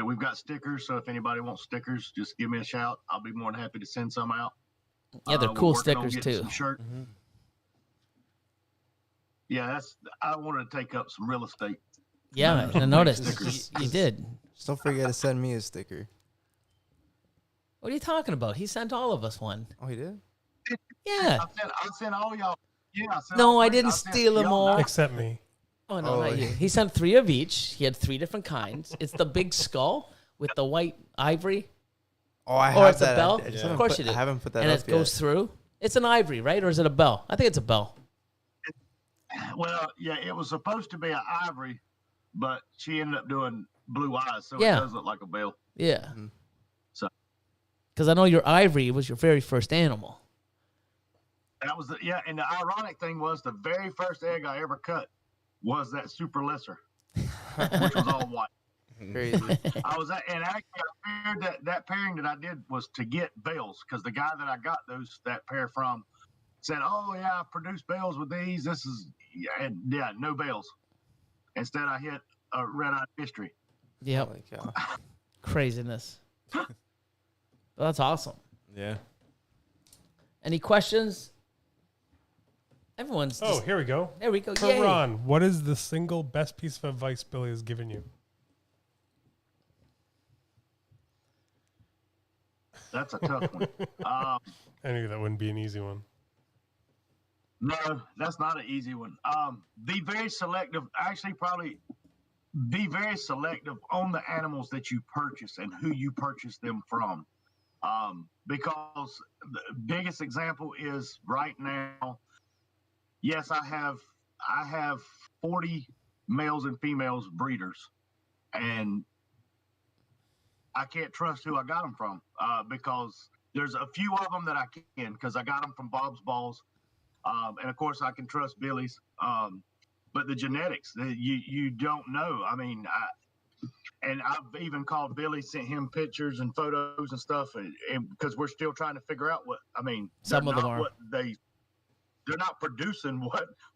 [SPEAKER 5] We've got stickers, so if anybody wants stickers, just give me a shout. I'll be more than happy to send some out.
[SPEAKER 2] Yeah, they're cool stickers too.
[SPEAKER 5] Yeah, I wanted to take up some real estate.
[SPEAKER 2] Yeah, I noticed you did.
[SPEAKER 4] Just don't forget to send me a sticker.
[SPEAKER 2] What are you talking about? He sent all of us one.
[SPEAKER 4] Oh, he did?
[SPEAKER 2] Yeah.
[SPEAKER 5] I sent all y'all. Yeah.
[SPEAKER 2] I didn't steal them all.
[SPEAKER 1] Except me.
[SPEAKER 2] Oh, no, not you. He sent 3 of each. He had 3 different kinds. It's the big skull with the white ivory.
[SPEAKER 4] Oh, I have
[SPEAKER 2] it's
[SPEAKER 4] that.
[SPEAKER 2] a bell?
[SPEAKER 4] Of
[SPEAKER 2] course you do.
[SPEAKER 4] I haven't put that
[SPEAKER 2] and
[SPEAKER 4] up
[SPEAKER 2] it goes through. It's an ivory, right? Or is it a bell? I think it's a bell.
[SPEAKER 5] Well, yeah, it was supposed to be an ivory, but she ended up doing blue eyes, so
[SPEAKER 2] Yeah.
[SPEAKER 5] it does look like a bell.
[SPEAKER 2] Yeah.
[SPEAKER 5] So
[SPEAKER 2] Because I know your ivory was your very first animal.
[SPEAKER 5] that was and the ironic thing was the very first egg I ever cut was that super lesser, which was all white.
[SPEAKER 4] Crazy.
[SPEAKER 5] And actually I figured that pairing that I did was to get bells, because the guy that I got that pair from said, "Oh yeah, I produced bells with these. This is no bells." Instead, I hit a red-eyed mystery.
[SPEAKER 2] Yep.
[SPEAKER 4] Holy cow.
[SPEAKER 2] Craziness. Well, that's awesome.
[SPEAKER 3] Yeah.
[SPEAKER 2] Any questions? Everyone's.
[SPEAKER 1] Oh, here we go.
[SPEAKER 2] There we go.
[SPEAKER 1] For
[SPEAKER 2] Yay.
[SPEAKER 1] Ron, what is the single best piece of advice Billy has given you?
[SPEAKER 5] That's a tough one.
[SPEAKER 1] I knew that wouldn't be an easy one.
[SPEAKER 5] No, that's not an easy one. Be very selective. Actually, probably be very selective on the animals that you purchase and who you purchase them from. Because the biggest example is right now, yes, I have 40 males and females breeders, and I can't trust who I got them from, because there's a few of them that I can, because I got them from Bob's Balls. And of course I can trust Billy's, but the genetics, you don't know. I mean, and I've even called Billy, sent him pictures and photos and stuff, and because we're still trying to figure out what I mean.
[SPEAKER 2] Some of them are.
[SPEAKER 5] What they're not producing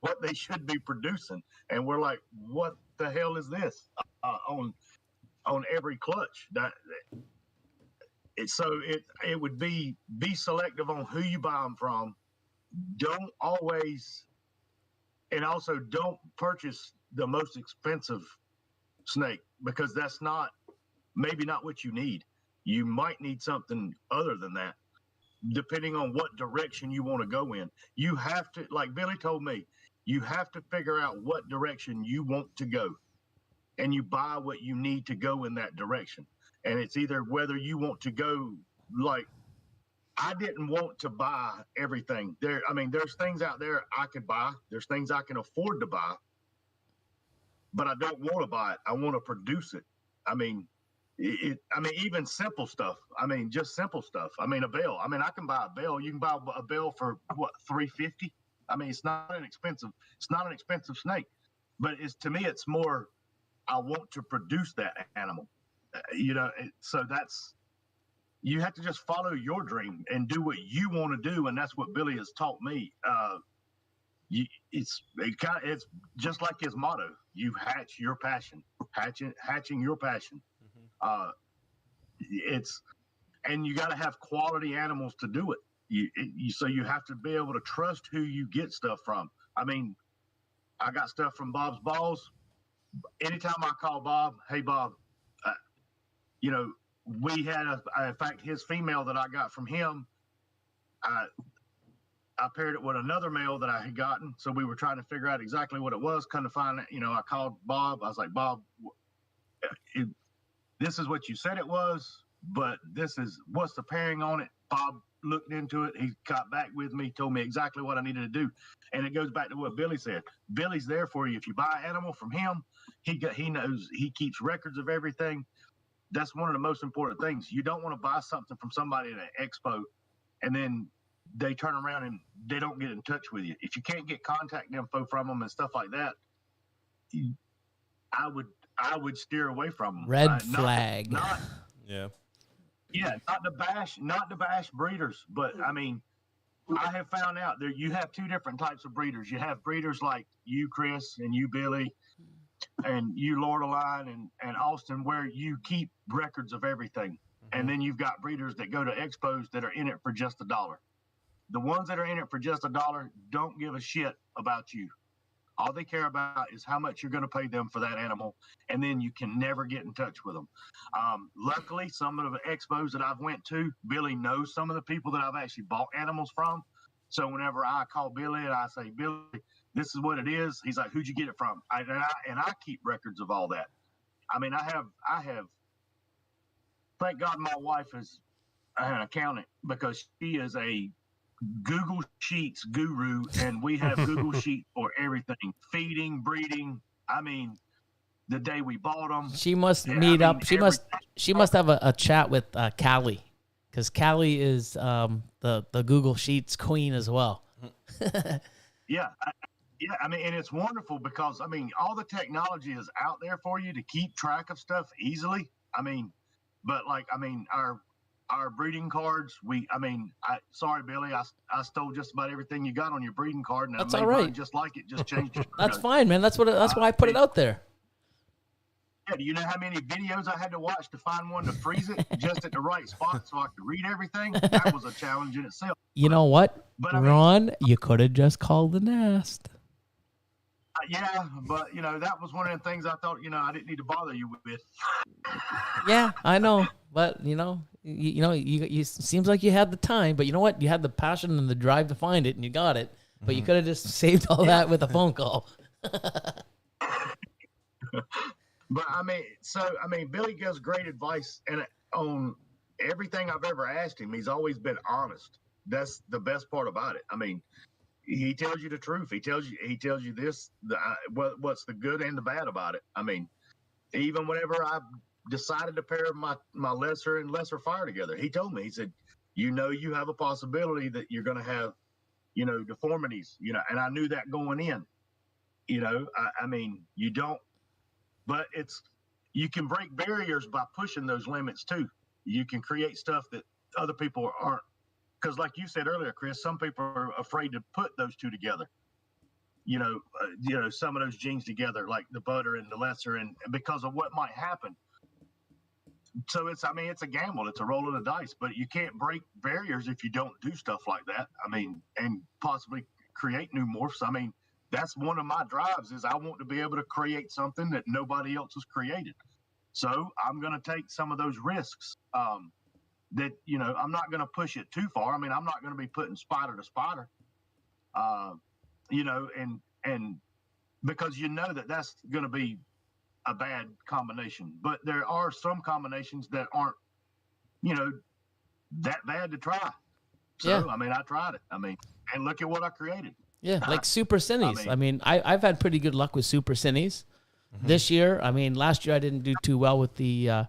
[SPEAKER 5] what they should be producing, and we're like, what the hell is this on every clutch? It would be selective on who you buy them from. Don't always, and also don't purchase the most expensive snake, because that's maybe not what you need. You might need something other than that, depending on what direction you want to go in. You have to, like Billy told me, you have to figure out what direction you want to go, and you buy what you need to go in that direction. And it's either whether you want to go, like, I didn't want to buy everything there. I mean, there's things out there I could buy. There's things I can afford to buy, but I don't want to buy it. I want to produce it. I mean, even simple stuff. I mean, just simple stuff. I mean, a bell. I mean, I can buy a bell. You can buy a bell for what, $350? I mean, it's not an expensive snake, but to me, it's more, I want to produce that animal. So you have to just follow your dream and do what you want to do, and that's what Billy has taught me. It's just like his motto: you hatch your passion, hatching your passion. And you got to have quality animals to do it. So you have to be able to trust who you get stuff from. I mean, I got stuff from Bob's Balls. Anytime I call Bob, hey Bob, we had in fact, his female that I got from him, I paired it with another male that I had gotten. So we were trying to figure out exactly what it was. Couldn't find it. I called Bob. I was like, Bob, this is what you said it was, but what's the pairing on it? Bob looked into it. He got back with me, told me exactly what I needed to do. And it goes back to what Billy said. Billy's there for you. If you buy an animal from him, he knows, he keeps records of everything. That's one of the most important things. You don't want to buy something from somebody at an expo and then they turn around and they don't get in touch with you. If you can't get contact info from them and stuff like that, I would steer away from them.
[SPEAKER 2] Red flag.
[SPEAKER 5] Not to bash breeders, but I mean, I have found out that you have two different types of breeders. You have breeders like you, Chris, and you, Billy, and you, Lordeline, and Austin, where you keep records of everything. And then you've got breeders that go to expos that are in it for just $1. The ones that are in it for just $1 don't give a shit about you. All they care about is how much you're going to pay them for that animal, and then you can never get in touch with them. Luckily, some of the expos that I've went to, Billy knows some of the people that I've actually bought animals from. So whenever I call Billy and I say, Billy, this is what it is, he's like, who'd you get it from? And I keep records of all that. I mean, I have. Thank God my wife is an accountant, because she is a Google Sheets guru, and we have Google Sheets for everything: feeding, breeding. I mean, the day we bought them.
[SPEAKER 2] She must meet up. She must have a chat with Callie, because Callie is the Google Sheets queen as well.
[SPEAKER 5] Yeah. I mean, and it's wonderful because, I mean, all the technology is out there for you to keep track of stuff easily. I mean, but our breeding cards, sorry, Billy, I stole just about everything you got on your breeding card, and
[SPEAKER 2] that's
[SPEAKER 5] I made
[SPEAKER 2] all right.
[SPEAKER 5] mine just like it, just changed it.
[SPEAKER 2] That's fine, man. That's why I put it out there.
[SPEAKER 5] Yeah, do you know how many videos I had to watch to find one to freeze it just at the right spot so I could read everything? That was a challenge in itself.
[SPEAKER 2] You know what, Ron? You could have just called the nest.
[SPEAKER 5] Yeah, but that was one of the things I thought I didn't need to bother you with.
[SPEAKER 2] Yeah, I know, but you seems like you had the time, but you know what? You had the passion and the drive to find it, and you got it. But you could have just saved all that with a phone call.
[SPEAKER 5] But Billy gives great advice, and on everything I've ever asked him, he's always been honest. That's the best part about it. I mean, he tells you the truth. He tells you this, what's the good and the bad about it. I mean, even whenever I decided to pair my lesser and lesser fire together, he told me, he said, you have a possibility that you're going to have, deformities, and I knew that going in, I mean, you don't, but you can break barriers by pushing those limits too. You can create stuff that other people aren't. Because like you said earlier, Chris, some people are afraid to put those two together. Some of those genes together, like the butter and the lesser, and because of what might happen. So it's a gamble. It's a roll of the dice, but you can't break barriers if you don't do stuff like that. And possibly create new morphs. That's one of my drives is I want to be able to create something that nobody else has created. So I'm going to take some of those risks. I'm not going to push it too far. I'm not going to be putting spider to spider. And because that's going to be a bad combination, but there are some combinations that aren't, that bad to try. So, I tried it. And look at what I created.
[SPEAKER 2] Yeah. Like Super Cinis. I've had pretty good luck with Super Cinis this year. Last year I didn't do too well with the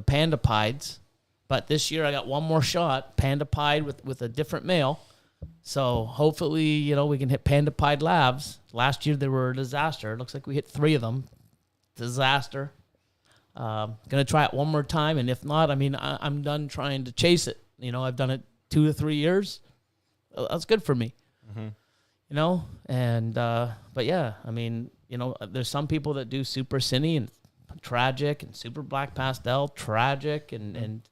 [SPEAKER 2] Panda Pieds, but this year I got one more shot, Panda Pied with a different male. So hopefully, we can hit Panda Pied labs. Last year they were a disaster. It looks like we hit 3 of them. Disaster. Gonna try it one more time, and if not, I'm done trying to chase it. I've done it 2 to 3 years. That's good for me. But yeah, there's some people that do Super Cine and Tragic and Super Black Pastel, Tragic, and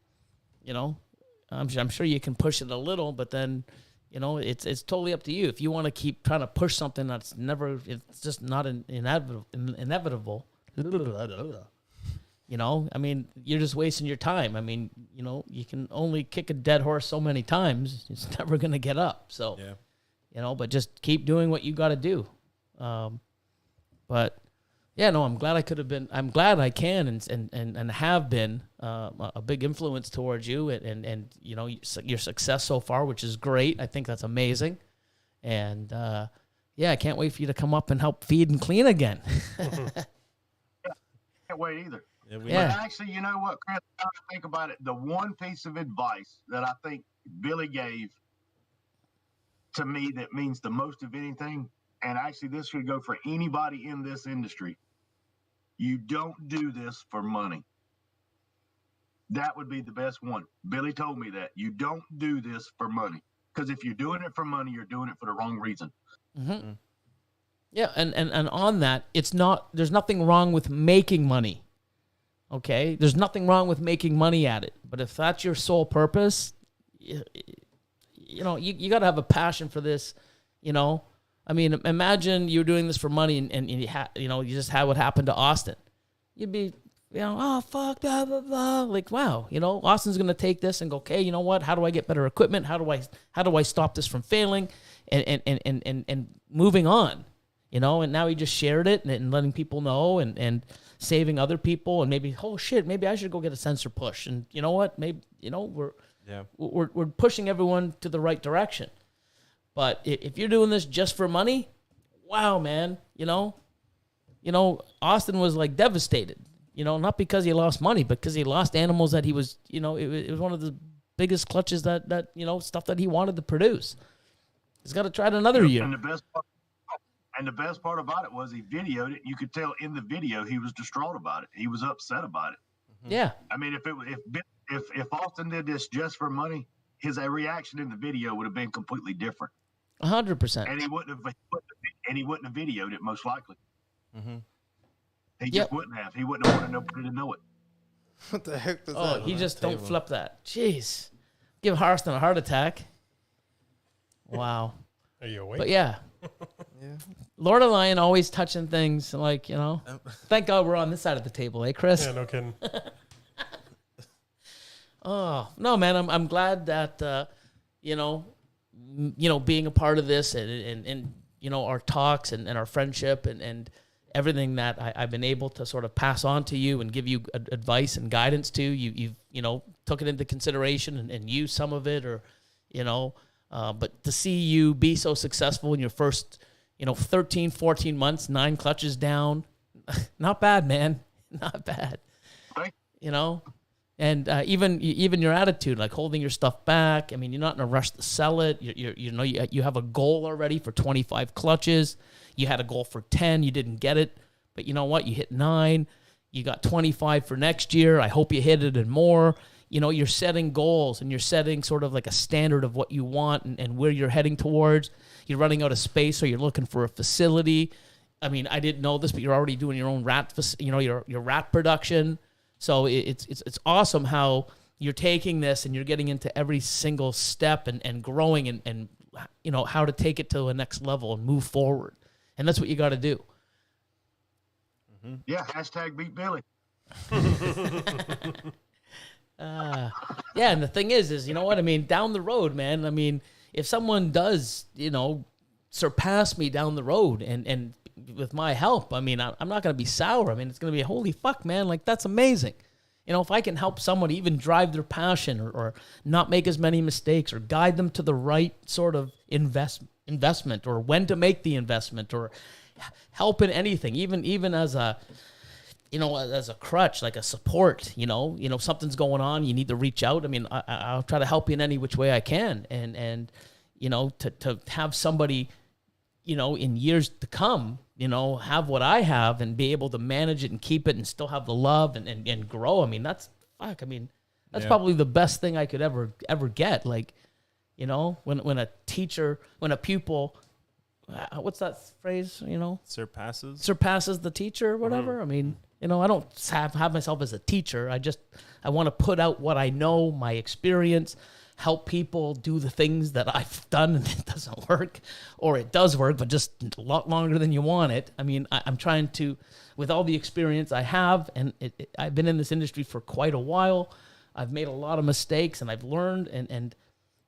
[SPEAKER 2] I'm sure you can push it a little, but then it's totally up to you. If you want to keep trying to push something it's just not inevitable. You're just wasting your time. You can only kick a dead horse so many times. It's never going to get up. So, but just keep doing what you got to do. I'm glad I'm glad I can and have been a big influence towards you and your success so far, which is great. I think that's amazing. And, I can't wait for you to come up and help feed and clean again.
[SPEAKER 5] Can't wait either.
[SPEAKER 2] Yeah.
[SPEAKER 5] But actually, you know what, Chris? I think about it. The one piece of advice that I think Billy gave to me that means the most of anything, and actually this should go for anybody in this industry. You don't do this for money. That would be the best one. Billy told me that. You don't do this for money. Because if you're doing it for money, you're doing it for the wrong reason.
[SPEAKER 2] Mm-hmm. Yeah, and on that, there's nothing wrong with making money. Okay? There's nothing wrong with making money at it. But if that's your sole purpose, you got to have a passion for this, imagine you're doing this for money and you just had what happened to Austin. You'd be, oh, fuck, blah, blah, blah. Like, wow, Austin's going to take this and go, okay, you know what? How do I get better equipment? How do I stop this from failing and moving on? And now he just shared it and letting people know and saving other people and maybe, oh shit, maybe I should go get a sensor push. And you know what? Maybe, we're pushing everyone to the right direction. But if you're doing this just for money, wow, man, Austin was like devastated, not because he lost money, but because he lost animals that he was, it was one of the biggest clutches that stuff that he wanted to produce. He's got to try it another year.
[SPEAKER 5] And the best part about it was he videoed it. You could tell in the video he was distraught about it. He was upset about it.
[SPEAKER 2] Yeah.
[SPEAKER 5] If Austin did this just for money, his reaction in the video would have been completely different.
[SPEAKER 2] 100%.
[SPEAKER 5] And he wouldn't have videoed it most likely.
[SPEAKER 3] Mm-hmm.
[SPEAKER 5] He just wouldn't have. He wouldn't have wanted nobody to know it.
[SPEAKER 4] What the heck does that?
[SPEAKER 2] Oh, he just don't flip that. Jeez. Give Harston a heart attack. Wow.
[SPEAKER 1] Are you awake?
[SPEAKER 2] But yeah. Lord of Lion always touching things like, thank God we're on this side of the table, Chris?
[SPEAKER 1] Yeah, no kidding.
[SPEAKER 2] Oh, no, man, I'm glad that, being a part of this and our talks and our friendship and everything that I've been able to sort of pass on to you and give you advice and guidance to, you've took it into consideration and used some of it but to see you be so successful in your first, 13, 14 months, 9 clutches down, not bad, man. Not bad. And even your attitude, like holding your stuff back. You're not in a rush to sell it. You have a goal already for 25 clutches. You had a goal for 10. You didn't get it. But you know what? You hit 9. you got 25 for next year. I hope you hit it and more. You know, you're setting goals and you're setting sort of like a standard of what you want and where you're heading towards. You're running out of space, or you're looking for a facility. I mean, I didn't know this, but you're already doing your own your rat production. So it's awesome how you're taking this and you're getting into every single step and growing and you know, how to take it to the next level and move forward. And that's what you got to do.
[SPEAKER 5] Yeah, hashtag beat Billy.
[SPEAKER 2] Yeah, and the thing is, you know what I mean? Down the road, man, I mean, if someone does, you know, surpass me down the road and with my help, I mean, I'm not going to be sour. I mean, it's going to be, holy fuck, man, like, that's amazing. You know, if I can help someone even drive their passion or not make as many mistakes or guide them to the right sort of investment or when to make the investment or help in anything, even as a, you know, as a crutch, like a support, you know, something's going on, you need to reach out. I mean, I'll try to help you in any which way I can. And you know, to have somebody, you know, in years to come, you know, have what I have and be able to manage it and keep it and still have the love and grow. I mean, that's probably the best thing I could ever get. Like, you know, when a pupil, what's that phrase, you know? Surpasses the teacher or whatever. I mean, you know, I don't have myself as a teacher. I want to put out what I know, my experience, help people do the things that I've done and it doesn't work, or it does work, but just a lot longer than you want it. I mean, I'm trying to, with all the experience I have, and I've been in this industry for quite a while. I've made a lot of mistakes and I've learned and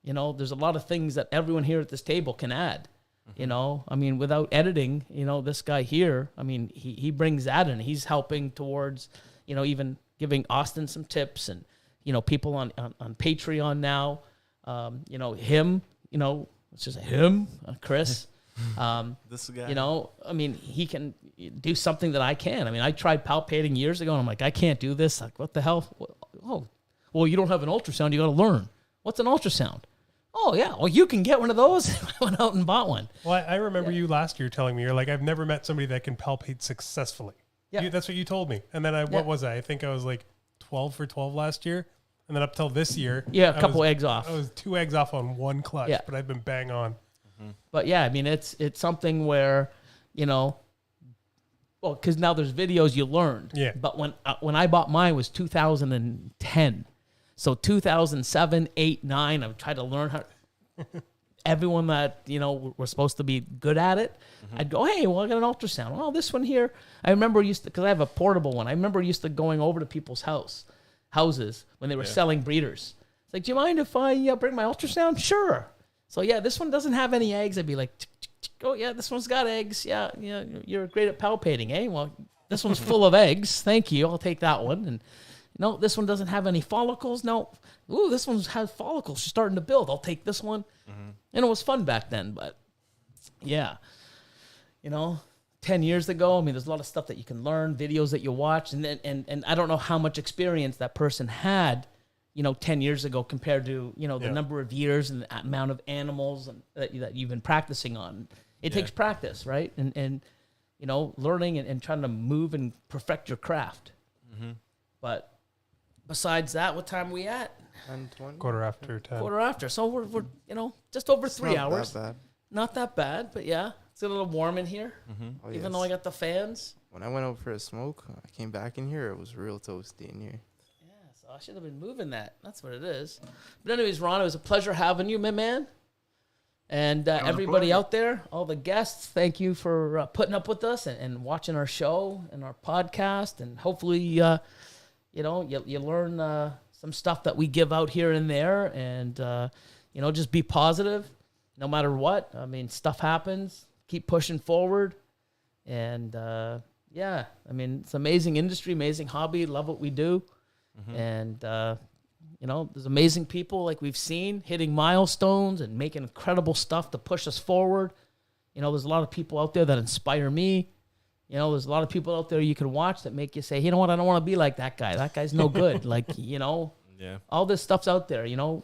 [SPEAKER 2] you know, there's a lot of things that everyone here at this table can add. You know, I mean, without editing, you know, this guy here, I mean, he brings that in. He's helping towards, you know, even giving Austin some tips and, you know, people on Patreon now, you know, him, you know, it's just him, Chris.
[SPEAKER 3] This guy.
[SPEAKER 2] You know, I mean, he can do something that I can. I mean, I tried palpating years ago and I'm like, I can't do this. Like, what the hell? Oh, well, you don't have an ultrasound. You got to learn. What's an ultrasound? Oh, yeah. Well, you can get one of those. I went out and bought one.
[SPEAKER 1] Well, I remember you last year telling me, you're like, I've never met somebody that can palpate successfully. Yeah. That's what you told me. And then what was I? I think I was like 12 for 12 last year. And then up till this year.
[SPEAKER 2] Yeah, a couple eggs off.
[SPEAKER 1] I was 2 eggs off on one clutch, but I've been bang on.
[SPEAKER 2] But yeah, I mean, it's something where, you know, well, because now there's videos you learned. Yeah. But when I bought mine was 2010. So 2007, 8, 9, I've tried to learn how. Everyone that, you know, were supposed to be good at it, I'd go, hey, well, I got an ultrasound. Oh, this one here. I remember because I have a portable one. I remember going over to people's houses when they were selling breeders. It's like, do you mind if I bring my ultrasound? Sure. So yeah, this one doesn't have any eggs. I'd be like, oh yeah, this one's got eggs. Yeah, you're great at palpating, eh? Well, this one's full of eggs. Thank you. I'll take that one. And no, this one doesn't have any follicles. No. Ooh, this one has follicles. She's starting to build. I'll take this one. And it was fun back then, but yeah. You know, 10 years ago, I mean, there's a lot of stuff that you can learn, videos that you watch, and I don't know how much experience that person had, you know, 10 years ago compared to, you know, the number of years and the amount of animals that you've been practicing on. It takes practice, right? And you know, learning and trying to move and perfect your craft. But besides that, what time are we at?
[SPEAKER 4] 10:20.
[SPEAKER 1] Quarter after.
[SPEAKER 2] So we're you know, just over 3 hours. Not that bad, but yeah, it's a little warm in here. Even though I got the fans.
[SPEAKER 4] When I went out for a smoke, I came back in here. It was real toasty in here.
[SPEAKER 2] Yeah, so I should have been moving that. That's what it is. But anyways, Ron, it was a pleasure having you, my man. And everybody out there, all the guests, thank you for putting up with us and watching our show and our podcast. And hopefully, you know, you learn some stuff that we give out here and there. And, you know, just be positive no matter what. I mean, stuff happens. Keep pushing forward. And, yeah, I mean, it's an amazing industry, amazing hobby. Love what we do. And, you know, there's amazing people like we've seen hitting milestones and making incredible stuff to push us forward. You know, there's a lot of people out there that inspire me. You know, there's a lot of people out there you can watch that make you say, you know what, I don't want to be like that guy. That guy's no good. Like, you know, all this stuff's out there, you know.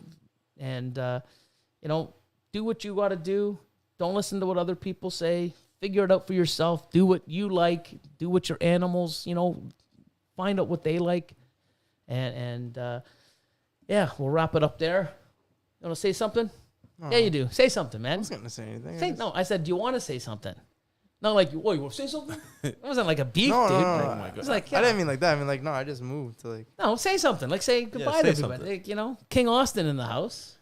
[SPEAKER 2] And, you know, do what you got to do. Don't listen to what other people say. Figure it out for yourself. Do what you like. Do what your animals, you know, find out what they like, and yeah, we'll wrap it up there. You want to say something? Yeah, you do. Say something, man.
[SPEAKER 4] I wasn't gonna say anything.
[SPEAKER 2] No, I said, do you want to say something? Not like, oh, you want to say something? It wasn't like a beef,
[SPEAKER 4] No,
[SPEAKER 2] dude.
[SPEAKER 4] no, no,
[SPEAKER 3] Oh my God.
[SPEAKER 2] It's like,
[SPEAKER 4] I didn't mean like that. I mean like, no, I just moved to like.
[SPEAKER 2] no, say something. Like, say goodbye
[SPEAKER 3] say
[SPEAKER 2] to everybody.
[SPEAKER 3] something.
[SPEAKER 2] Like, you know, King Austin in the house.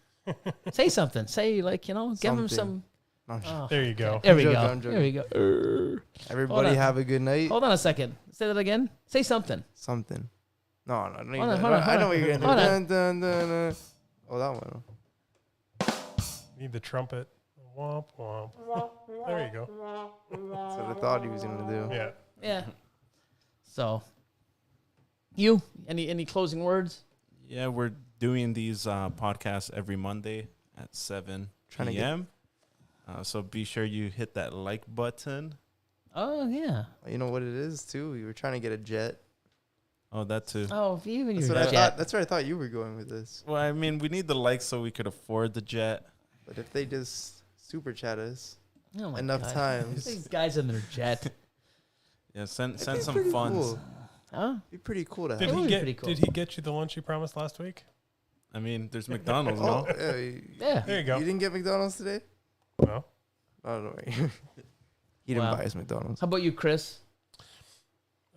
[SPEAKER 2] Say something. Say, like, you know, give him some.
[SPEAKER 4] No, I'm
[SPEAKER 2] Oh,
[SPEAKER 1] There you go.
[SPEAKER 2] there we
[SPEAKER 4] I'm
[SPEAKER 2] go.
[SPEAKER 4] joking, I'm
[SPEAKER 2] There we go.
[SPEAKER 4] Everybody
[SPEAKER 2] on.
[SPEAKER 4] have a good night.
[SPEAKER 2] Hold on a second. Say that again. Say something.
[SPEAKER 4] Something. No, no, no.
[SPEAKER 2] Hold on,
[SPEAKER 4] I know what you're gonna do.
[SPEAKER 2] hold on.
[SPEAKER 4] Dun, dun, dun, dun. Oh, that one.
[SPEAKER 1] Need the trumpet. Womp womp. There you go.
[SPEAKER 4] That's what I thought he was gonna do.
[SPEAKER 1] Yeah.
[SPEAKER 2] Yeah. So, you any closing words?
[SPEAKER 3] Yeah, we're doing these podcasts every Monday at 7
[SPEAKER 4] Trying to get-
[SPEAKER 3] p.m. So be sure you hit that like button.
[SPEAKER 2] Oh yeah.
[SPEAKER 4] You know what it is too. We were trying to get a jet.
[SPEAKER 3] Oh, that too.
[SPEAKER 2] Oh, even
[SPEAKER 4] That's
[SPEAKER 2] your
[SPEAKER 4] what I
[SPEAKER 2] jet.
[SPEAKER 4] thought. That's where I thought you were going with this.
[SPEAKER 3] Well, I mean, we need the likes so we could afford the jet.
[SPEAKER 4] But if they just super chat us
[SPEAKER 2] Oh my
[SPEAKER 4] enough
[SPEAKER 2] God.
[SPEAKER 4] times,
[SPEAKER 2] These guys in their jet.
[SPEAKER 3] Yeah, send
[SPEAKER 4] it'd be
[SPEAKER 3] some
[SPEAKER 4] pretty
[SPEAKER 3] funds.
[SPEAKER 4] cool.
[SPEAKER 2] Huh?
[SPEAKER 4] It'd be pretty cool to have.
[SPEAKER 1] Did
[SPEAKER 2] It would
[SPEAKER 1] he
[SPEAKER 2] be
[SPEAKER 1] get?
[SPEAKER 2] pretty cool.
[SPEAKER 1] Did he get you the lunch you promised last week?
[SPEAKER 3] I mean, there's McDonald's,
[SPEAKER 4] Oh,
[SPEAKER 3] no?
[SPEAKER 4] yeah,
[SPEAKER 2] Yeah.
[SPEAKER 1] There you go.
[SPEAKER 4] You didn't get McDonald's today?
[SPEAKER 1] No.
[SPEAKER 4] Oh no, wait. He didn't
[SPEAKER 2] Wow.
[SPEAKER 4] buy us McDonald's.
[SPEAKER 2] How about you, Chris?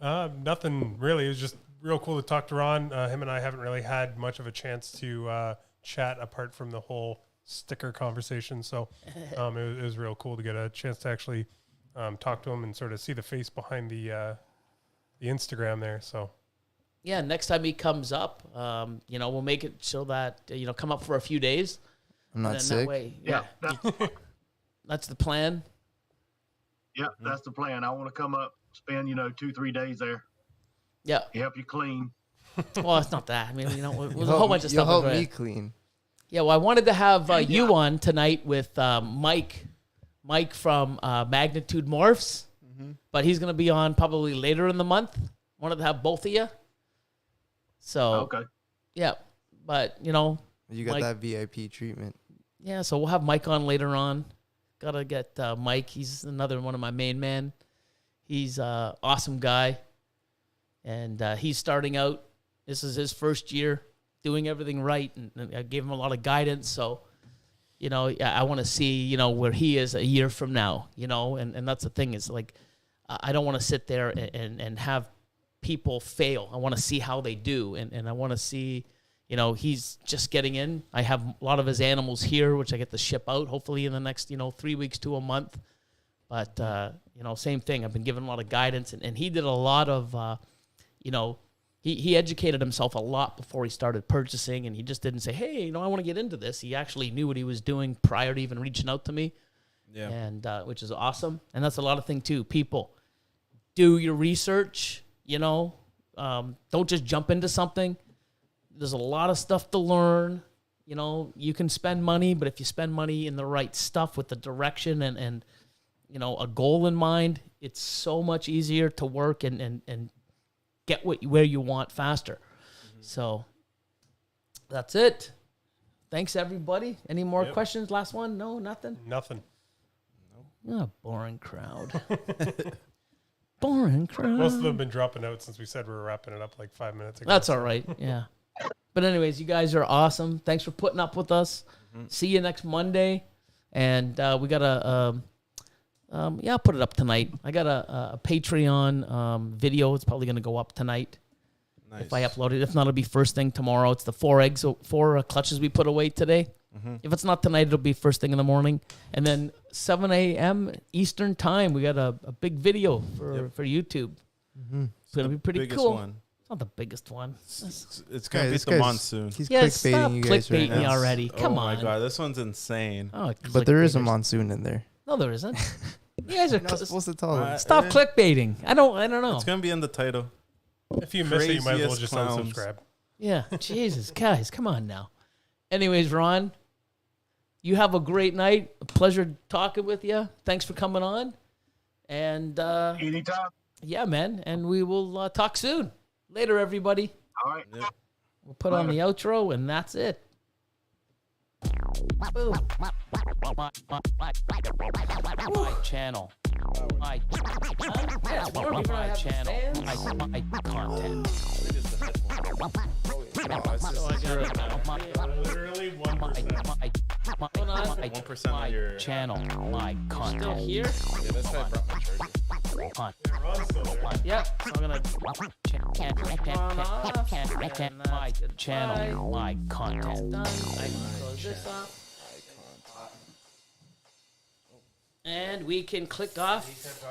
[SPEAKER 1] Nothing really. It was just real cool to talk to Ron. Him and I haven't really had much of a chance to chat apart from the whole sticker conversation. So it was real cool to get a chance to actually talk to him and sort of see the face behind the Instagram there. So
[SPEAKER 2] Yeah, next time he comes up, you know, we'll make it so that you know, come up for a few days.
[SPEAKER 4] I'm not
[SPEAKER 2] and then
[SPEAKER 4] sick.
[SPEAKER 2] That way, yeah, that's the plan.
[SPEAKER 5] Yeah, that's the plan. I want to come up, spend 2-3 days there,
[SPEAKER 2] Yeah.
[SPEAKER 5] help you clean.
[SPEAKER 2] Well, it's not that. I mean, you know, there's
[SPEAKER 4] You'll
[SPEAKER 2] a whole
[SPEAKER 4] help-
[SPEAKER 2] bunch of
[SPEAKER 4] you'll
[SPEAKER 2] stuff.
[SPEAKER 4] help
[SPEAKER 2] Go
[SPEAKER 4] me
[SPEAKER 2] ahead.
[SPEAKER 4] clean.
[SPEAKER 2] Yeah, well, I wanted to have you on tonight with Mike from Magnitude Morphs, but he's going to be on probably later in the month. Wanted to have both of you. So,
[SPEAKER 5] Okay.
[SPEAKER 2] yeah, but, you know,
[SPEAKER 4] You got
[SPEAKER 2] Mike-
[SPEAKER 4] that VIP treatment.
[SPEAKER 2] yeah, so we'll have Mike on later on. Got to get Mike. He's another one of my main men. He's an awesome guy, and he's starting out. This is his first year doing everything right, and I gave him a lot of guidance. So, you know, I want to see, you know, where he is a year from now, you know, and that's the thing is, like, I don't want to sit there and have people fail. I want to see how they do, and I want to see, you know, he's just getting in. I have a lot of his animals here, which I get to ship out hopefully in the next, 3 weeks to a month. But, you know, same thing. I've been given a lot of guidance, and he did a lot of, he educated himself a lot before he started purchasing, and he just didn't say, hey, I want to get into this. He actually knew what he was doing prior to even reaching out to me,
[SPEAKER 3] Yeah.
[SPEAKER 2] and which is awesome. And that's a lot of thing too. People, do your research, don't just jump into something. There's a lot of stuff to learn. You can spend money, but if you spend money in the right stuff with the direction and a goal in mind, it's so much easier to work and get where you want faster. So that's it. Thanks, everybody. Any more questions? Last one? No, nothing?
[SPEAKER 1] Nothing.
[SPEAKER 2] Oh, boring crowd. Boring crowd.
[SPEAKER 1] Most of them have been dropping out since we said we were wrapping it up like 5 minutes ago.
[SPEAKER 2] That's all right. Yeah. But anyways, you guys are awesome. Thanks for putting up with us. See you next Monday. And we got I'll put it up tonight. I got a Patreon video. It's probably going to go up tonight.
[SPEAKER 3] Nice.
[SPEAKER 2] If I upload it. If not, it'll be first thing tomorrow. It's the 4 clutches we put away today. If it's not tonight, it'll be first thing in the morning. And then 7 a.m. Eastern time, we got a big video for YouTube. It's going to be pretty
[SPEAKER 3] biggest
[SPEAKER 2] cool.
[SPEAKER 3] one.
[SPEAKER 2] It's not the biggest one.
[SPEAKER 3] It's going to be
[SPEAKER 4] this
[SPEAKER 3] the
[SPEAKER 4] guy's-
[SPEAKER 3] monsoon.
[SPEAKER 4] He's
[SPEAKER 2] Yeah,
[SPEAKER 4] clickbaiting
[SPEAKER 2] stop
[SPEAKER 4] you guys right
[SPEAKER 2] clickbaiting me
[SPEAKER 4] now.
[SPEAKER 2] already. Come on.
[SPEAKER 3] Oh my god, this one's insane.
[SPEAKER 2] Oh,
[SPEAKER 4] But there is a
[SPEAKER 2] clickbaiters.
[SPEAKER 4] monsoon in there.
[SPEAKER 2] No, there isn't. You guys are
[SPEAKER 4] You're not supposed to tell them.
[SPEAKER 2] stop clickbaiting. I don't know.
[SPEAKER 3] It's going to be in the title.
[SPEAKER 1] If you miss it, you might as well
[SPEAKER 3] Craziest
[SPEAKER 1] just
[SPEAKER 3] clowns.
[SPEAKER 1] unsubscribe.
[SPEAKER 2] Yeah, Jesus, guys, come on now. Anyways, Ron, you have a great night. A pleasure talking with you. Thanks for coming on. And
[SPEAKER 5] Anytime.
[SPEAKER 2] yeah, man. And we will talk soon. Later, everybody.
[SPEAKER 5] All right.
[SPEAKER 2] We'll put on the outro, and that's it. Boom. My channel. My channel. My content.
[SPEAKER 1] Literally 1%.
[SPEAKER 3] Like 1% of your
[SPEAKER 2] channel. My content.
[SPEAKER 3] Still here? Yeah, that's why I brought my charger.
[SPEAKER 1] Ron's still there.
[SPEAKER 2] Yep. So I'm gonna my channel. My content. Done. I can close this off. And we can click off